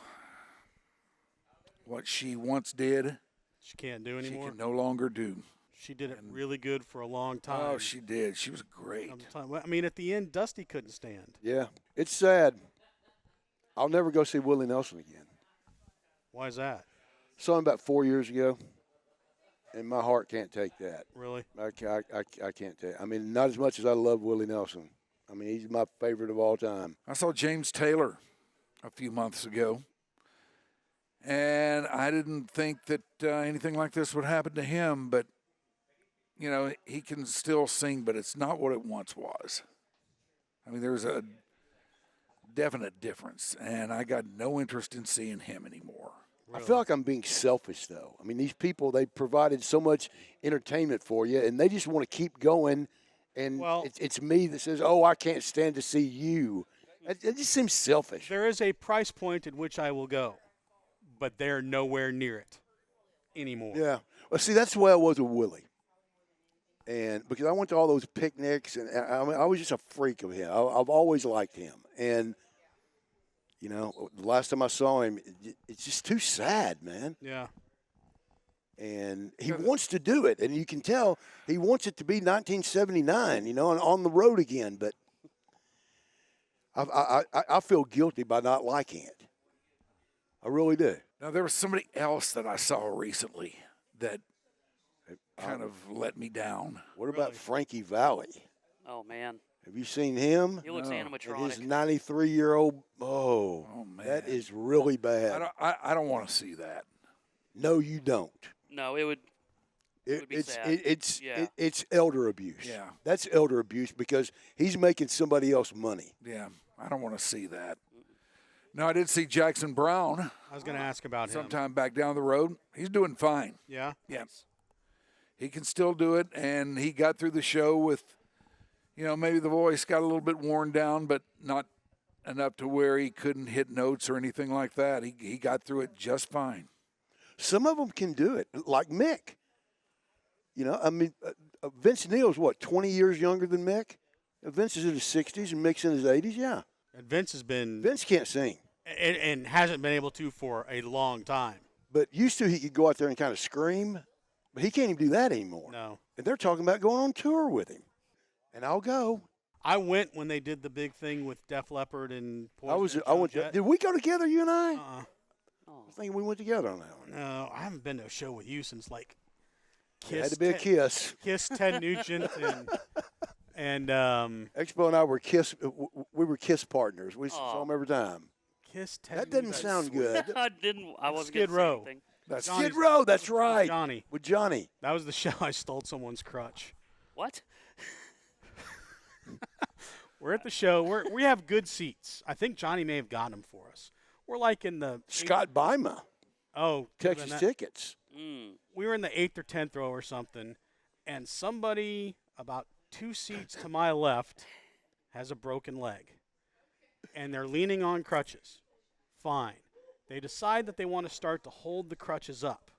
Speaker 2: what she once did,
Speaker 7: She can't do
Speaker 2: she
Speaker 7: anymore?
Speaker 2: can no longer do.
Speaker 7: She did it really good for a long time.
Speaker 2: Oh, she did. She was great.
Speaker 7: Well, I mean, at the end, Dusty couldn't stand.
Speaker 10: yeah, it's sad. I'll never go see Willie Nelson again.
Speaker 7: Why is that?
Speaker 10: Saw him about 4 years ago, and my heart can't take that.
Speaker 7: Really?
Speaker 10: I can't take. I mean, not as much as I love Willie Nelson. I mean, he's my favorite of all time.
Speaker 2: I saw James Taylor a few months ago, and I didn't think that anything like this would happen to him, but, you know, he can still sing, but it's not what it once was. I mean, there's a definite difference, and I got no interest in seeing him anymore.
Speaker 10: I feel like I'm being selfish, though. I mean, these people, they provided so much entertainment for you, and they just want to keep going. And
Speaker 7: Well-
Speaker 10: it's me that says, oh, I can't stand to see you. It just seems selfish.
Speaker 7: There is a price point at which I will go, but they're nowhere near it anymore.
Speaker 10: Yeah. Well, see, that's the way I was with Willie. And because I went to all those picnics, and I mean, I was just a freak of him. I've always liked him. And, you know, the last time I saw him, it's just too sad, man.
Speaker 7: Yeah.
Speaker 10: And he wants to do it, and you can tell he wants it to be 1979, you know, and on the road again. But I feel guilty by not liking it. I really do.
Speaker 2: Now, there was somebody else that I saw recently that kind of let me down.
Speaker 10: What about Frankie Valli?
Speaker 9: Oh, man.
Speaker 10: Have you seen him?
Speaker 9: He looks
Speaker 10: And
Speaker 9: animatronic.
Speaker 10: his 93-year-old. Oh,
Speaker 2: man.
Speaker 10: that is really bad.
Speaker 2: I don't want to see that.
Speaker 10: No, you don't.
Speaker 9: No, it would be
Speaker 10: It's
Speaker 9: sad.
Speaker 10: it's elder abuse.
Speaker 2: Yeah.
Speaker 10: That's elder abuse because he's making somebody else money.
Speaker 2: Yeah, I don't want to see that. Now, I did see Jackson Brown
Speaker 7: I was going to ask about him.
Speaker 2: sometime back down the road. He's doing fine.
Speaker 7: Yeah?
Speaker 2: Yeah. He can still do it, and he got through the show with, maybe the voice got a little bit worn down, but not enough to where he couldn't hit notes or anything like that. He got through it just fine.
Speaker 10: Some of them can do it, like Mick. Vince Neil's, 20 years younger than Mick? Vince is in his 60s and Mick's in his 80s, yeah.
Speaker 7: And Vince
Speaker 10: can't sing.
Speaker 7: And hasn't been able to for a long time.
Speaker 10: But used to he could go out there and kind of scream, but he can't even do that anymore.
Speaker 7: No.
Speaker 10: And they're talking about going on tour with him. And I'll go.
Speaker 7: I went when they did the big thing with Def Leppard and
Speaker 10: I went. Did we go together, you and I?
Speaker 7: Uh-uh.
Speaker 10: I was thinking we went together on that one.
Speaker 7: No, I haven't been to a show with you since Kiss.
Speaker 10: It had to be a Kiss.
Speaker 7: Kiss, Ted Nugent, and
Speaker 10: Expo and I were Kiss. We were Kiss partners. We saw them every time.
Speaker 7: Kiss, Ted.
Speaker 10: That doesn't sound good.
Speaker 9: I wasn't
Speaker 7: Skid Row.
Speaker 10: That's Skid Row. That's right.
Speaker 7: Johnny.
Speaker 10: With Johnny.
Speaker 7: That was the show I stole someone's crutch.
Speaker 9: What?
Speaker 7: We're at the show. We have good seats. I think Johnny may have gotten them for us. We're in the
Speaker 10: Scott Bima.
Speaker 7: Oh,
Speaker 10: Texas Tickets.
Speaker 7: We were in the 8th or 10th row or something, and somebody about 2 seats to my left has a broken leg, and they're leaning on crutches. Fine. They decide that they want to start to hold the crutches up.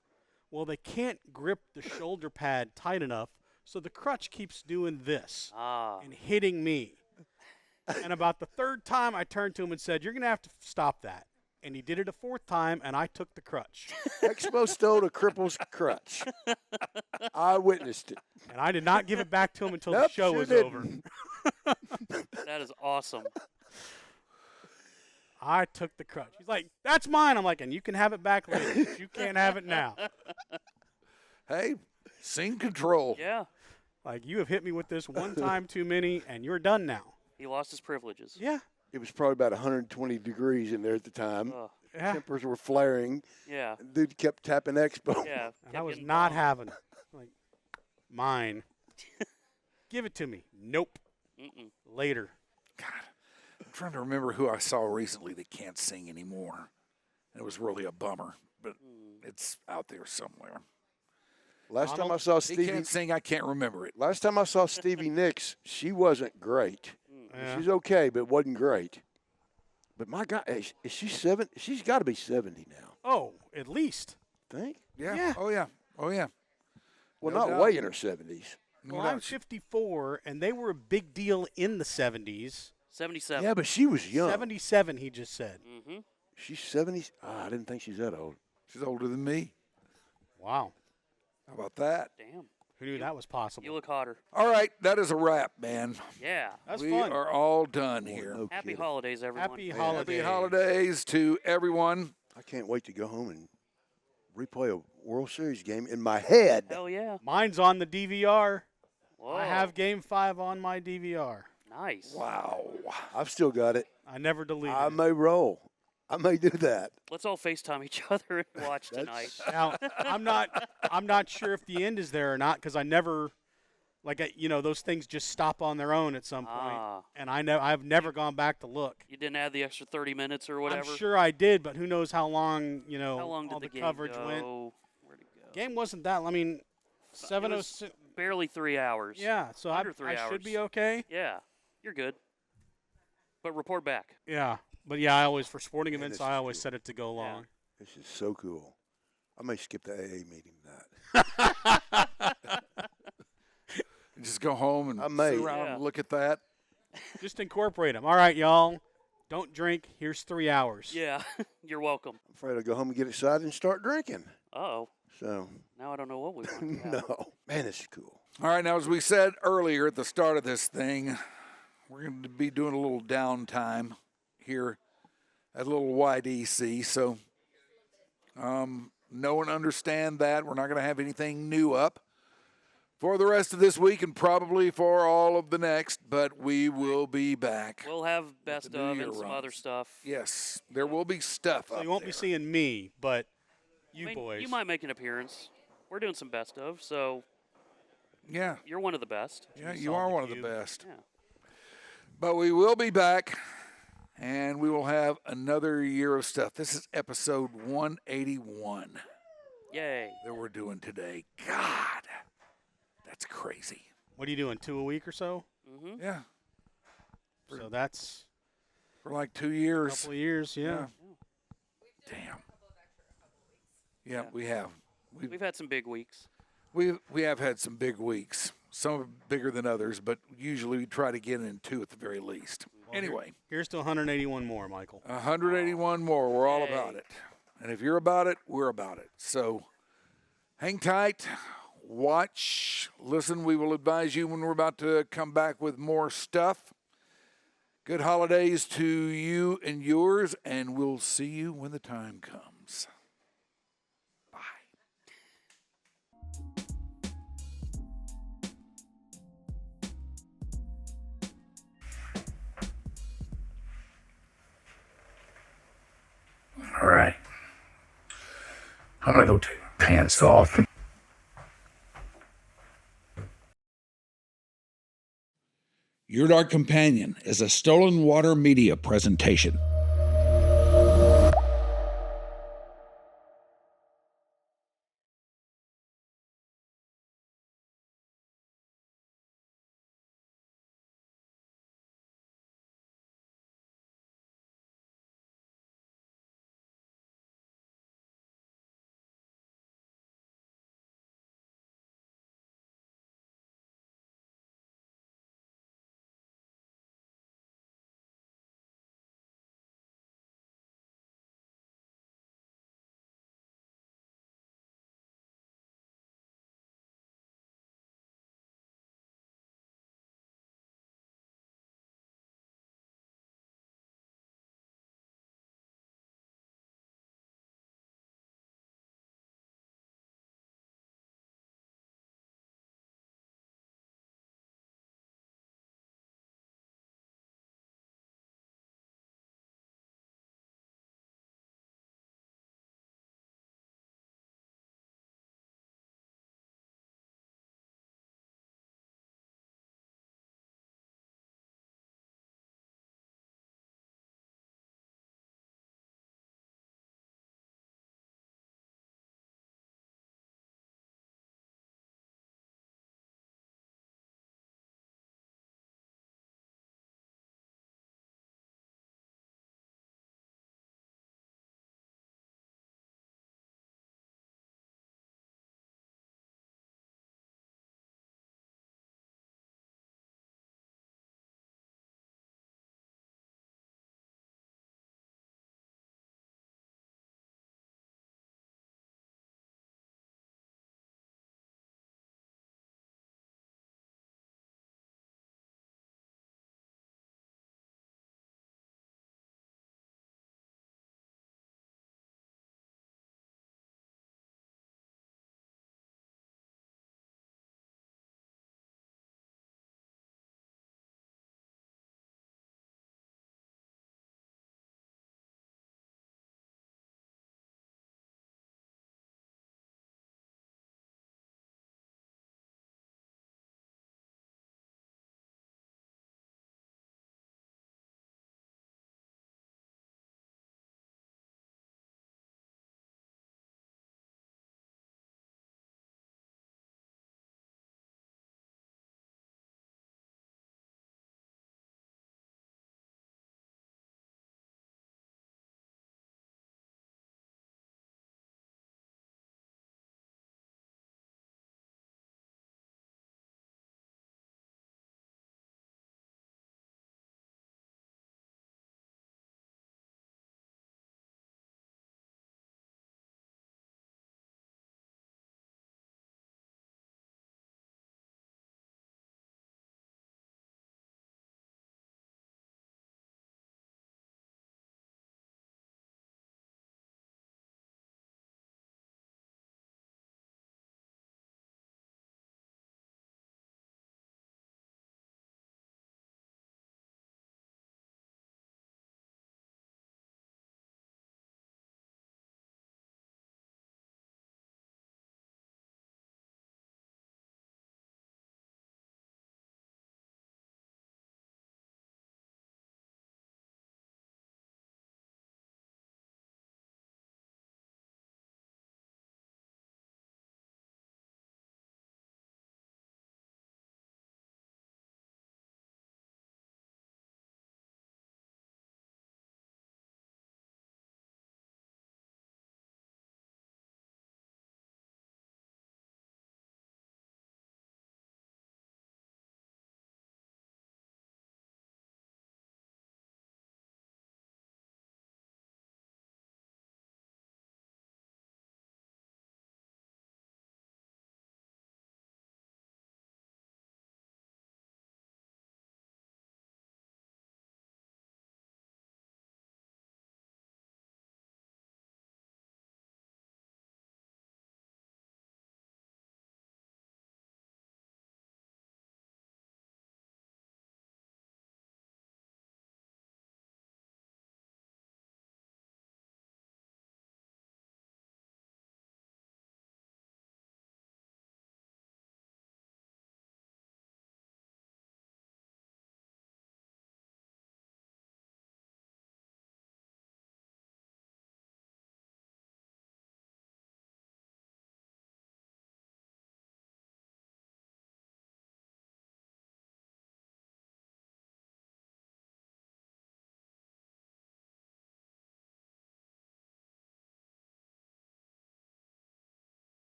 Speaker 7: Well, they can't grip the shoulder pad tight enough, so the crutch keeps doing this and hitting me. And about the 3rd time, I turned to him and said, "You're going to have to stop that." And he did it a 4th time, and I took the crutch.
Speaker 10: Expo stole a cripple's crutch. I witnessed it.
Speaker 7: And I did not give it back to him until the show was over.
Speaker 9: That is awesome.
Speaker 7: I took the crutch. He's like, "That's mine." I'm like, "And you can have it back later. But you can't have it now."
Speaker 2: Hey, scene control.
Speaker 9: Yeah.
Speaker 7: You have hit me with this one time too many, and you're done now.
Speaker 9: He lost his privileges.
Speaker 7: Yeah.
Speaker 10: It was probably about 120 degrees in there at the time.
Speaker 7: Yeah.
Speaker 10: Tempers were flaring.
Speaker 9: Yeah.
Speaker 10: Dude kept tapping Expo.
Speaker 9: Yeah.
Speaker 7: And I was not having it. Mine. Give it to me. Nope. Later.
Speaker 2: God, I'm trying to remember who I saw recently that can't sing anymore. It was really a bummer, but it's out there somewhere.
Speaker 10: Last time I saw
Speaker 2: He
Speaker 10: Stevie
Speaker 2: can't sing, I can't remember it.
Speaker 10: Last time I saw Stevie Nicks, she wasn't great.
Speaker 7: Yeah.
Speaker 10: She's okay, but wasn't great. But my God, is she 7? She's got to be 70 now.
Speaker 7: Oh, at least.
Speaker 10: Think?
Speaker 2: Yeah.
Speaker 7: Yeah.
Speaker 2: Oh, yeah. Oh, yeah.
Speaker 10: Well,
Speaker 2: No
Speaker 10: not
Speaker 2: doubt.
Speaker 10: way in her 70s.
Speaker 7: Well, I'm 54, and they were a big deal in the 70s.
Speaker 9: 77.
Speaker 10: Yeah, but she was young.
Speaker 7: 77, he just said.
Speaker 9: Mm-hmm.
Speaker 10: She's 70. I didn't think she's that old.
Speaker 2: She's older than me.
Speaker 7: Wow.
Speaker 2: How about that?
Speaker 9: Damn.
Speaker 7: Who knew that was possible?
Speaker 9: You look hotter.
Speaker 2: All right, that is a wrap, man.
Speaker 9: Yeah.
Speaker 7: That's
Speaker 2: we
Speaker 7: fun.
Speaker 2: are all done here.
Speaker 10: No
Speaker 9: Happy
Speaker 10: kidding.
Speaker 9: holidays, everyone.
Speaker 7: Happy
Speaker 2: Happy
Speaker 7: holidays.
Speaker 2: holidays to everyone.
Speaker 10: I can't wait to go home and replay a World Series game in my head.
Speaker 9: Hell yeah.
Speaker 7: Mine's on the DVR.
Speaker 9: Whoa.
Speaker 7: I have Game 5 on my DVR.
Speaker 9: Nice.
Speaker 2: Wow.
Speaker 10: I've still got it.
Speaker 7: I never deleted
Speaker 10: I
Speaker 7: it.
Speaker 10: may roll. I may do that.
Speaker 9: Let's all FaceTime each other and watch tonight.
Speaker 7: Now, I'm not sure if the end is there or not because I never, those things just stop on their own at some point, and I've never gone back to look.
Speaker 9: You didn't add the extra 30 minutes or whatever?
Speaker 7: I'm sure I did, but who knows how long,
Speaker 9: How long did
Speaker 7: all
Speaker 9: the
Speaker 7: the
Speaker 9: game
Speaker 7: coverage
Speaker 9: go?
Speaker 7: went.
Speaker 9: Where'd it go?
Speaker 7: Game wasn't that. I mean,
Speaker 9: It
Speaker 7: 7:06.
Speaker 9: was barely 3 hours.
Speaker 7: Yeah, so
Speaker 9: Under 3
Speaker 7: I
Speaker 9: hours.
Speaker 7: should be okay.
Speaker 9: Yeah, you're good. But report back.
Speaker 7: Yeah, but yeah, for sporting
Speaker 10: Man,
Speaker 7: events,
Speaker 10: this
Speaker 7: I
Speaker 10: is
Speaker 7: always
Speaker 10: cool.
Speaker 7: set it to go long.
Speaker 10: This is so cool. I may skip the AA meeting that.
Speaker 2: Just go home and
Speaker 10: I may.
Speaker 2: sit around
Speaker 9: Yeah.
Speaker 2: and look at that.
Speaker 7: Just incorporate them. All right, y'all. Don't drink. Here's 3 hours.
Speaker 9: Yeah, you're welcome.
Speaker 10: I'm afraid I'll go home and get excited and start drinking.
Speaker 9: Uh-oh.
Speaker 10: So,
Speaker 9: Now I don't know what we want. to have.
Speaker 10: no. Man, this is cool.
Speaker 2: All right, now, as we said earlier at the start of this thing, we're going to be doing a little downtime here at a little YDC. So, know and understand that. We're not going to have anything new up for the rest of this week and probably for all of the next, but we will be back.
Speaker 9: We'll have best
Speaker 2: New
Speaker 9: of
Speaker 2: Year
Speaker 9: and some
Speaker 2: runs.
Speaker 9: other stuff.
Speaker 2: Yes, there will be stuff
Speaker 7: So
Speaker 2: up
Speaker 7: you won't
Speaker 2: there.
Speaker 7: be seeing me, but you
Speaker 9: I mean,
Speaker 7: boys.
Speaker 9: You might make an appearance. We're doing some best of, so
Speaker 2: Yeah,
Speaker 9: you're one of the best.
Speaker 2: yeah,
Speaker 7: It's
Speaker 2: you
Speaker 7: all
Speaker 2: are
Speaker 7: the
Speaker 2: one of the
Speaker 7: cube.
Speaker 2: best.
Speaker 9: Yeah.
Speaker 2: But we will be back, and we will have another year of stuff. This is episode 181
Speaker 9: Yay.
Speaker 2: that we're doing today. God, that's crazy.
Speaker 7: What are you doing? 2 a week or so?
Speaker 9: Mm-hmm.
Speaker 2: Yeah.
Speaker 7: So that's
Speaker 2: For like 2
Speaker 7: a
Speaker 2: years.
Speaker 7: couple of years, yeah.
Speaker 2: Damn. Yeah, we have.
Speaker 9: We've had some big weeks.
Speaker 2: We have had some big weeks. Some are bigger than others, but usually we try to get in 2 at the very least. Anyway,
Speaker 7: Here's to 181 more, Michael.
Speaker 2: 181 more. We're all about it. And if you're about it, we're about it. So hang tight, watch, listen. We will advise you when we're about to come back with more stuff. Good holidays to you and yours, and we'll see you when the time comes. Bye.
Speaker 1: All right. I'm gonna go take my pants off.
Speaker 11: Your Dark Companion is a Stolen Water Media presentation.